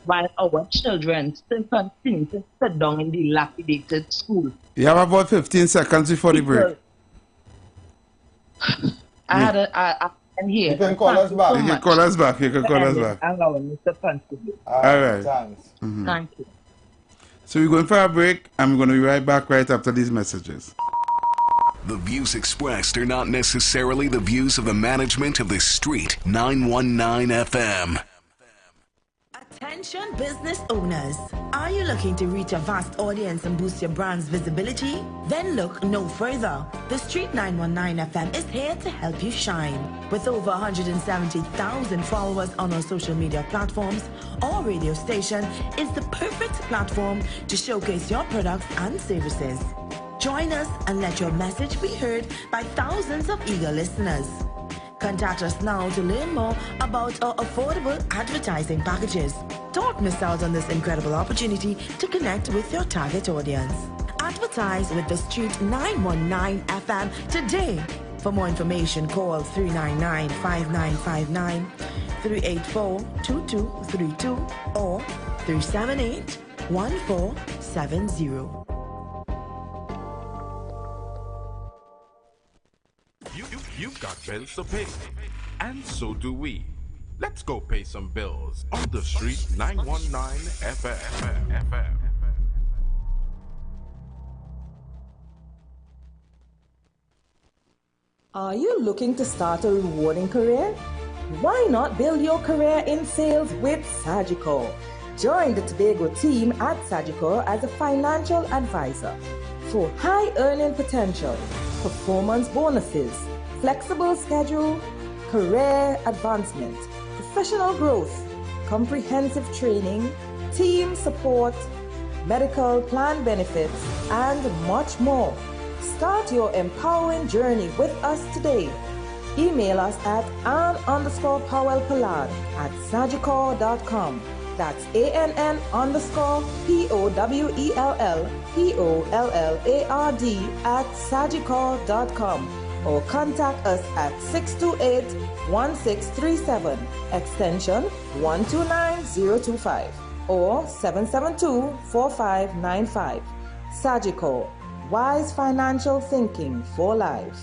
while our children still continue to sit down in the dilapidated school. You have about 15 seconds before the break. You can call us back. You can call us back. You can call us back. Allow me to contribute. All right. Thanks. Thank you. So we're going for a break, and we're going to be right back right after these messages. The views expressed are not necessarily the views of the management of the Street 919 FM. Attention business owners. Are you looking to reach a vast audience and boost your brand's visibility? Then look no further. The Street 919 FM is here to help you shine. With over 170,000 followers on our social media platforms, our radio station is the perfect platform to showcase your products and services. Join us and let your message be heard by thousands of eager listeners. Contact us now to learn more about our affordable advertising packages. Don't miss out on this incredible opportunity to connect with your target audience. Advertise with the Street 919 FM today. For more information, call 399-5959, 384-2232, or 378-1470. You've got bills to pay, and so do we. Let's go pay some bills on the Street 919 FM. Are you looking to start a rewarding career? Why not build your career in sales with Sagicor? Join the Tobago team at Sagicor as a financial advisor for high earning potential, performance bonuses, flexible schedule, career advancement, professional growth, comprehensive training, team support, medical plan benefits, and much more. Start your empowering journey with us today. Email us at ann_powellpollard@sagicor.com. That's ANN_POWELLPOLLARD@sagicor.com. Or contact us at 628-1637, extension 129025, or 772-4595. Sagicor, wise financial thinking for life.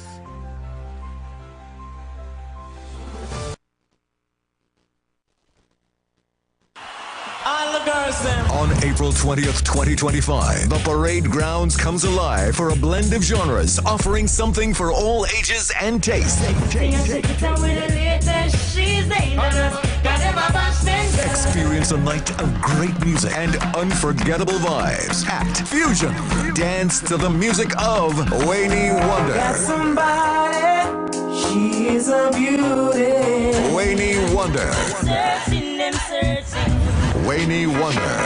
On April 20th, 2025, the parade grounds comes alive for a blend of genres, offering something for all ages and tastes. Experience a night of great music and unforgettable vibes at Fusion. Dance to the music of Wayne Wonder. Got somebody, she is a beauty. Wayne Wonder. Searching and searching. Wayne Wonder.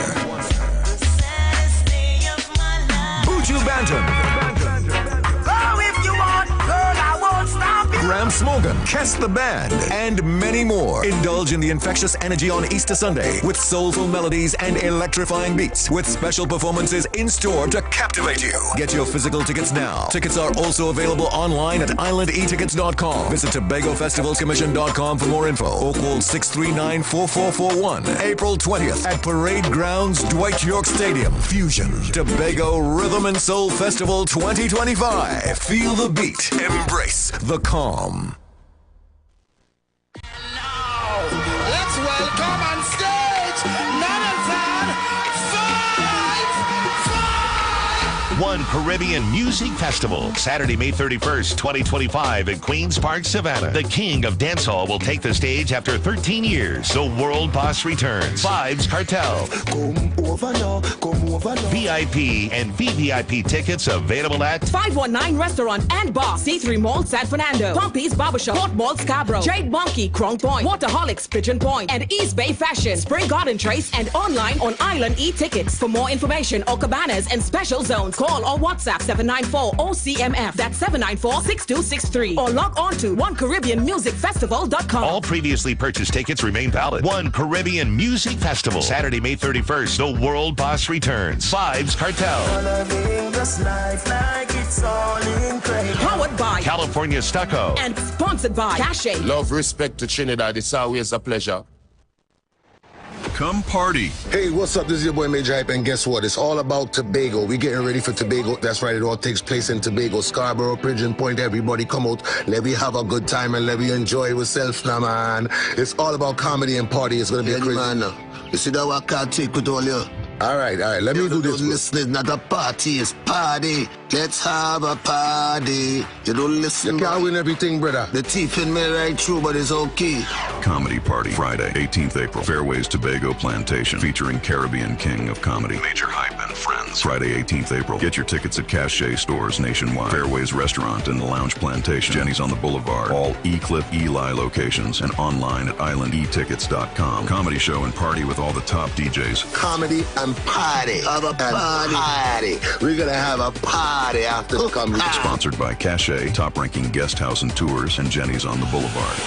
Buju Banton. Oh, if you want, girl, I won't stop you. Sam Smorgan, Kes the Band, and many more. Indulge in the infectious energy on Easter Sunday with soulful melodies and electrifying beats with special performances in store to captivate you. Get your physical tickets now. Tickets are also available online at islandetickets.com. Visit TobagoFestivalsCommission.com for more info or call 639-4441. April 20th at Parade Grounds, Dwight York Stadium. Fusion Tobago Rhythm and Soul Festival 2025. Feel the beat. Embrace the calm. Let's welcome on stage none other than One Caribbean Music Festival, Saturday, May 31st, 2025 in Queens Park, Savannah. The king of dancehall will take the stage after 13 years. The World Boss returns. Vibes Cartel. VIP and VVIP tickets available at 519 Restaurant and Bar, C3 Mall, San Fernando, Pompey's Barbershop, Port Mall, Scarborough, Jade Monkey, Crown Point, Waterholics, Pigeon Point, and East Bay Fashion, Spring Garden Trace, and online on Island e-tickets. For more information or cabanas and special zones, call or WhatsApp 794-OCMF. That's 794-6263. Or log on to OneCaribbeanMusicFestival.com. All previously purchased tickets remain valid. One Caribbean Music Festival, Saturday, May 31st. The World Boss returns. Vibes Cartel. Powered by California Stucco. And sponsored by Cache. Love, respect to Trinidad. It's always a pleasure. Come party. Hey, what's up? This is your boy Major Hype, and guess what? It's all about Tobago. We're getting ready for Tobago. That's right, it all takes place in Tobago, Scarborough, Pigeon Point. Everybody come out. Let me have a good time and let me enjoy ourselves now, man. It's all about comedy and party. It's going to be crazy. Man, you see that I can't take with all you. All right. Let me do this. Listen, it's not a party, it's party. Let's have a party. You don't listen. You can't win everything, brother. The teeth in me right through, but it's okay. Comedy Party, Friday, 18th April. Fairways Tobago Plantation, featuring Caribbean King of Comedy, Major Hype and Friends. Friday, 18th April. Get your tickets at Cache stores nationwide. Fairways Restaurant and the Lounge Plantation. Jenny's on the Boulevard. All E-Clip, Eli locations and online at islandetickets.com. Comedy show and party with all the top DJs. Comedy and party. Have a party. We're going to have a party after the comedy. Sponsored by Cache, top-ranking guest house and tours, and Jenny's on the Boulevard.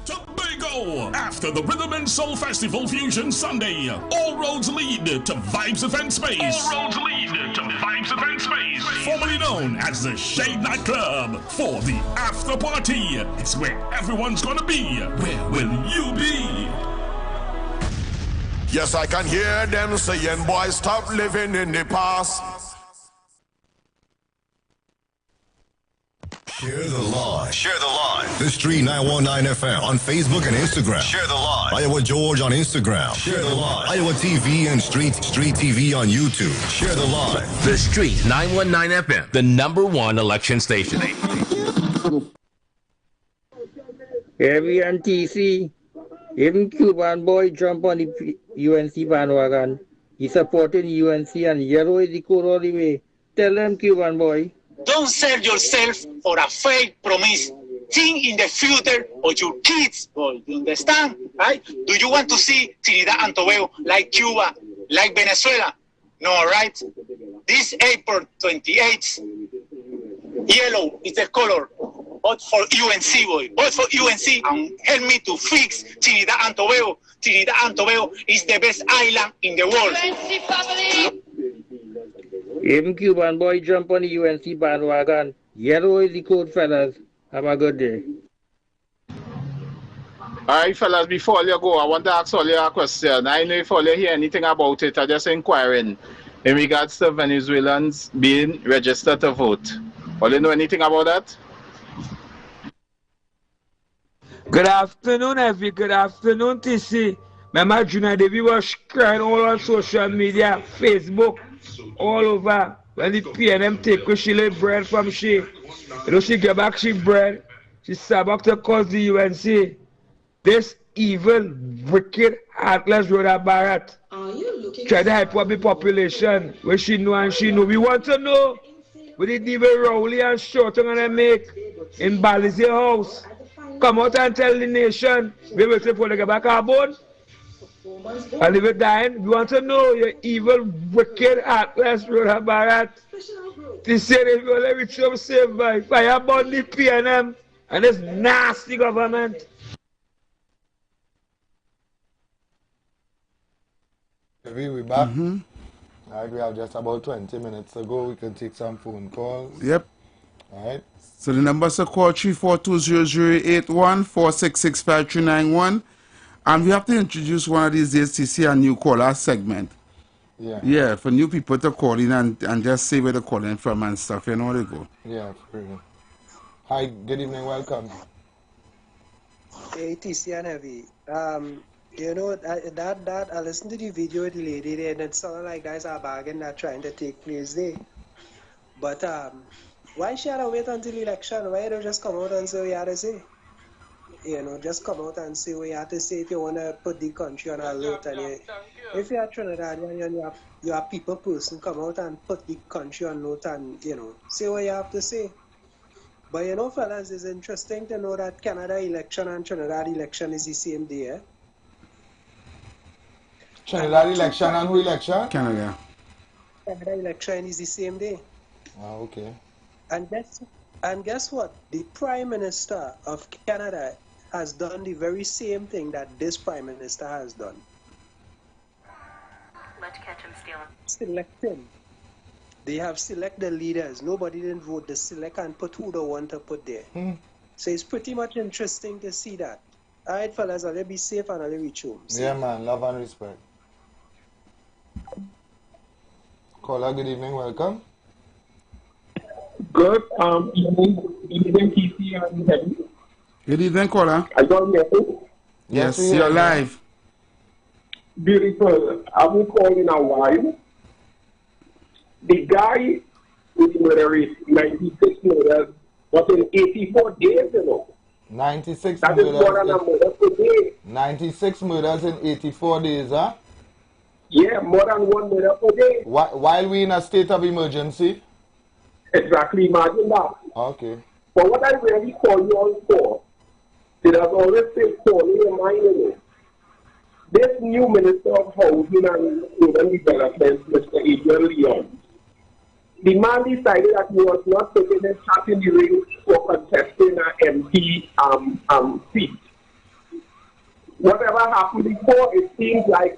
Tobago! After the Rhythm and Soul Festival Fusion Sunday, all roads lead to Vibes Event Space. All roads lead to Vibes Event Space. Formerly known as the Shade Nightclub. For the after party, it's where everyone's gonna be. Where will you be? Yes, I can hear them saying, boys, stop living in the past. Share the live. Share the live. The Street 919 FM on Facebook and Instagram. Share the live. Iowa George on Instagram. Share the live. Iowa TV and Street TV on YouTube. Share the live. The Street 919 FM, the #1 election station. Heavy and TC. Even Cuban boy jump on the UNC bandwagon. He supported UNC and yellow is the code all the way. Tell them, Cuban boy. Don't sell yourself for a fake promise. Think in the future of your kids, boy. You understand? Right? Do you want to see Trinidad and Tobago like Cuba, like Venezuela? No, right? This April 28th, yellow is the color. Vote for UNC, boy. Vote for UNC and help me to fix Trinidad and Tobago. Trinidad and Tobago is the best island in the world. UNC family! Even Cuban boy jump on the UNC bandwagon. Yellow is the code, fellas. Have a good day. All right, fellas, before you go, I want to ask all you a question. I know if all you hear anything about it, I'm just inquiring in regards to Venezuelans being registered to vote. All you know anything about that? Good afternoon, Effie. Good afternoon, TC. Remember, Junior Davy was crying all on social media, Facebook, all over. When the PNM take she lay bread from she. You know, she get back she bread. She sat back to cause the UNC. This evil, wicked, heartless Rhoda Barrett. Try to hype up the population. Where she know and she know. We want to know what the devil Rowley and Shorten gonna make in Balize house. Come out and tell the nation. We waiting for the get back our bone. And if it dying, we want to know your evil, wicked, heartless Rhoda Barrett. This year they will let me show save by fire burn the PNM and this nasty government. We back. All right, we have just about 20 minutes ago. We can take some phone calls. Yep. All right. So the numbers to call 342-0081, 466-5391. And we have to introduce one of these days to see a new caller segment. Yeah. Yeah, for new people to call in and just say where they're calling from and stuff. You know where they go. Yeah, for real. Hi, good evening, welcome. Hey, TC and Heavy. You know, that I listened to the video with the lady there, and it sounded like guys are bargaining that trying to take place there. But why should I wait until election? Why don't just come out and say what you have to say? You know, just come out and say what you have to say if you want to put the country on alert. And if you are Trinidadian and you are people person, come out and put the country on alert and, you know, say what you have to say. But you know, fellas, it's interesting to know that Canada election and Trinidad election is the same day, eh? Trinidad election and who election? Canada. Canada election is the same day. Oh, okay. And guess what? The Prime Minister of Canada has done the very same thing that this Prime Minister has done. Let's catch him stealing. Select him. They have selected leaders. Nobody didn't vote. They select and put who they want to put there. So it's pretty much interesting to see that. All right, fellas, I'll be safe and I'll reach home. Yeah, man. Love and respect. Caller, good evening. Welcome. Good evening, TC and Heavy. Good evening, caller. I don't hear you. Yes, you're live. Beautiful. I haven't called in a while. The guy with murder rate, 96 murders, was in 84 days, you know. 96 that murders. That is more than a murder per day. 96 murders in 84 days, huh? Yeah, more than one murder per day. While we in a state of emergency? Exactly, imagine that. Okay. But what I really call you on for, it has always been calling your mind, you know. This new Minister of Housing and Urban Development, Mr. Adrian Leon, the man decided that he was not taking his hat in the ring for contesting an MP seat. Whatever happened before, it seems like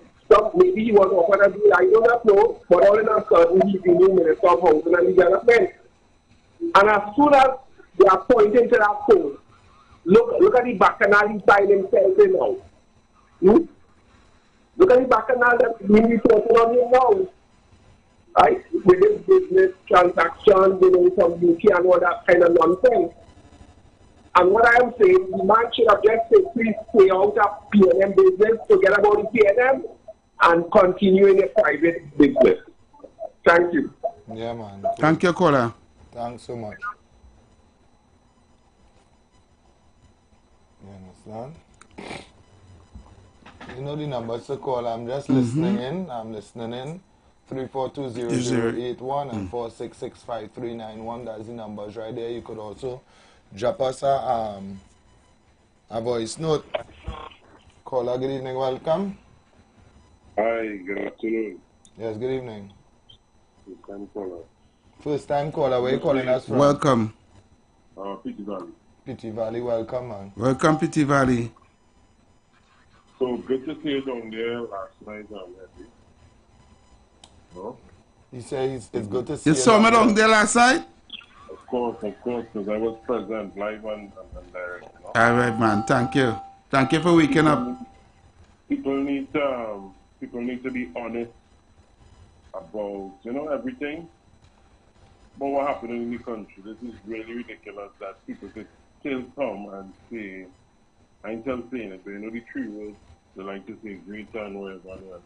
maybe he was offered a deal, I do not know, but all in a sudden he's the new Minister of Housing and Development. And as soon as they are pointing to that post, look at the bacchanal he signed himself in now. Look at the bacchanal that's being reported on him now. Right? With his business transactions, from UK and all that kind of nonsense. And what I am saying, the man should have just said, please stay out of PNM business, forget about the PNM, and continue in a private business. Thank you. Yeah, man. Thank you, caller. Thanks so much. You understand? You know the numbers to call. I'm just listening in. I'm listening in. 342-0081 and 466-5391. That's the numbers right there. You could also drop us a voice note. Caller, good evening. Welcome. Hi, good afternoon. Yes, good evening. First time caller. First time caller. Where you calling us from? Welcome. Pity Valley. Pity Valley, welcome, man. Welcome, Pity Valley. So good to see you down there last night. I'm happy. No? He says it's good to see you. You saw me down there last night? Of course, because I was present live and direct. You know? All right, man. Thank you. Thank you for waking up. People need to be honest about, everything. But what happened in the country, this is really ridiculous that people could still come and say, I ain't still saying it, but the three words, they like to say greater and whatever.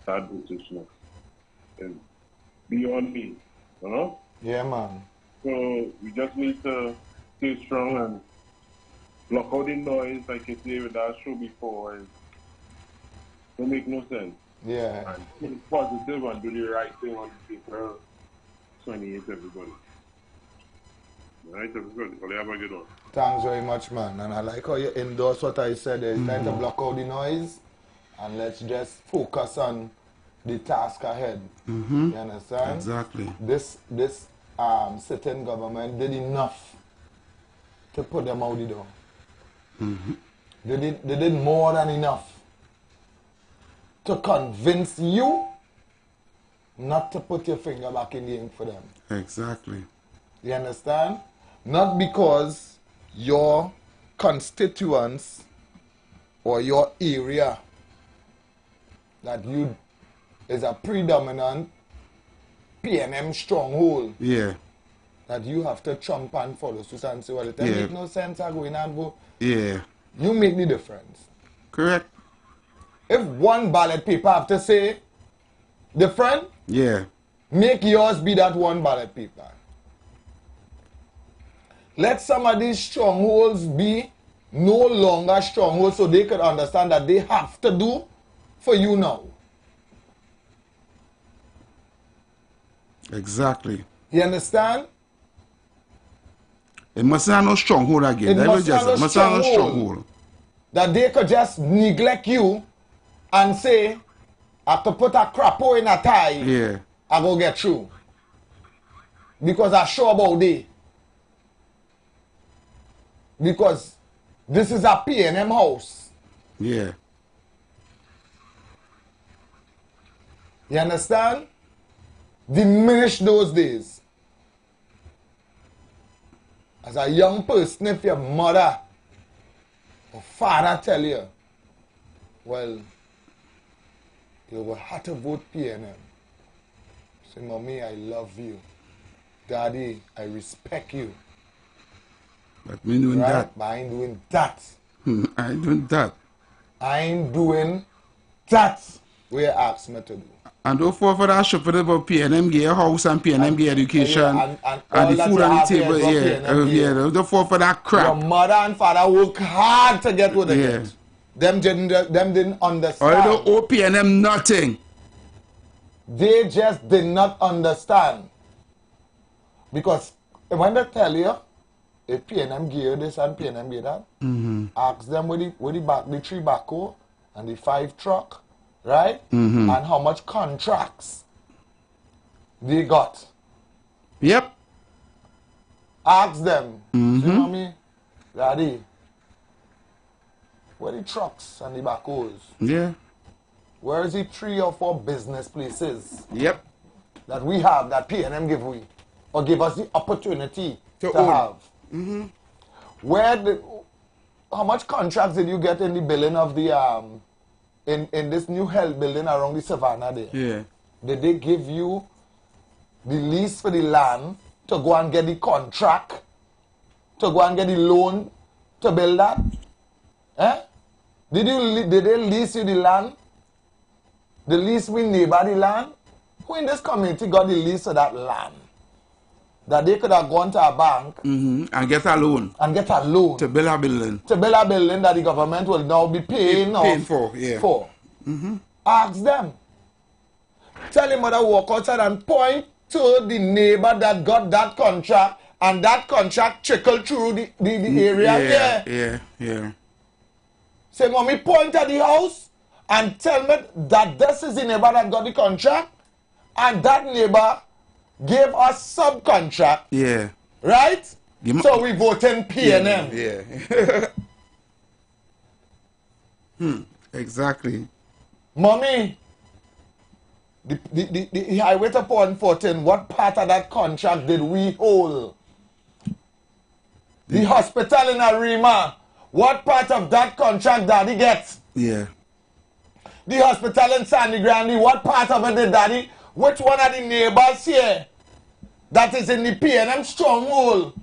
That Britishness is beyond me, you know? Yeah, man. So we just need to stay strong and block out the noise, like you say with that show before. It don't make no sense. Yeah. And be positive and do the right thing on April 28th, everybody. All right, everybody. Well, have a good one. Thanks very much, man. And I like how you endorse what I said. It's time to block out the noise and let's just focus on the task ahead. Mm-hmm. You understand? Exactly. This sitting government did enough to put them out the door. Mm-hmm. They did more than enough to convince you not to put your finger back in the ink for them. Exactly. You understand? Not because your constituents or your area that you is a predominant PNM stronghold. Yeah. That you have to trump and follow suit and say, well, it doesn't make no sense I go in and go. Yeah. You make the difference. Correct. If one ballot paper have to say different, yeah, make yours be that one ballot paper. Let some of these strongholds be no longer strongholds so they could understand that they have to do for you now. Exactly. You understand? It must not no stronghold again. It must not no stronghold. That they could just neglect you and say, I could put a crapo in a tie. Yeah. I go get through. Because I sure about it. Because this is a PNM house. Yeah. You understand? Diminish those days. As a young person, if your mother or father tell you, well, you will have to vote PNM. Say, Mommy, I love you. Daddy, I respect you. But me doing right? that. But I ain't doing that. I ain't doing that. I ain't doing that. What you ask me to do. And don't fall for that shop for the PNM get a house and PNM get education and the food on the table. Yeah, don't fall for that crap. Your mother and father work hard to get what they get. Them didn't understand. Or you don't owe PNM nothing. They just did not understand. Because when they tell you, if PNM give this and PNM give that, ask them where the 3 backhoe and the 5 truck, right? And how much contracts they got. Yep. Ask them. Say, Mommy, Daddy, where the trucks and the backhoes? Yeah. Where is the 3 or 4 business places? Yep. That we have, that PNM give we, or give us the opportunity to own. have. How much contracts did you get in the building of the in this new health building around the Savannah there? Yeah. Did they give you the lease for the land to go and get the contract, to go and get the loan to build that? Eh? Did they lease you the land? The lease with neighbor the land? Who in this community got the lease of that land? That they could have gone to a bank and get a loan. And get a loan. To build a building. To build a building that the government will now be paying for. Yeah. Ask them. Tell him mother walk outside and point to the neighbor that got that contract and that contract trickled through the area. Yeah. Say, Mommy, point at the house and tell me that this is the neighbor that got the contract and that neighbor gave us subcontract. Yeah. Right? So we vote in PNM. Yeah. Exactly. Mommy, the highway to Port 14, what part of that contract did we hold? The hospital in Arima, what part of that contract Daddy gets? Yeah. The hospital in Sandy Grande, what part of it did Daddy? Which one of the neighbors here that is in the PNM stronghold?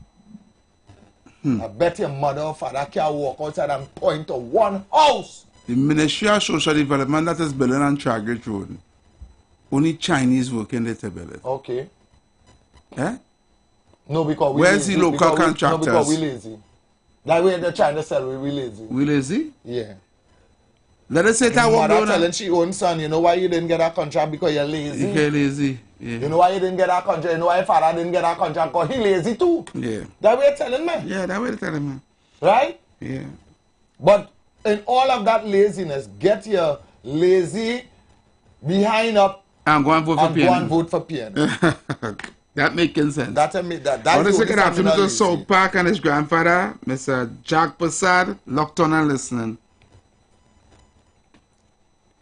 I bet your mother or father can walk outside and point to one house. The Ministry of Social Development that is building on Chagrit Road. Only Chinese working there to build it. Okay. Eh? No, because we where's lazy. The local contractors? No, because we lazy. Like when they're trying to sell, we lazy. We lazy? Yeah. Let us say that one mother telling she own son, you know why you didn't get that contract? Because you're lazy. You're lazy. Yeah. You know why you didn't get that contract? You know why your father didn't get that contract? Because he lazy too. Yeah. That way you're telling me. Yeah, that way you're telling me. Right? Yeah. But in all of that laziness, get your lazy behind up and go and vote for and go and vote for PNM. That making sense. That's On the second afternoon to South Park and his grandfather, Mr. Jack Prasad, locked on and listening.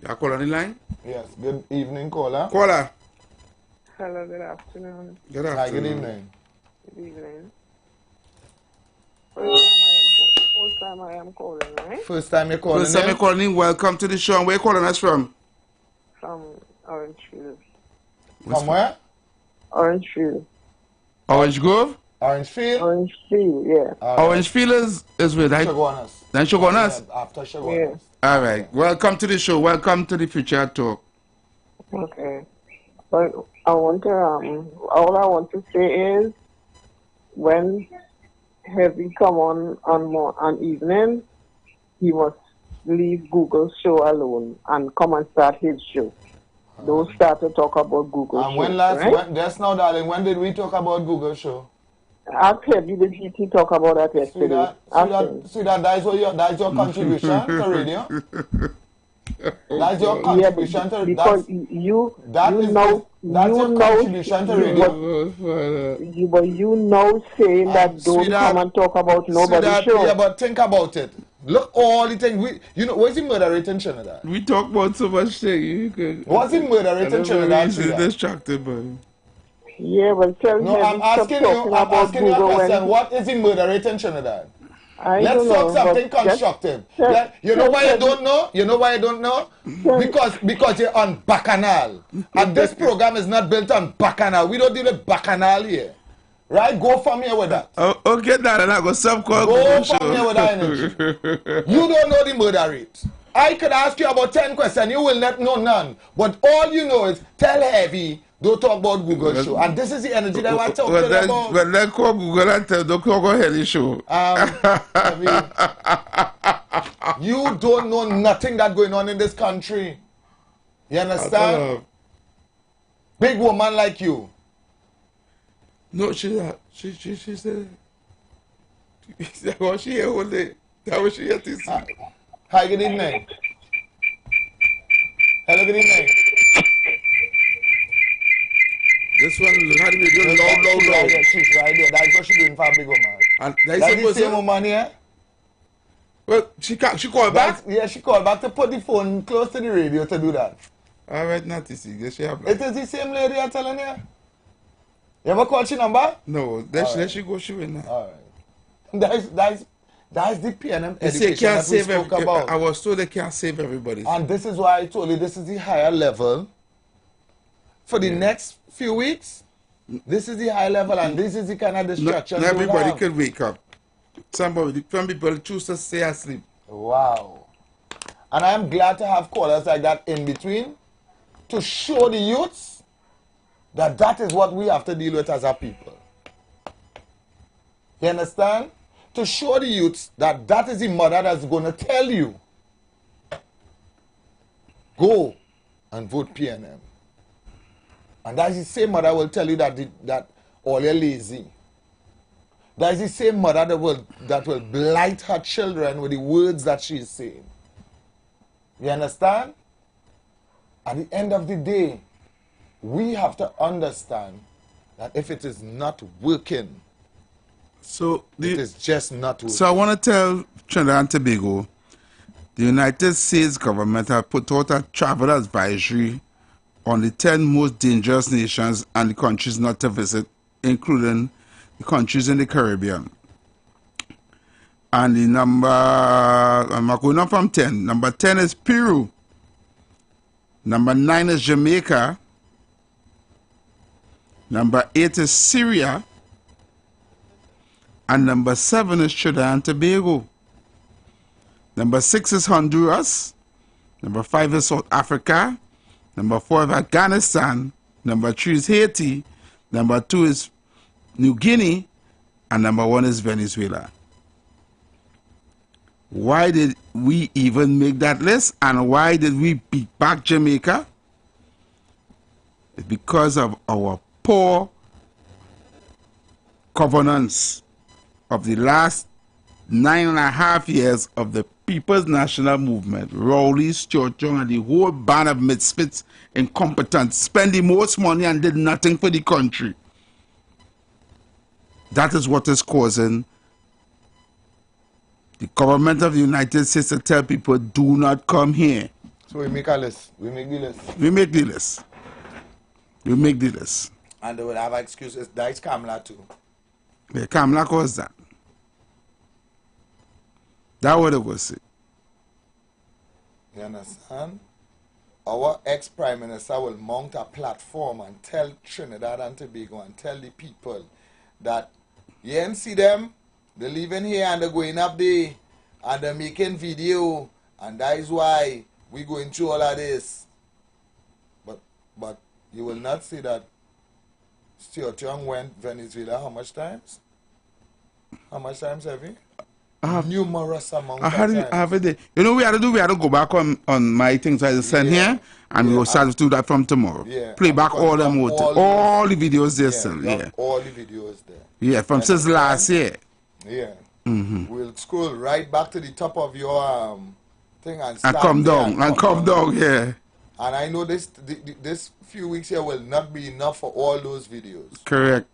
You call on the line? Yes. Good evening, caller. Caller. Hello, good afternoon. Good Hi, good afternoon. evening. Good evening. First time I am calling, right? First time you're calling First time you're calling in, welcome to the show. And where you calling us from? From Orange Field. From where? Orange Field. Orange Grove? Orange Field? Orange Field, yeah. Orange Field is where, right? Shogunas. Then Shogunas? After Shogunas. All right. Welcome to the show. Welcome to the Future Talk. Okay. But I want to, all I want to say is, when Heavy come on evening, he must leave Google's show alone and come and start his show. Don't start to talk about Google And show. when last, right? just now, darling, when did we talk about Google show? Ask Heavy, did he talk about that yesterday? See that is your contribution to radio? That's your contribution to because that's your contribution to radio. But you know saying that don't come and talk about nobody's show. Yeah, but think about it. Look, all the things what's the murder rate in Trinidad? We talk about so much thing. What's the murder rate in Trinidad? It's distracted, man. Yeah, but tell No, I'm asking you a question. What is the murder rate in Trinidad? Let's talk something constructive. You know why I don't know? You know why I don't know? Because you're on Bacchanal. And this program is not built on Bacchanal. We don't deal with Bacchanal here. Right? Go from here with that. Okay, that and I go some call. Go from here with that energy. You don't know the murder rate. I could ask you about 10 questions. You will not know none. But all you know is tell Heavy, don't talk about Google show. And this is the energy that I'm talking about. But then call Google and tell don't talk about Heavy show. You don't know nothing that's going on in this country. You understand? Big woman like you. No, she said that was she here all day. That was she here to see. Hi, good evening. Hello, good evening. This one had me doing loud. She's right there. That's what she's doing for a big woman. And that's the same woman here? Well, she called back? Yeah, she called back to put the phone close to the radio to do that. All right, not to see. It is the same lady I'm telling you. You ever called she number? No, let she go show it now. All right. That's the PNM education can't that we spoke about. I was told they can't save everybody. And this is why I told you this is the higher level. For the next few weeks, this is the high level and this is the kind of distraction. Not everybody can wake up. Some people choose to stay asleep. Wow. And I am glad to have callers like that in between to show the youths that is what we have to deal with as a people. You understand? To show the youths that is the mother that's going to tell you, go and vote PNM. And that is the same mother will tell you that all you're lazy. That is the same mother that will blight her children with the words that she is saying. You understand? At the end of the day, we have to understand that if it is not working, it is just not working. So I want to tell Trinidad and Tobago, the United States government have put out a travel advisory on the 10 most dangerous nations and the countries not to visit, including the countries in the Caribbean. And the number, I'm going up from 10. Number 10 is Peru. Number 9 is Jamaica. Number 8 is Syria. And number 7 is Trinidad and Tobago. Number 6 is Honduras. Number 5 is South Africa. Number 4 is Afghanistan. Number 3 is Haiti. Number 2 is New Guinea. And number 1 is Venezuela. Why did we even make that list? And why did we beat back Jamaica? It's because of our poor governance of the last 9.5 years of the People's National Movement, Rowley's Church, and the whole band of misfits, incompetent, spend the most money and did nothing for the country. That is what is causing the government of the United States to tell people, do not come here. So we make a list. We make the list. We make the list. We make the list. And they will have excuses. That's Kamala too. Yeah, Kamala caused that. That's what it was. You understand? Our ex-Prime Minister will mount a platform and tell Trinidad and Tobago and tell the people that you ain't see them, they're living here and they're going up there and they're making video, and that is why we're going through all of this. But you will not see that Stuart Young went Venezuela how much times? How much times have you? Numerous amount of times. I have it. You know, we had to go back on my things I sent here, and we will start to do that from tomorrow. Yeah. Play back all them all the videos there still. Yeah. All the videos there. Yeah, from since last year. Yeah. Mm-hmm. We'll scroll right back to the top of your thing and come down. Yeah. And I know this few weeks here will not be enough for all those videos. Correct.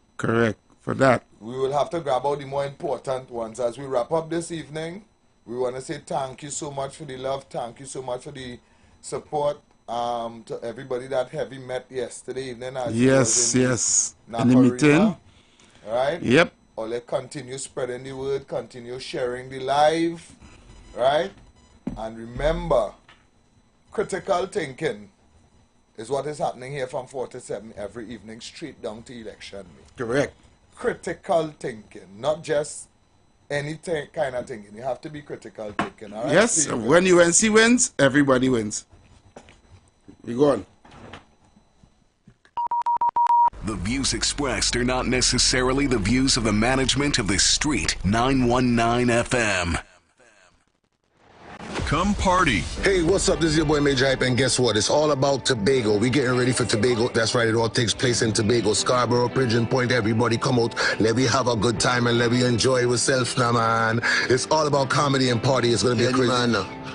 For that. We will have to grab out the more important ones. As we wrap up this evening, we want to say thank you so much for the love. Thank you so much for the support to everybody that Heavy met yesterday evening. Yes. In the meeting. Right? Yep. Or let's continue spreading the word, continue sharing the live. Right? And remember, critical thinking is what is happening here from 4 to 7 every evening, straight down to election. Correct. Critical thinking, not just any kind of thinking. You have to be critical thinking. All right? Yes, when UNC wins, everybody wins. We go on. The views expressed are not necessarily the views of the management of the Street 919 FM. Come party. Hey, what's up? This is your boy Major Hype, and guess what? It's all about Tobago. We're getting ready for Tobago. That's right, it all takes place in Tobago, Scarborough, Pigeon Point. Everybody come out. Let me have a good time and let me enjoy ourselves now, man. It's all about comedy and party. It's going to be crazy. Man,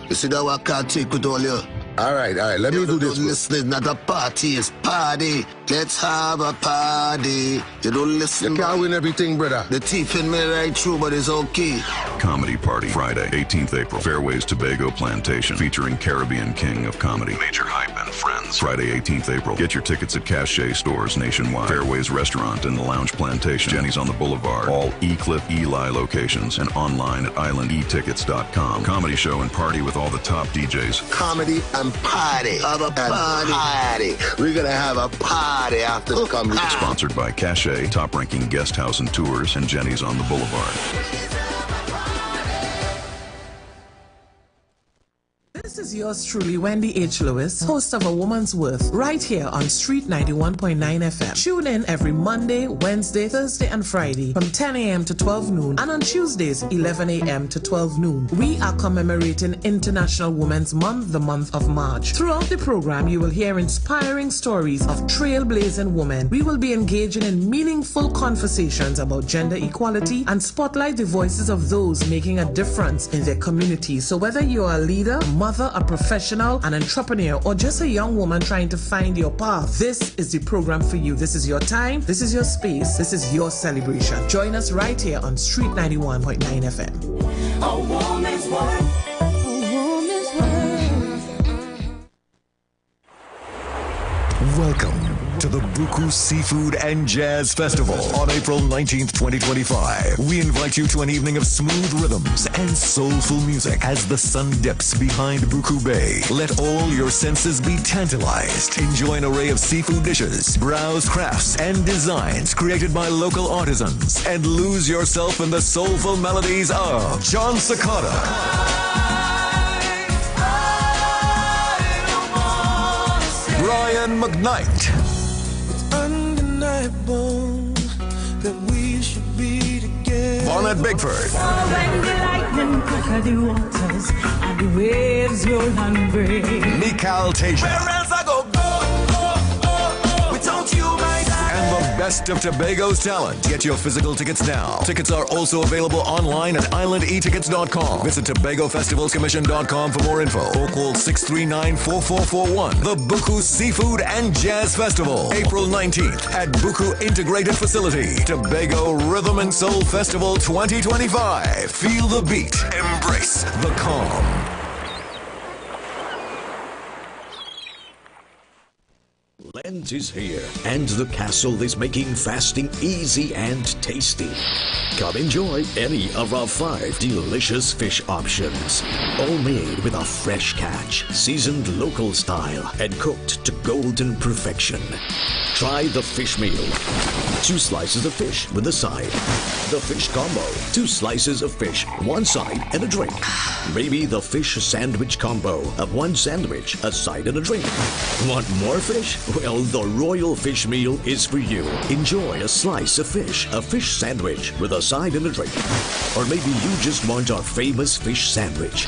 you see that I can't take with all you. All right. Let me do this. Listen, not a party, it's party. Let's have a party. You don't listen. You can't win everything, brother. The teeth in me right through, but it's okay. Comedy Party, Friday, 18th April. Fairways Tobago Plantation, featuring Caribbean King of Comedy, Major Hype and Friends. Friday, 18th April. Get your tickets at Cache stores nationwide. Fairways Restaurant and the Lounge Plantation. Jenny's on the Boulevard. All E-Cliff Eli locations and online at islandetickets.com. Comedy show and party with all the top DJs. Comedy and party. Have a party. We're going to have a party after the comedy. Sponsored by Cache, top-ranking guest house and tours, and Jenny's on the Boulevard. This is yours truly, Wendy H. Lewis, host of A Woman's Worth, right here on Street 91.9 FM. Tune in every Monday, Wednesday, Thursday, and Friday from 10 a.m. to 12 noon, and on Tuesdays, 11 a.m. to 12 noon. We are commemorating International Women's Month, the month of March. Throughout the program, you will hear inspiring stories of trailblazing women. We will be engaging in meaningful conversations about gender equality and spotlight the voices of those making a difference in their communities. So whether you are a leader, a mother, a professional, an entrepreneur, or just a young woman trying to find your path, this is the program for you. This is your time, this is your space, this is your celebration. Join us right here on Street 91.9 FM. A woman's worth. Welcome to the Buku Seafood and Jazz Festival on April 19th, 2025. We invite you to an evening of smooth rhythms and soulful music as the sun dips behind Buku Bay. Let all your senses be tantalized. Enjoy an array of seafood dishes, browse crafts and designs created by local artisans, and lose yourself in the soulful melodies of John Sakata, Brian McKnight, It's undeniable that we should be together. Bonnet Bigford, When the lightning crack the waters and the waves roll and break. Mikal Tasia, Where else I go, without you, my darling. and the best of Tobago's talent. Get your physical tickets now. Tickets are also available online at islandetickets.com. Visit TobagoFestivalsCommission.com for more info or call 639-4441. The Buku Seafood and Jazz Festival, April 19th at Buku Integrated Facility. Tobago Rhythm and Soul Festival 2025. Feel the beat. Embrace the calm. Lent is here, and the castle is making fasting easy and tasty. Come enjoy any of our 5 delicious fish options, all made with a fresh catch, seasoned local style, and cooked to golden perfection. Try the fish meal. 2 slices of fish with a side. The fish combo. 2 slices of fish, 1 side, and a drink. Maybe the fish sandwich combo of 1 sandwich, a side, and a drink. Want more fish? Well, the Royal Fish Meal is for you. Enjoy a slice of fish, a fish sandwich with a side and a drink. Or maybe you just want our famous fish sandwich.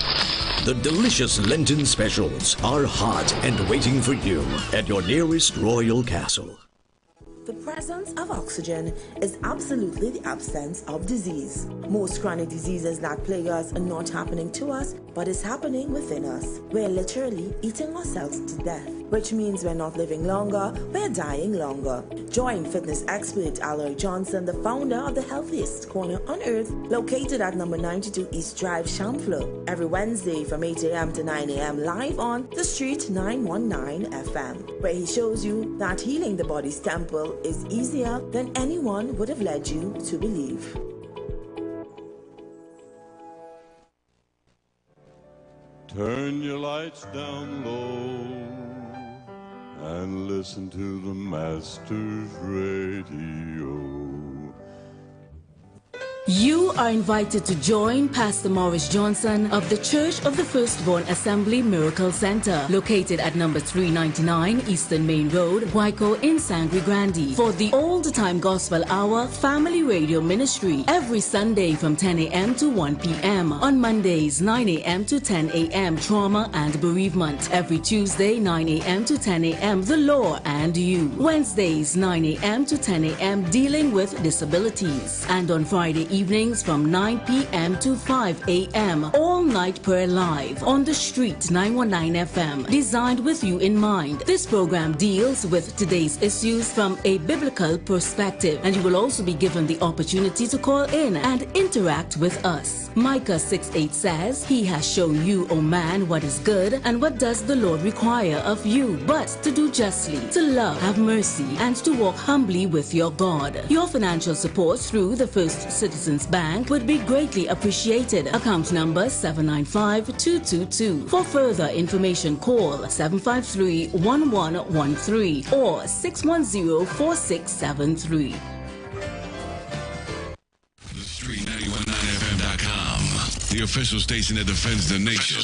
The delicious Lenten specials are hot and waiting for you at your nearest royal castle. The presence of oxygen is absolutely the absence of disease. Most chronic diseases that plague us are not happening to us, but is happening within us. We're literally eating ourselves to death, which means we're not living longer, we're dying longer. Join fitness expert Iwer Johnson, the founder of the healthiest corner on earth, located at number 92 East Drive, Champlain, every Wednesday from 8 a.m. to 9 a.m. live on The Street 919 FM, where he shows you that healing the body's temple is easier than anyone would have led you to believe. Turn your lights down low and listen to the Master's Radio. You are invited to join Pastor Morris Johnson of the Church of the Firstborn Assembly Miracle Center, located at number 399 Eastern Main Road, Waiko in Sangre Grande, for the Old Time Gospel Hour Family Radio Ministry every Sunday from 10 a.m. to 1 p.m. On Mondays, 9 a.m. to 10 a.m. Trauma and Bereavement. Every Tuesday, 9 a.m. to 10 a.m. The Law and You. Wednesdays, 9 a.m. to 10 a.m. Dealing with Disabilities. And on Friday evenings from 9 p.m. to 5 a.m. All Night Prayer Live on The Street 919 FM. Designed with you in mind. This program deals with today's issues from a biblical perspective, and you will also be given the opportunity to call in and interact with us. Micah 6:8 says, He has shown you, O man, what is good, and what does the Lord require of you, but to do justly, to love, have mercy, and to walk humbly with your God. Your financial support through the First Citizens Bank would be greatly appreciated. Account number 795-222. For further information, call 753-1113 or 610-4673. Street919fm.com, the official station that defends the nation.